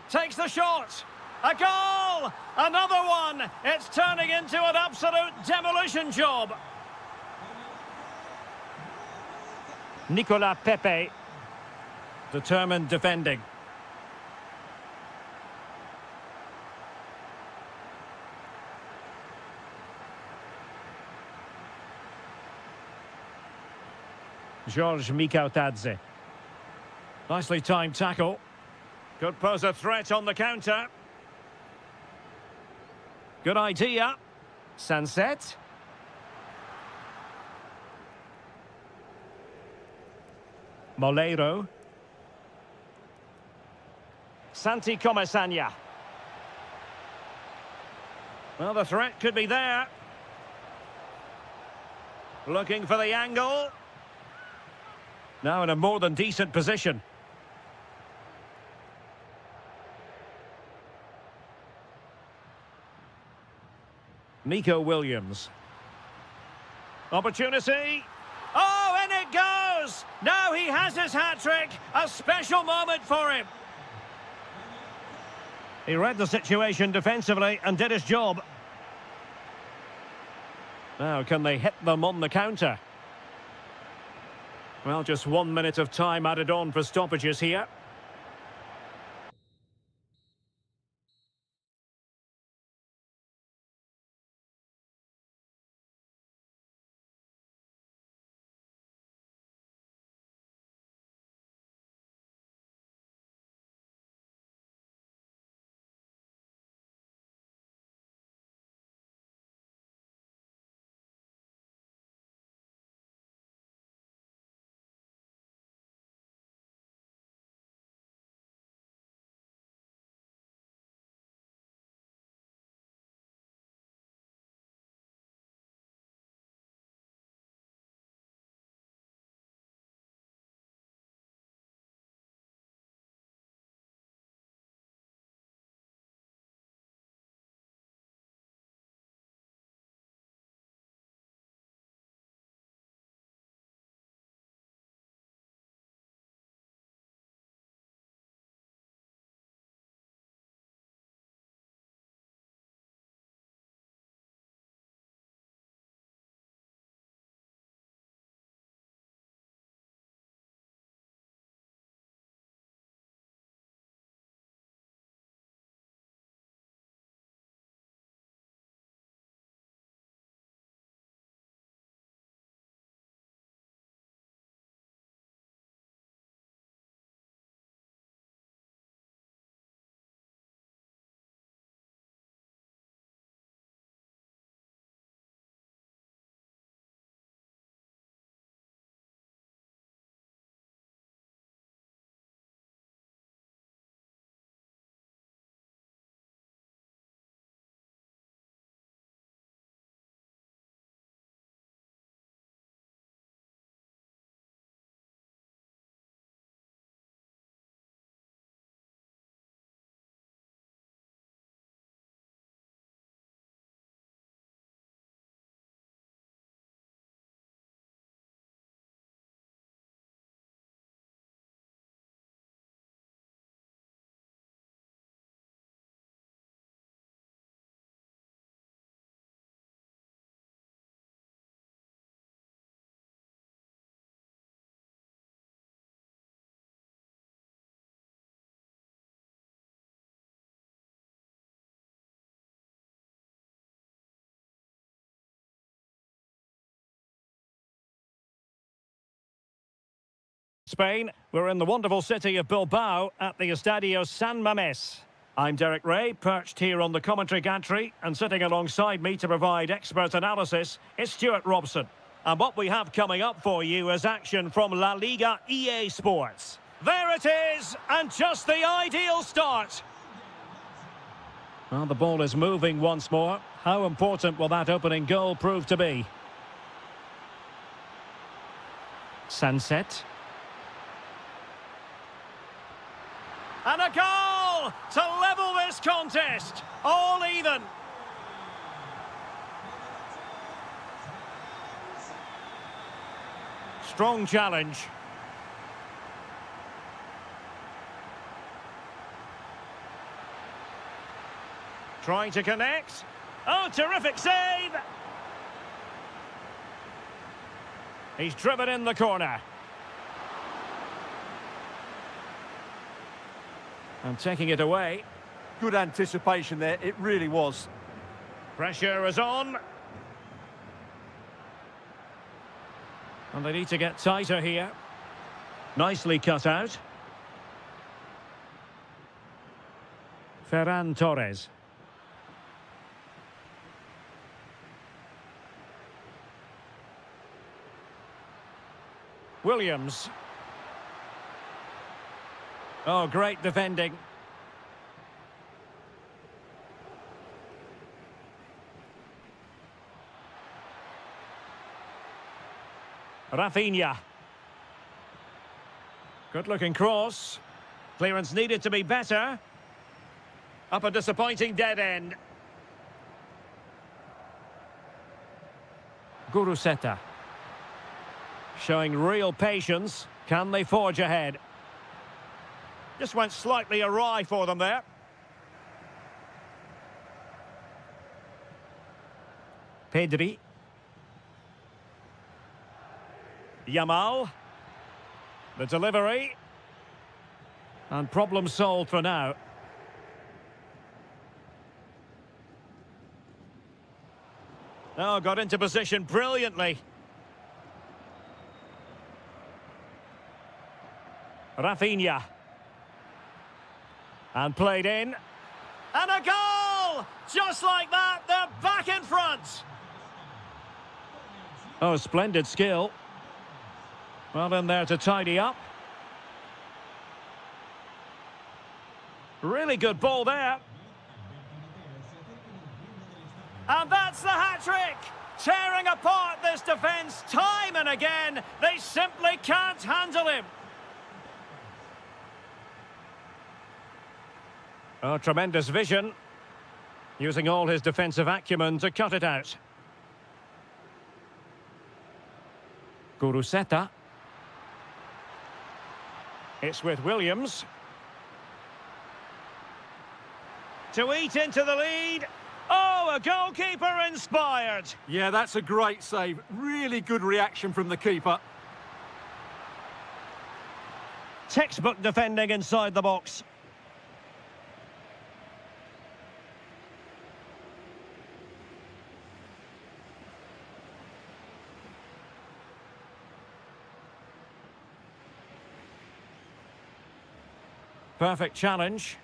Takes the shot. A goal! Another one! It's turning into an absolute demolition job. Nicolas Pepe. Determined defending. George Mikautadze. Nicely timed tackle. Could pose a threat on the counter. Good idea. Sunset. Moleiro. Santi Comesanya. Well, the threat could be there. Looking for the angle. Now in a more than decent position. Nico Williams. Opportunity. Oh, and it goes! Now he has his hat-trick. A special moment for him. He read the situation defensively and did his job. Now, can they hit them on the counter? Well, just 1 minute of time added on for stoppages here. Spain, we're in the wonderful city of Bilbao at the Estadio San Mamés. I'm Derek Ray, perched here on the commentary gantry, and sitting alongside me to provide expert analysis is Stuart Robson. And what we have coming up for you is action from La Liga EA Sports. There it is, and just the ideal start. Well, the ball is moving once more. How important will that opening goal prove to be? Sunset. And a goal to level this contest. All even. Strong challenge. Trying to connect. Oh, terrific save. He's driven in the corner. And taking it away. Good anticipation there, it really was. Pressure is on. And they need to get tighter here. Nicely cut out. Ferran Torres. Williams. Oh, great defending. Rafinha. Good-looking cross. Clearance needed to be better. Up a disappointing dead end. Guruseta. Showing real patience. Can they forge ahead? Just went slightly awry for them there. Pedri. Yamal. The delivery. And problem solved for now. Oh, got into position brilliantly. Rafinha. And played in. And a goal! Just like that, they're back in front. Oh, splendid skill. Well in there to tidy up. Really good ball there. And that's the hat-trick! Tearing apart this defence time and again. They simply can't handle him. Oh, tremendous vision. Using all his defensive acumen to cut it out. Guruseta. It's with Williams. To eat into the lead. Oh, a goalkeeper inspired. Yeah, that's a great save. Really good reaction from the keeper. Textbook defending inside the box. Perfect challenge.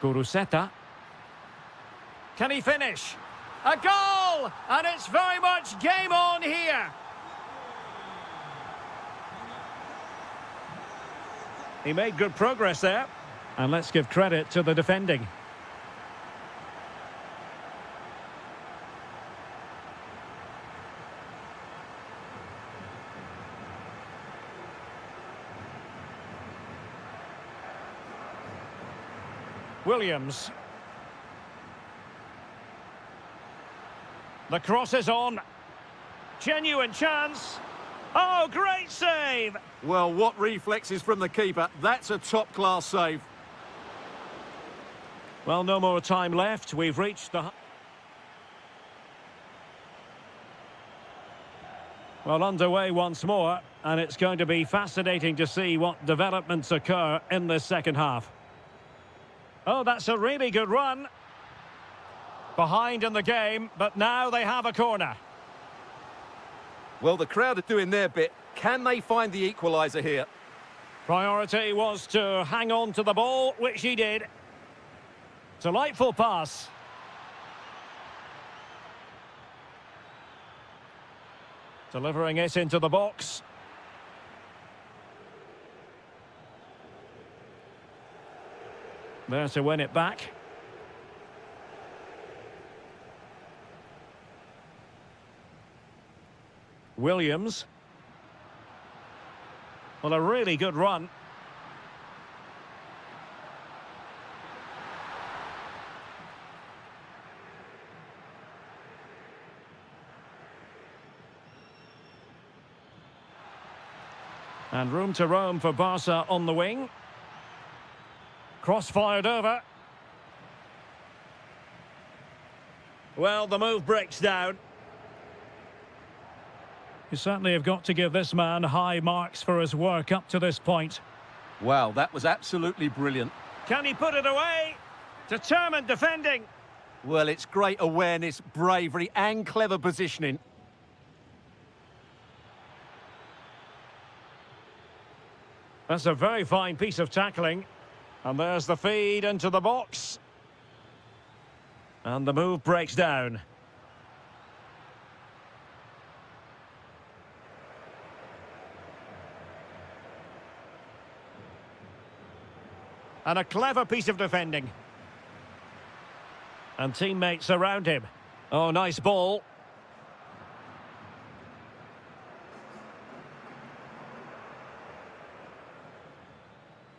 Guruseta. Can he finish? A goal! And it's very much game on here. He made good progress there. And let's give credit to the defending. Williams. The cross is on. Genuine chance. Oh, great save! Well, what reflexes from the keeper. That's a top-class save. Well, no more time left. We've reached the... Well, underway once more, and it's going to be fascinating to see what developments occur in this second half. Oh, that's a really good run. Behind in the game, but now they have a corner. Well, the crowd are doing their bit. Can they find the equaliser here? Priority was to hang on to the ball, which he did. Delightful pass. Delivering it into the box. There to win it back. Williams. Well, a really good run. And room to roam for Barca on the wing. Cross fired over. Well, the move breaks down. You certainly have got to give this man high marks for his work up to this point. Wow, that was absolutely brilliant. Can he put it away? Determined defending. Well, it's great awareness, bravery and clever positioning. That's a very fine piece of tackling. And there's the feed into the box. And the move breaks down. And a clever piece of defending. And teammates around him. Oh, nice ball.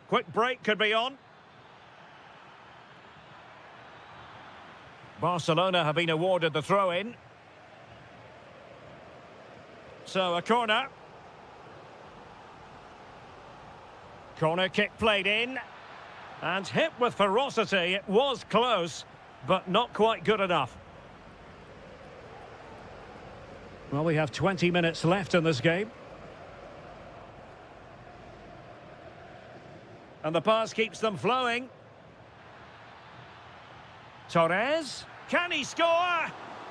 Quick break could be on. Barcelona have been awarded the throw-in. So a corner. Corner kick played in. And hit with ferocity. It was close, but not quite good enough. Well, we have 20 minutes left in this game. And the pass keeps them flowing. Torres. Can he score?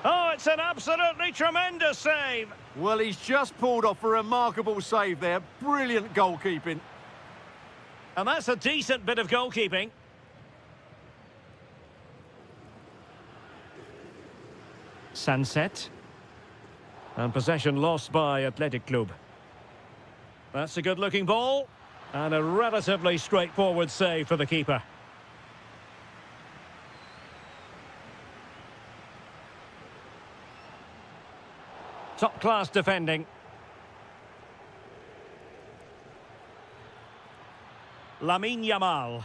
Oh, it's an absolutely tremendous save. Well, he's just pulled off a remarkable save there. Brilliant goalkeeping. And that's a decent bit of goalkeeping. Sunset. And possession lost by Athletic Club. That's a good-looking ball. And a relatively straightforward save for the keeper. Top-class defending. Lamine Yamal.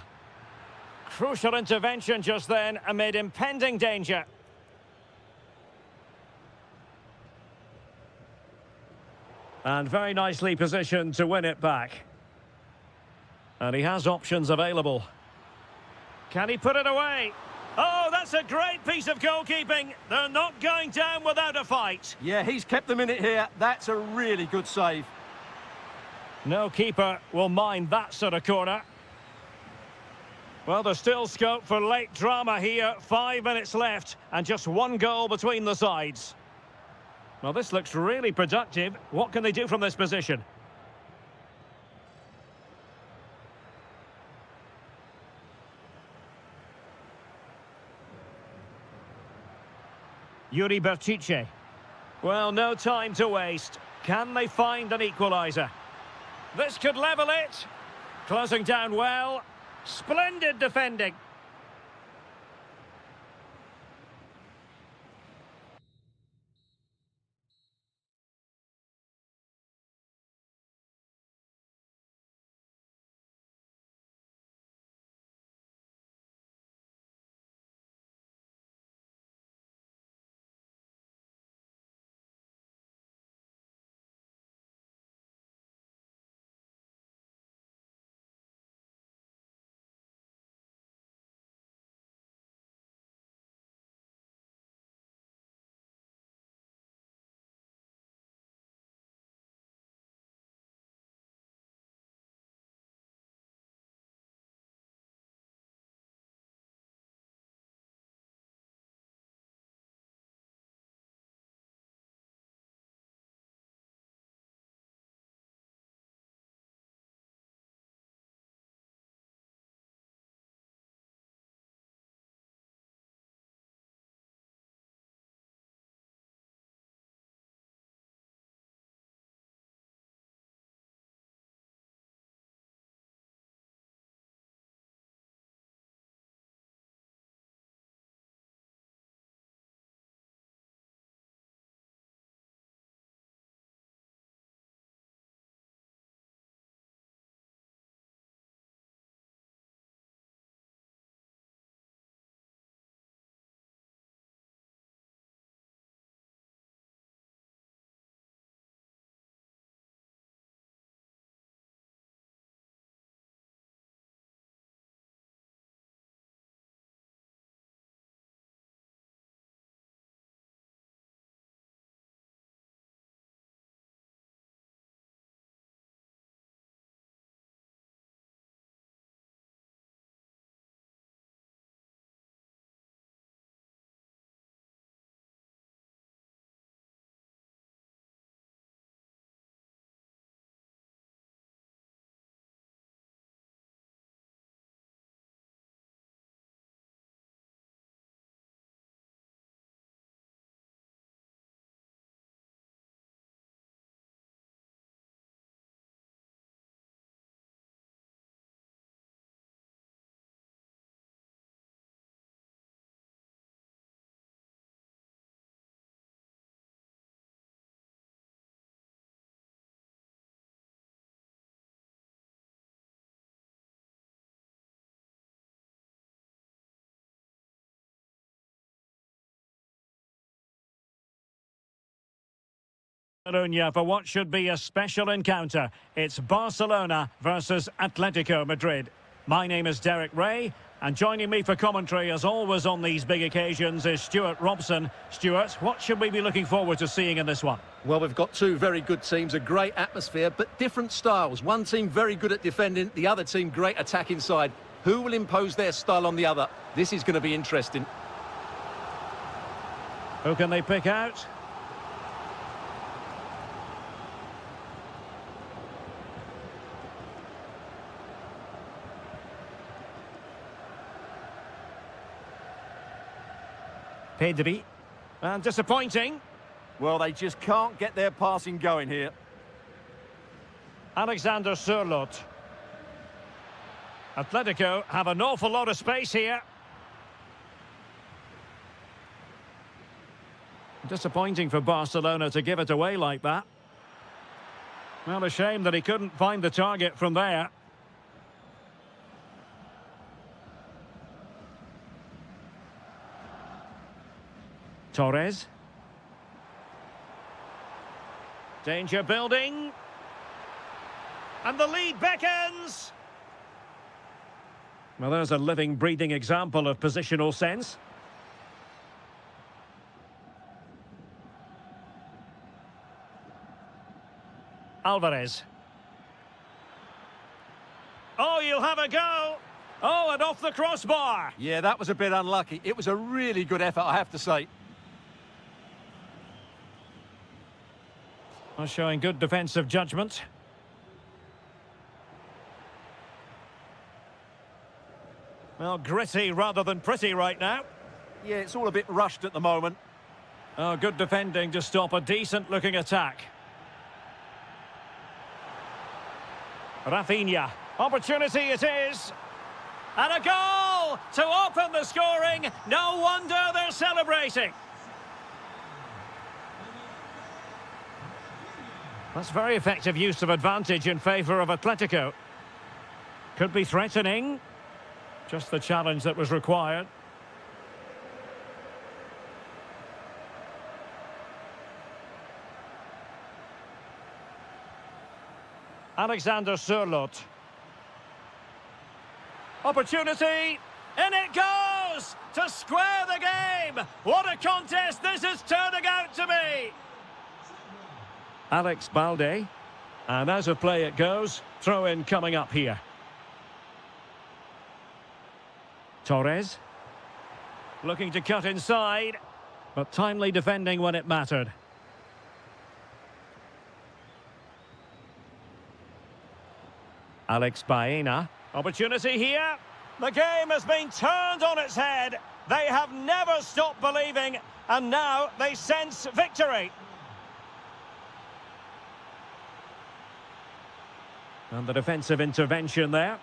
Crucial intervention just then amid impending danger. And very nicely positioned to win it back. And he has options available. Can he put it away? Oh, that's a great piece of goalkeeping. They're not going down without a fight. Yeah, he's kept them in it here. That's a really good save. No keeper will mind that sort of corner. Well, there's still scope for late drama here. 5 minutes left and just one goal between the sides. Well, this looks really productive. What can they do from this position? Yuri Berchiche. Well, no time to waste. Can they find an equaliser? This could level it. Closing down well. Splendid defending. Catalunya for what should be a special encounter. It's Barcelona versus Atletico Madrid. My name is Derek Ray, and joining me for commentary, as always on these big occasions, is Stuart Robson. Stuart, what should we be looking forward to seeing in this one? Well, we've got two very good teams, a great atmosphere, but different styles. One team very good at defending, the other team great attack inside. Who will impose their style on the other? This is going to be interesting. Who can they pick out? Pedri. And disappointing. Well, they just can't get their passing going here. Alexander Sørloth. Atletico have an awful lot of space here. Disappointing for Barcelona to give it away like that. Well, a shame that he couldn't find the target from there. Torres. Danger building. And the lead beckons. Well, there's a living, breathing example of positional sense. Alvarez. Oh, you'll have a go. Oh, and off the crossbar. Yeah, that was a bit unlucky. It was a really good effort, I have to say. Well, showing good defensive judgment. Well, gritty rather than pretty right now. Yeah, it's all a bit rushed at the moment. Oh, good defending to stop a decent-looking attack. Rafinha. Opportunity it is. And a goal to open the scoring. No wonder they're celebrating. That's very effective use of advantage in favour of Atletico. Could be threatening. Just the challenge that was required. Alexander Sørloth. Opportunity. In it goes! To square the game! What a contest this is turning out to be! Alex Balde. And as a play it goes, throw-in coming up here. Torres. Looking to cut inside, but timely defending when it mattered. Alex Baena. Opportunity here. The game has been turned on its head. They have never stopped believing, and now they sense victory. And the defensive intervention there.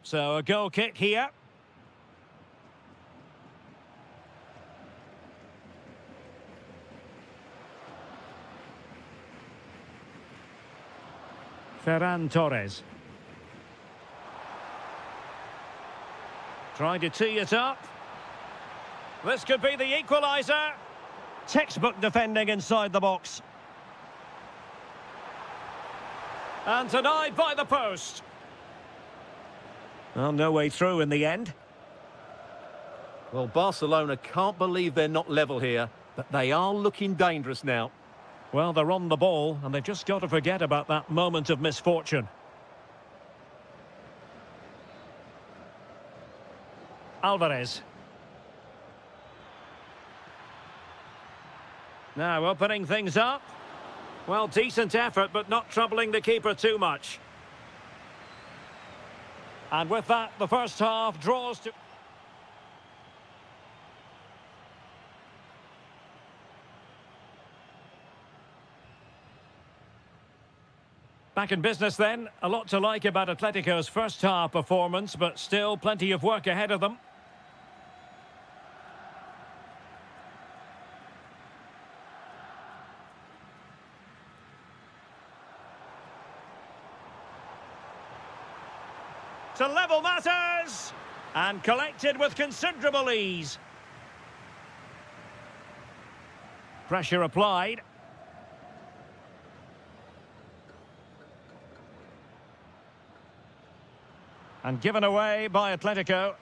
So a goal kick here. Ferran Torres. Trying to tee it up. This could be the equaliser. Textbook defending inside the box. And denied by the post. Well, no way through in the end. Well, Barcelona can't believe they're not level here, but they are looking dangerous now. Well, they're on the ball, and they've just got to forget about that moment of misfortune. Alvarez. Now opening things up. Well, decent effort, but not troubling the keeper too much. And with that, the first half draws to... Back in business then. A lot to like about Atletico's first half performance, but still plenty of work ahead of them. To level matters. And collected with considerable ease. Pressure applied. And given away by Atletico.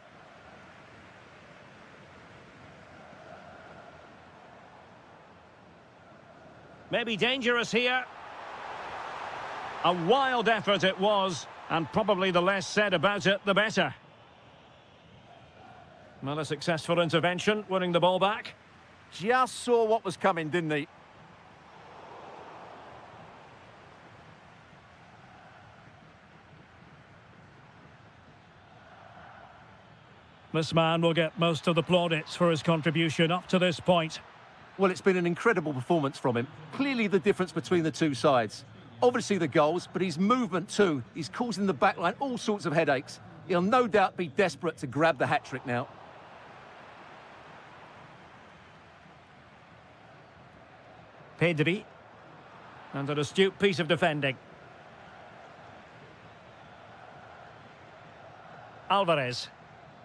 Maybe dangerous here. A wild effort it was, and probably the less said about it, the better. Well, a successful intervention, winning the ball back. Just saw what was coming, didn't he? This man will get most of the plaudits for his contribution up to this point. Well, it's been an incredible performance from him. Clearly the difference between the two sides. Obviously the goals, but his movement too. He's causing the backline all sorts of headaches. He'll no doubt be desperate to grab the hat-trick now. Pedri. And an astute piece of defending. Alvarez.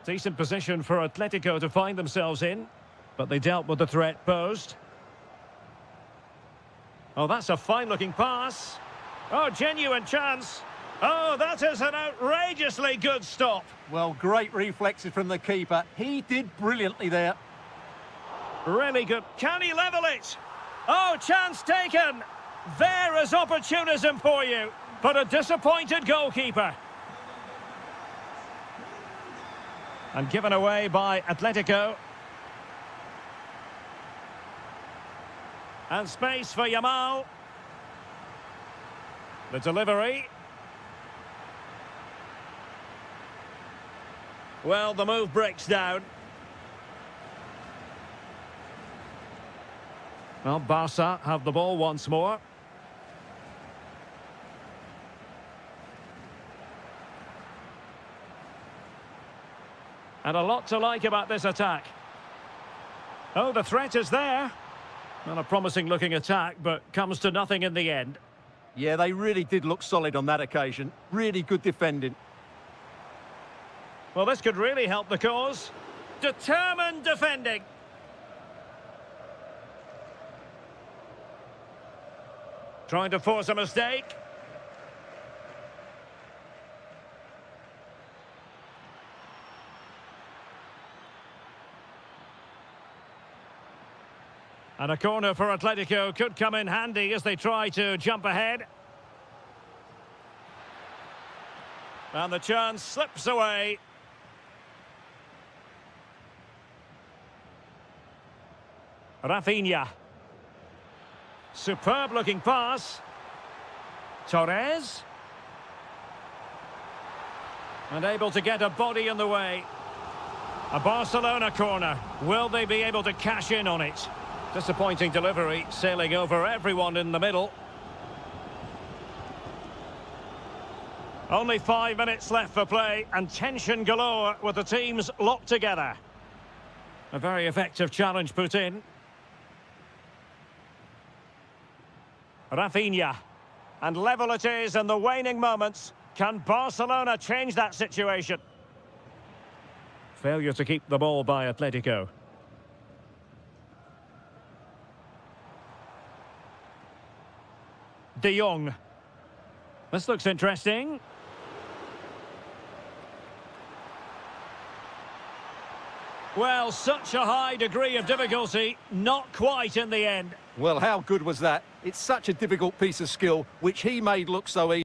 Decent position for Atletico to find themselves in, but they dealt with the threat posed. Oh, that's a fine-looking pass. Oh, genuine chance. Oh, that is an outrageously good stop. Well, great reflexes from the keeper. He did brilliantly there. Really good. Can he level it? Oh, chance taken. There is opportunism for you, but a disappointed goalkeeper. And given away by Atletico. And space for Yamal. The delivery. Well, the move breaks down. Well, Barca have the ball once more. And a lot to like about this attack. Oh, the threat is there. Well, a promising-looking attack, but comes to nothing in the end. Yeah, they really did look solid on that occasion. Really good defending. Well, this could really help the cause. Determined defending. Trying to force a mistake. And a corner for Atletico could come in handy as they try to jump ahead. And the chance slips away. Rafinha. Superb looking pass. Torres. And able to get a body in the way. A Barcelona corner. Will they be able to cash in on it? Disappointing delivery, sailing over everyone in the middle. Only 5 minutes left for play, and tension galore with the teams locked together. A very effective challenge put in. Rafinha. And level it is in the waning moments. Can Barcelona change that situation? Failure to keep the ball by Atletico. De Jong. This looks interesting. Well, such a high degree of difficulty, not quite in the end. Well, how good was that? It's such a difficult piece of skill, which he made look so easy.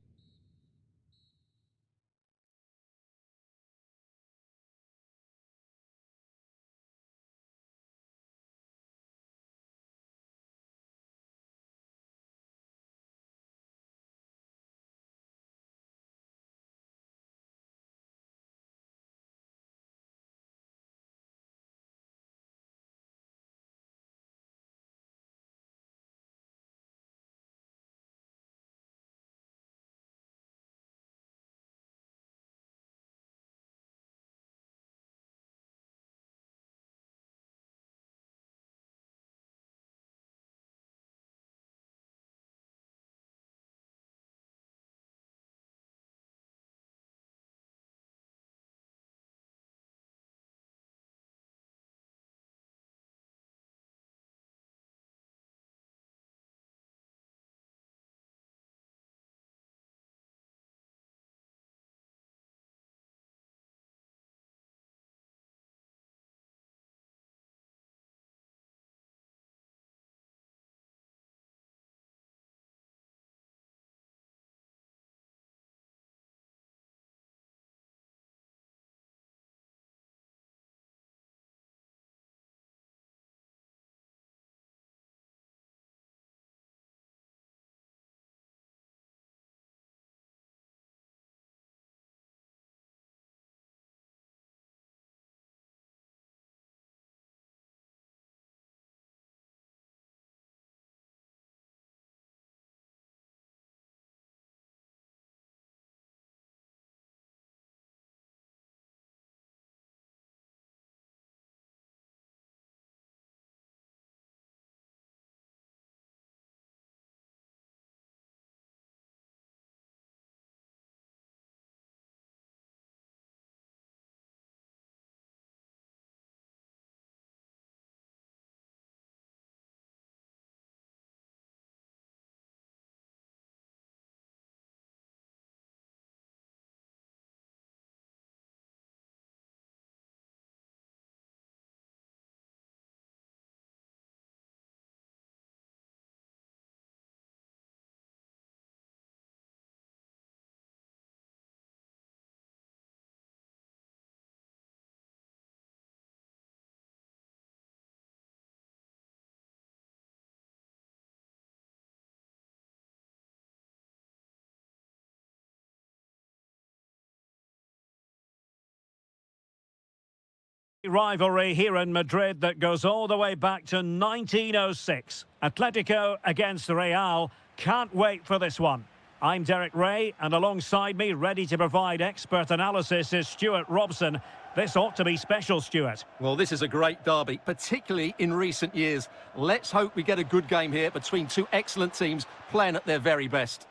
Rivalry here in Madrid that goes all the way back to 1906. Atletico against Real. Can't wait for this one. I'm Derek Ray, and alongside me, ready to provide expert analysis, is Stuart Robson. This ought to be special, Stuart. Well, this is a great derby, particularly in recent years. Let's hope we get a good game here between two excellent teams playing at their very best.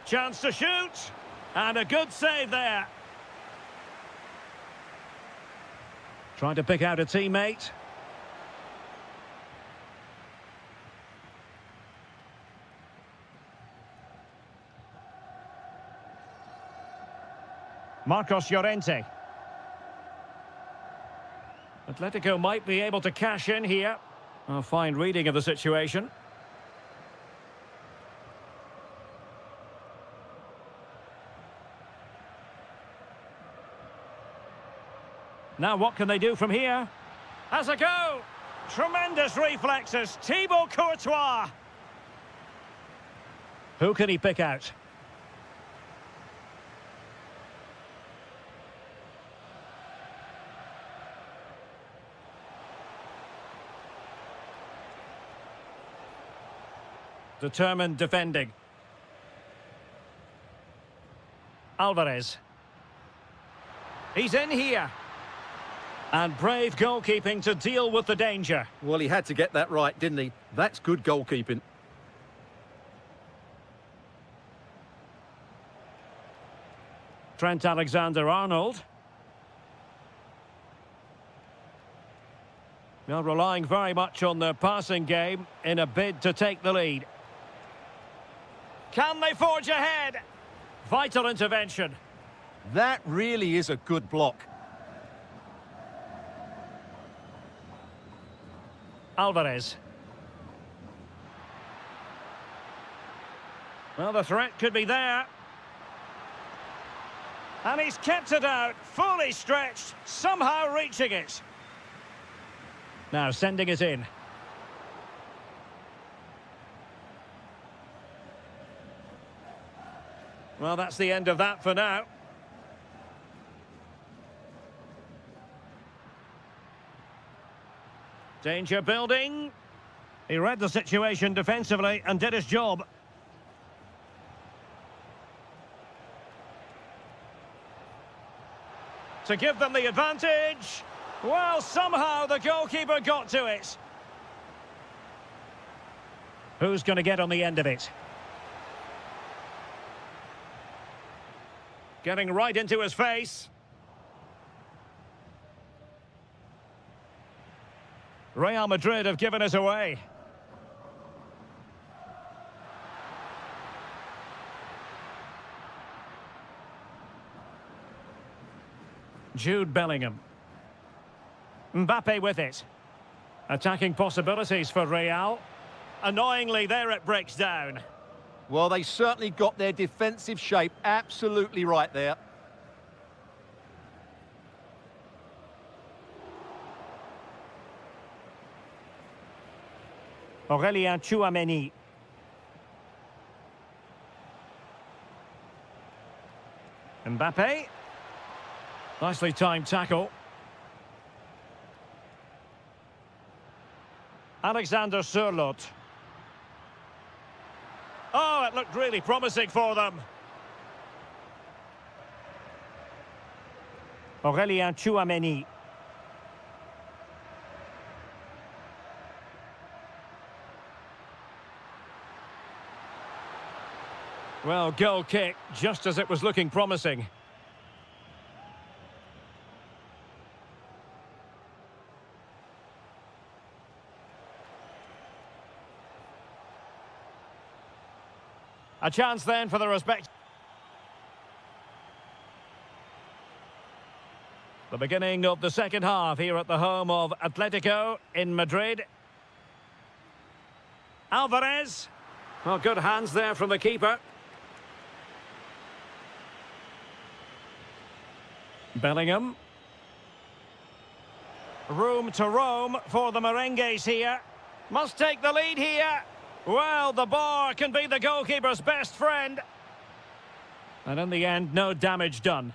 Chance to shoot, and a good save there. Trying to pick out a teammate. Marcos Llorente. Atletico might be able to cash in here. A fine reading of the situation. Now what can they do from here? Has a go! Tremendous reflexes, Thibaut Courtois! Who can he pick out? Determined defending. Alvarez. He's in here. And brave goalkeeping to deal with the danger. Well, he had to get that right, didn't he? That's good goalkeeping. Trent Alexander-Arnold. Now relying very much on their passing game in a bid to take the lead. Can they forge ahead? Vital intervention. That really is a good block. Alvarez. Well, the threat could be there. And he's kept it out, fully stretched, somehow reaching it. Now sending it in. Well, that's the end of that for now. Danger building. He read the situation defensively and did his job. To give them the advantage. Well, somehow the goalkeeper got to it. Who's going to get on the end of it? Getting right into his face. Real Madrid have given us away. Jude Bellingham. Mbappe with it. Attacking possibilities for Real. Annoyingly, there it breaks down. Well, they certainly got their defensive shape absolutely right there. Aurélien Tchouameni. Mbappe. Nicely timed tackle. Alexander Sørloth. Oh, it looked really promising for them. Aurélien Tchouameni. Well, goal kick, just as it was looking promising. A chance then for the respect. The beginning of the second half here at the home of Atletico in Madrid. Alvarez. Well, good hands there from the keeper. Bellingham. Room to roam for the merengues here. Must take the lead here. Well, the bar can be the goalkeeper's best friend. And in the end, no damage done.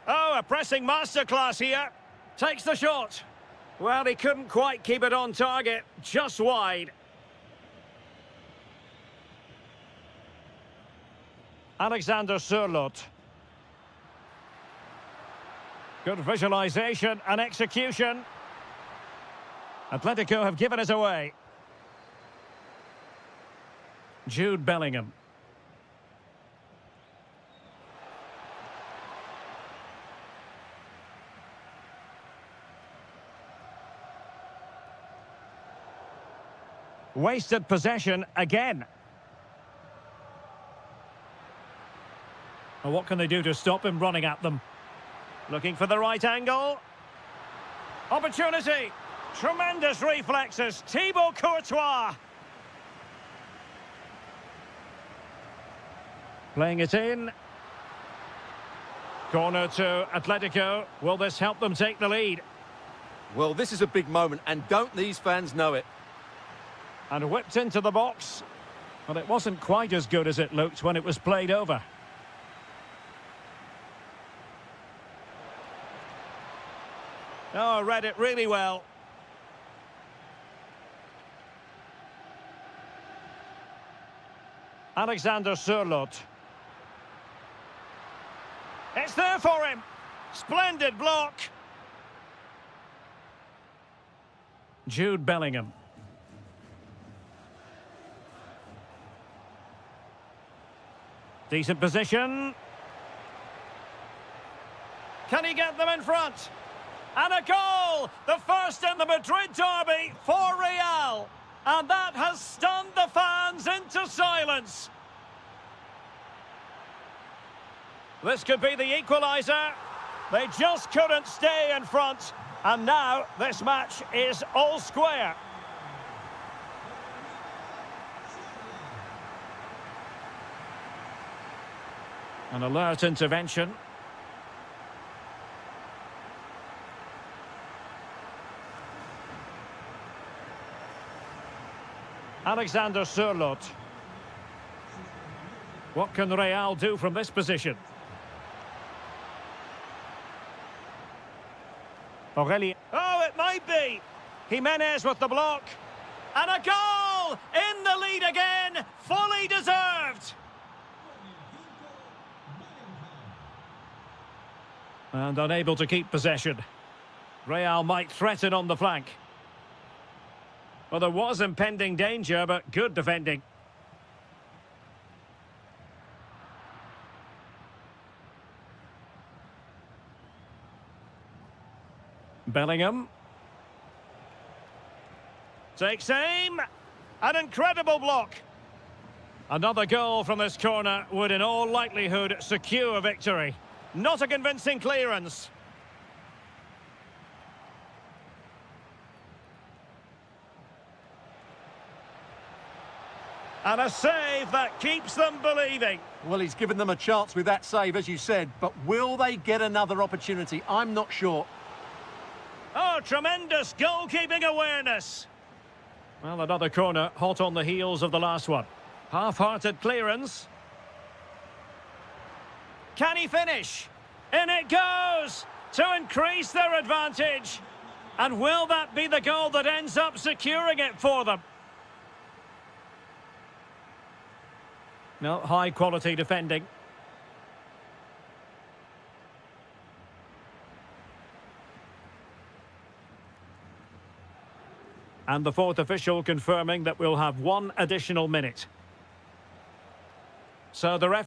Oh, a pressing masterclass here. Takes the shot. Well, he couldn't quite keep it on target, just wide. Alexander Sørloth. Good visualization and execution. Atletico have given us away. Jude Bellingham. Wasted possession again. Well, what can they do to stop him running at them? Looking for the right angle. Opportunity. Tremendous reflexes. Thibaut Courtois. Playing it in. Corner to Atletico. Will this help them take the lead? Well, this is a big moment, and don't these fans know it? And whipped into the box. Well, it wasn't quite as good as it looked when it was played over. Oh, read it really well. Alexander Sørloth. It's there for him. Splendid block. Jude Bellingham. Decent position. Can he get them in front? And a goal! The first in the Madrid derby for Real. And that has stunned the fans into silence. This could be the equaliser. They just couldn't stay in front. And now this match is all square. An alert intervention. Alexander Sørloth. What can Real do from this position? Aurelien. Oh, it might be. Jimenez with the block. And a goal! In the lead again. Fully deserved. And unable to keep possession. Real might threaten on the flank. Well, there was impending danger, but good defending. Bellingham. Takes aim. An incredible block. Another goal from this corner would in all likelihood secure victory. Not a convincing clearance. And a save that keeps them believing. Well, he's given them a chance with that save, as you said, but will they get another opportunity? I'm not sure. Oh, tremendous goalkeeping awareness. Well, another corner, hot on the heels of the last one. Half-hearted clearance. Can he finish? In it goes to increase their advantage. And will that be the goal that ends up securing it for them? No, high-quality defending. And the fourth official confirming that we'll have one additional minute. So the ref...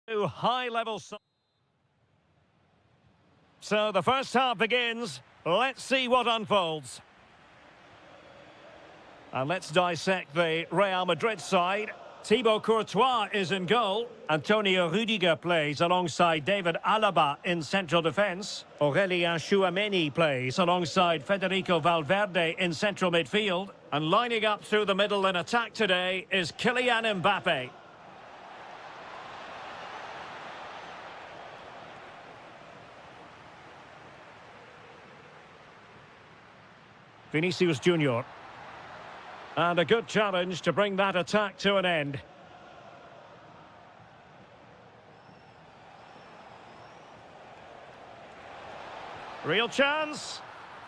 High level. So the first half begins. Let's see what unfolds. And let's dissect the Real Madrid side. Thibaut Courtois is in goal. Antonio Rudiger plays alongside David Alaba in central defence. Aurélien Tchouameni plays alongside Federico Valverde in central midfield. And lining up through the middle in attack today is Kylian Mbappe. Vinicius Junior. And a good challenge to bring that attack to an end. Real chance.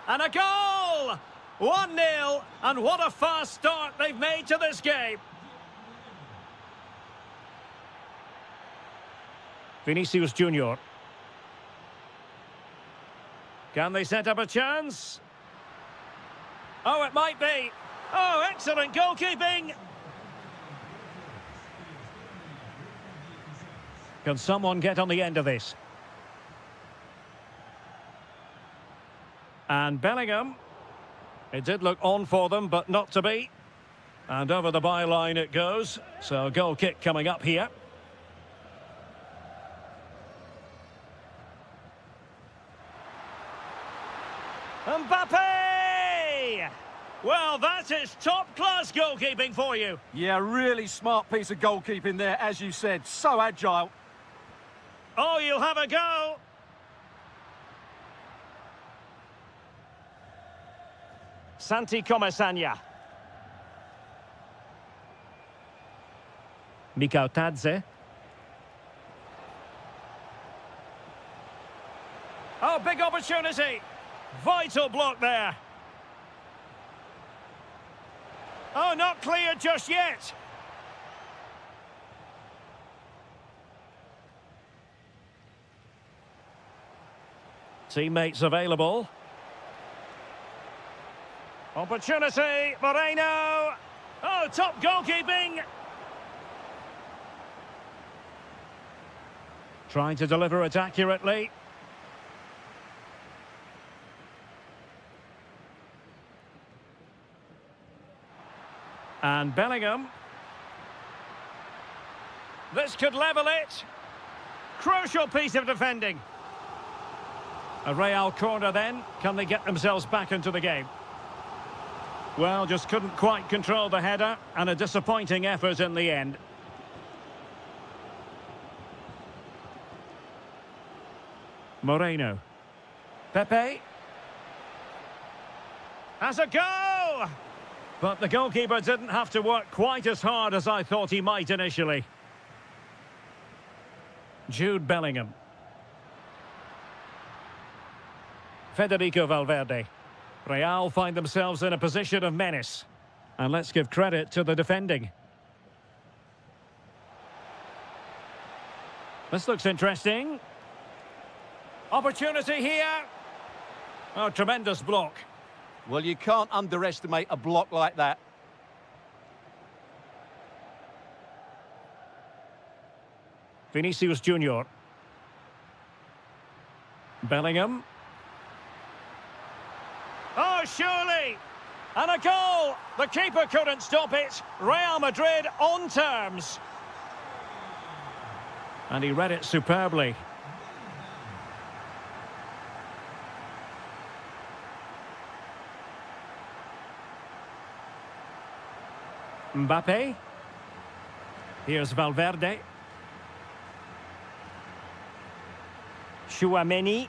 And a goal! 1-0. And what a fast start they've made to this game. Vinicius Junior. Can they set up a chance? Oh, it might be. Oh, excellent goalkeeping! Can someone get on the end of this? And Bellingham. It did look on for them, but not to be. And over the byline it goes. So goal kick coming up here. Mbappe! Well, that is top-class goalkeeping for you. Yeah, really smart piece of goalkeeping there, as you said. So agile. Oh, you'll have a go. Santi Comasagna. Mikau Tadze. Oh, big opportunity. Vital block there. Oh, not clear just yet. Teammates available. Opportunity, Moreno. Oh, top goalkeeping. Trying to deliver it accurately. And Bellingham. This could level it. Crucial piece of defending. A Real corner then. Can they get themselves back into the game? Well, just couldn't quite control the header, and a disappointing effort in the end. Moreno. Pepe. Has a go! But the goalkeeper didn't have to work quite as hard as I thought he might initially. Jude Bellingham. Federico Valverde. Real find themselves in a position of menace. And let's give credit to the defending. This looks interesting. Opportunity here. Oh, tremendous block. Well, you can't underestimate a block like that. Vinicius Junior. Bellingham. Oh, surely! And a goal! The keeper couldn't stop it. Real Madrid on terms. And he read it superbly. Mbappe. Here's Valverde. Tchouameni.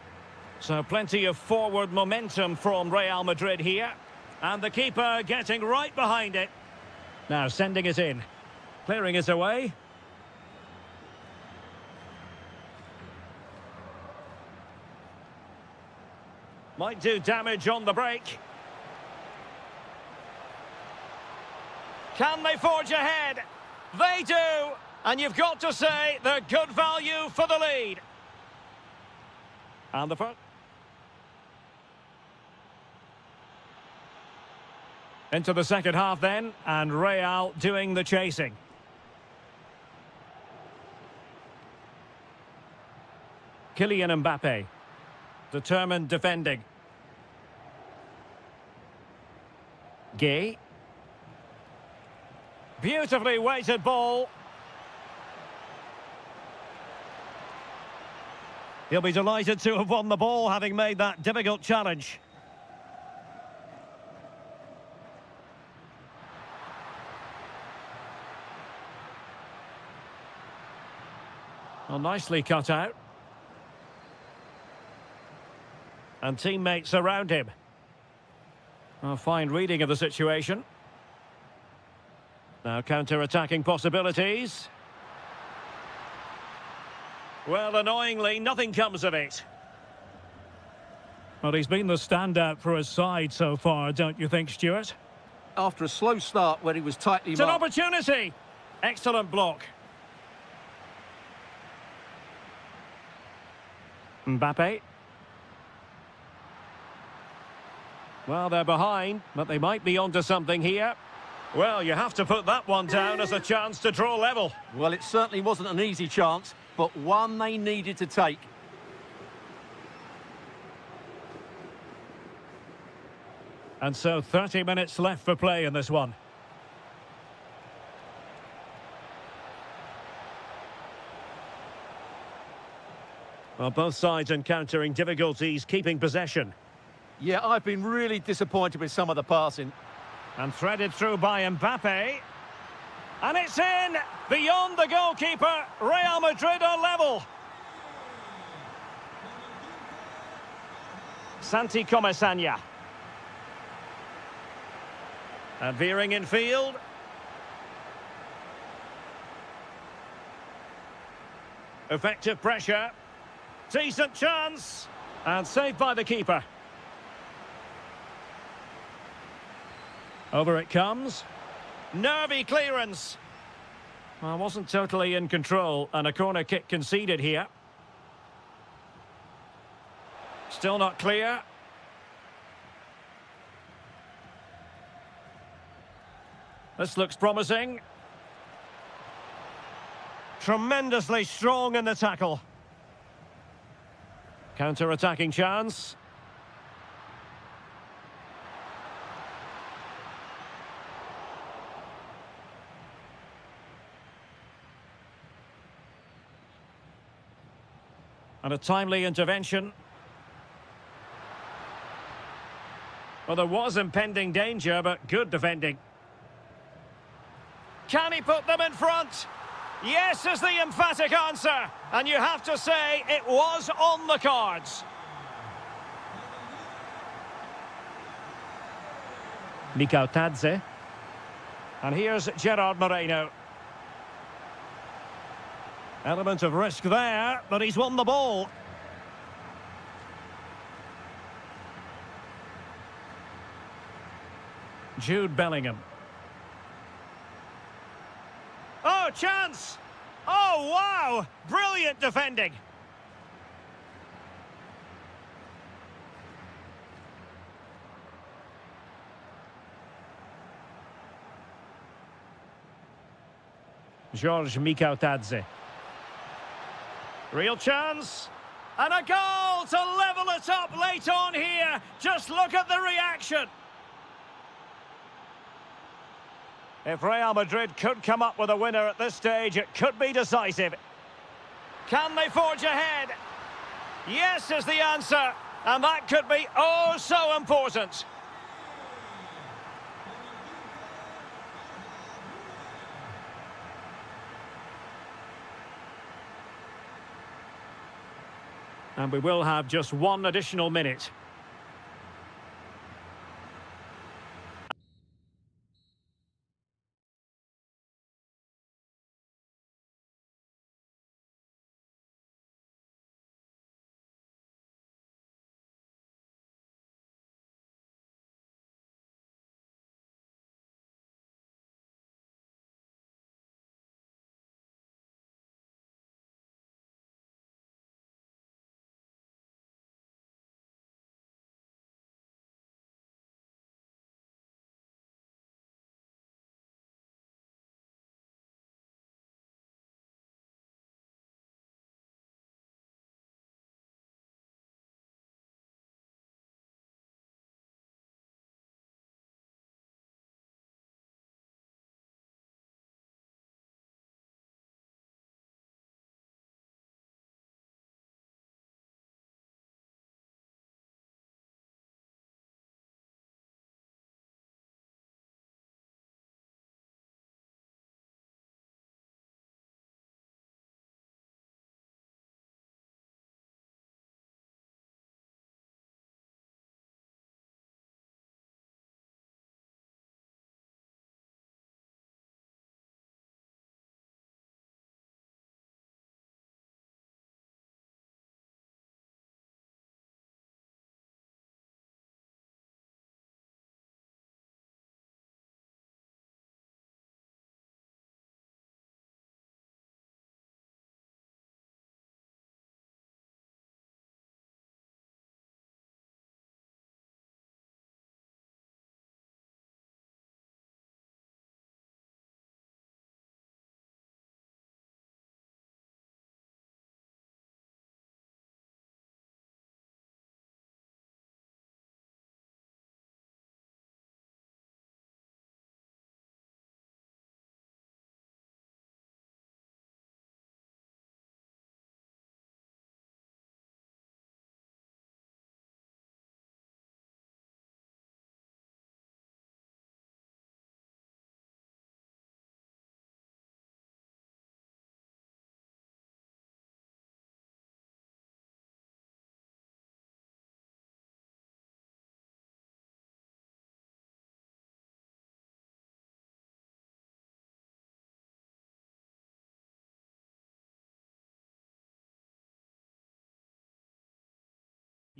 So plenty of forward momentum from Real Madrid here. And the keeper getting right behind it. Now sending it in. Clearing it away. Might do damage on the break. Can they forge ahead? They do! And you've got to say they're good value for the lead. And the first. Into the second half then, and Real doing the chasing. Kylian Mbappe. Determined defending. Gay. Beautifully weighted ball. He'll be delighted to have won the ball, having made that difficult challenge. Well, nicely cut out. And teammates around him. A fine reading of the situation. Now counter-attacking possibilities. Well, annoyingly, nothing comes of it. Well, he's been the standout for his side so far, don't you think, Stuart? After a slow start when he was tightly It's an marked. opportunity! Excellent block. Mbappe. Well, they're behind, but they might be onto something here. Well, you have to put that one down as a chance to draw level. Well, it certainly wasn't an easy chance, but one they needed to take. And so 30 minutes left for play in this one. Well, both sides encountering difficulties keeping possession. Yeah, I've been really disappointed with some of the passing. And threaded through by Mbappe. And it's in! Beyond the goalkeeper, Real Madrid are level. Santi Comesaña. And veering in field. Effective pressure. Decent chance. And saved by the keeper. Over it comes. Nervy clearance. Well, wasn't totally in control, and a corner kick conceded here. Still not clear. This looks promising. Tremendously strong in the tackle. Counter-attacking chance. And a timely intervention. Well, there was impending danger, but good defending. Can he put them in front? Yes is the emphatic answer. And you have to say it was on the cards. Mikau Tadze. And here's Gerard Moreno. Element of risk there, but he's won the ball. Jude Bellingham. Oh, chance! Oh, wow! Brilliant defending. George Mikau Tadze. Real chance. And a goal to level it up late on here. Just look at the reaction. If Real Madrid could come up with a winner at this stage, it could be decisive. Can they forge ahead? Yes is the answer. And that could be oh so important. And we will have just one additional minute.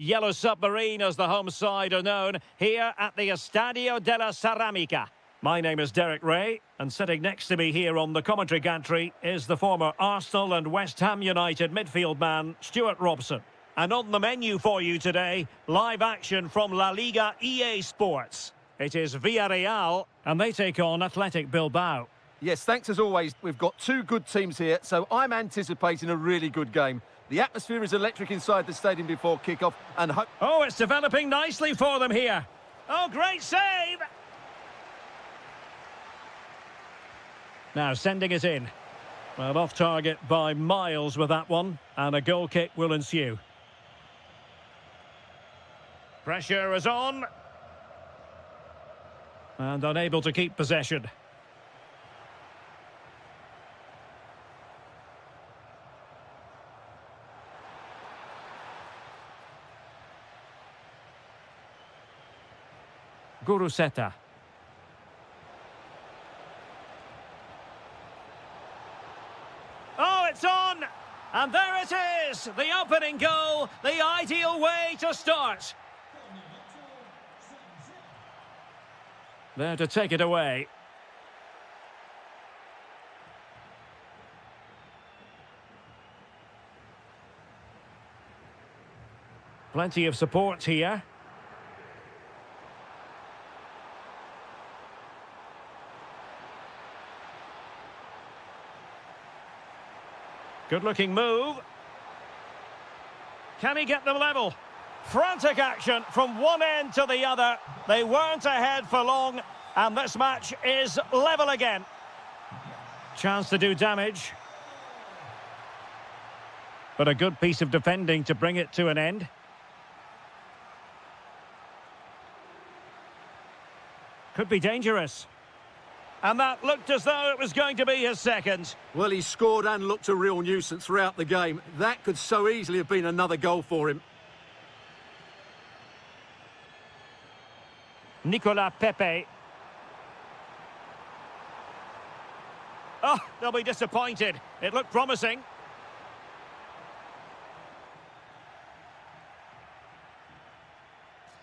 Yellow Submarine, as the home side are known, here at the Estadio de la Ceramica. My name is Derek Ray, and sitting next to me here on the commentary gantry is the former Arsenal and West Ham United midfield man, Stuart Robson. And on the menu for you today, live action from La Liga EA Sports. It is Villarreal, and they take on Athletic Bilbao. Yes, thanks as always. We've got two good teams here, so I'm anticipating a really good game. The atmosphere is electric inside the stadium before kick-off, and oh, it's developing nicely for them here. Oh, great save! Now sending it in. Well, off target by miles with that one, and a goal kick will ensue. Pressure is on. And unable to keep possession. Guruseta. Oh, it's on! And there it is! The opening goal, the ideal way to start. There to take it away. Plenty of support here. Good-looking move. Can he get them level? Frantic action from one end to the other. They weren't ahead for long, and this match is level again. Chance to do damage. But a good piece of defending to bring it to an end. Could be dangerous. And that looked as though it was going to be his second. Well, he scored and looked a real nuisance throughout the game. That could so easily have been another goal for him. Nicolas Pepe. Oh, they'll be disappointed. It looked promising.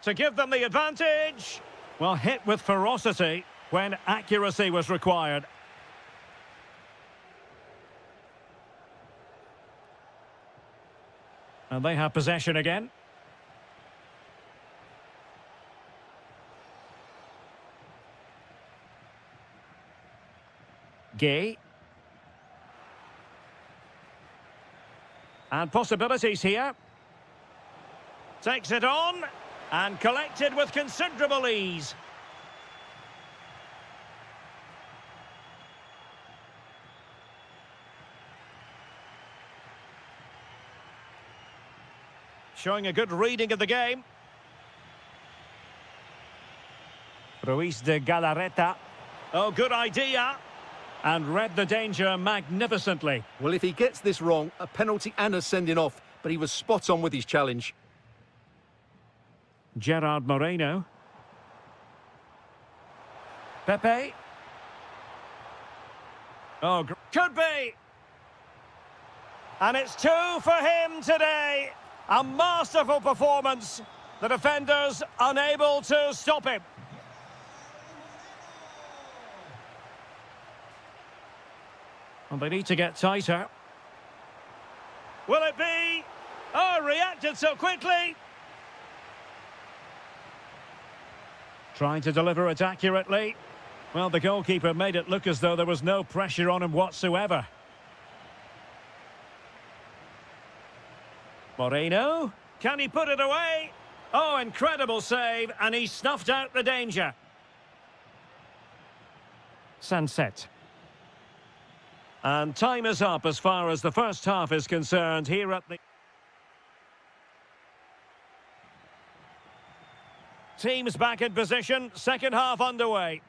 To give them the advantage. Well, hit with ferocity when accuracy was required. And they have possession again. Gay. And possibilities here. Takes it on and collected with considerable ease. Showing a good reading of the game. Ruiz de Galarreta. Oh, good idea. And read the danger magnificently. Well, if he gets this wrong, a penalty and a sending off, but he was spot on with his challenge. Gerard Moreno. Pepe. Oh, could be. And it's two for him today. A masterful performance. The defenders unable to stop him. And they need to get tighter. Will it be? Oh, reacted so quickly. Trying to deliver it accurately. Well, the goalkeeper made it look as though there was no pressure on him whatsoever. Moreno, can he put it away? Oh, incredible save, and he snuffed out the danger. Sunset. And time is up as far as the first half is concerned here at the... Teams back in position, second half underway.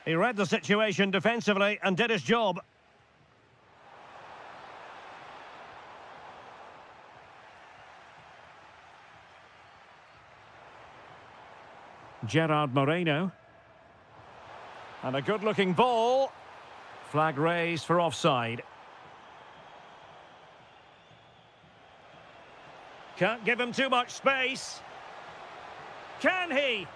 He read the situation defensively and did his job. Gerard Moreno. And a good-looking ball. Flag raised for offside. Can't give him too much space. Can he?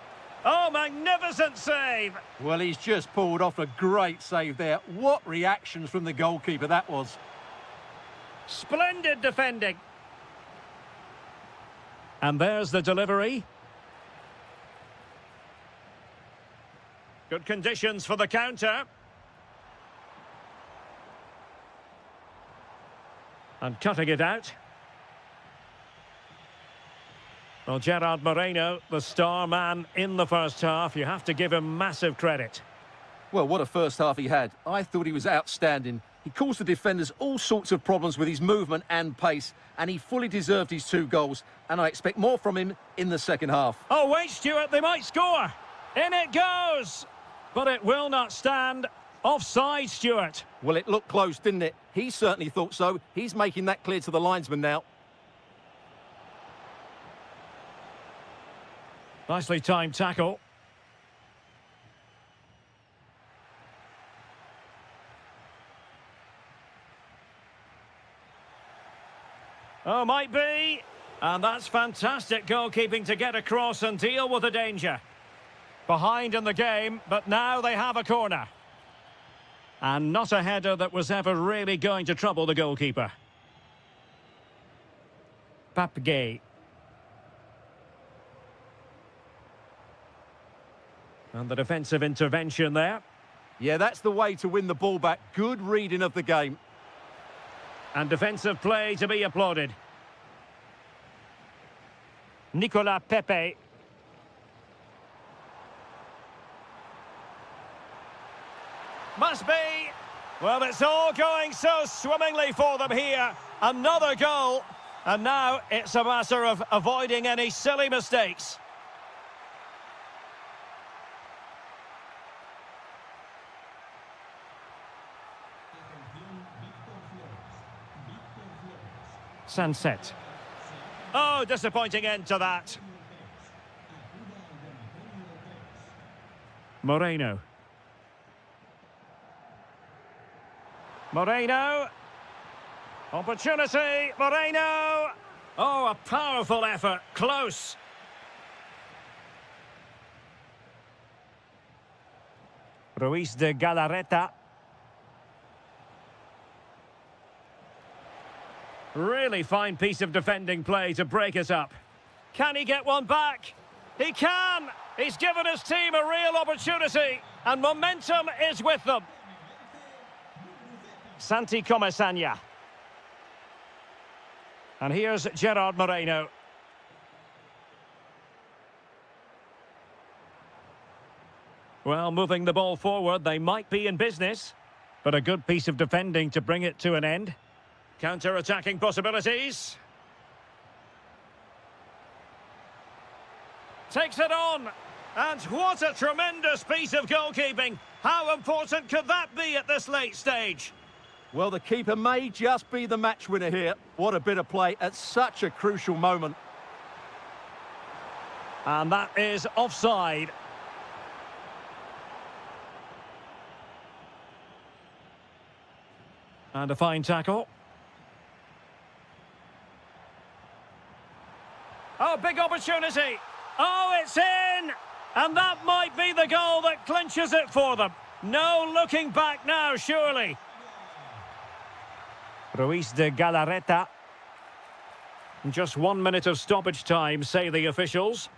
Oh, magnificent save! Well, he's just pulled off a great save there. What reactions from the goalkeeper that was. Splendid defending. And there's the delivery. Good conditions for the counter. And cutting it out. Well, Gerard Moreno, the star man in the first half, you have to give him massive credit. Well, what a first half he had. I thought he was outstanding. He caused the defenders all sorts of problems with his movement and pace, and he fully deserved his 2 goals, and I expect more from him in the second half. Oh, wait, Stuart, they might score. In it goes. But it will not stand. Offside, Stuart. Well, it looked close, didn't it? He certainly thought so. He's making that clear to the linesman now. Nicely timed tackle. Oh, might be. And that's fantastic goalkeeping to get across and deal with the danger. Behind in the game, but now they have a corner. And not a header that was ever really going to trouble the goalkeeper. Papgay. And the defensive intervention there. Yeah, that's the way to win the ball back. Good reading of the game. And defensive play to be applauded. Nicolas Pepe. Must be. Well, it's all going so swimmingly for them here. Another goal. And now it's a matter of avoiding any silly mistakes. Sunset. Oh, disappointing end to that. Moreno. Moreno. Opportunity. Moreno. Oh, a powerful effort. Close. Ruiz de Galarreta. Really fine piece of defending play to break us up. Can he get one back? He can! He's given his team a real opportunity, and momentum is with them. Santi Comesaña. And here's Gerard Moreno. Well, moving the ball forward, they might be in business, but a good piece of defending to bring it to an end. Counter-attacking possibilities. Takes it on. And what a tremendous piece of goalkeeping. How important could that be at this late stage? Well, the keeper may just be the match winner here. What a bit of play at such a crucial moment. And that is offside. And a fine tackle. Oh, big opportunity. Oh, it's in. And that might be the goal that clinches it for them. No looking back now, surely. Ruiz de Galarreta. Just 1 minute of stoppage time, say the officials.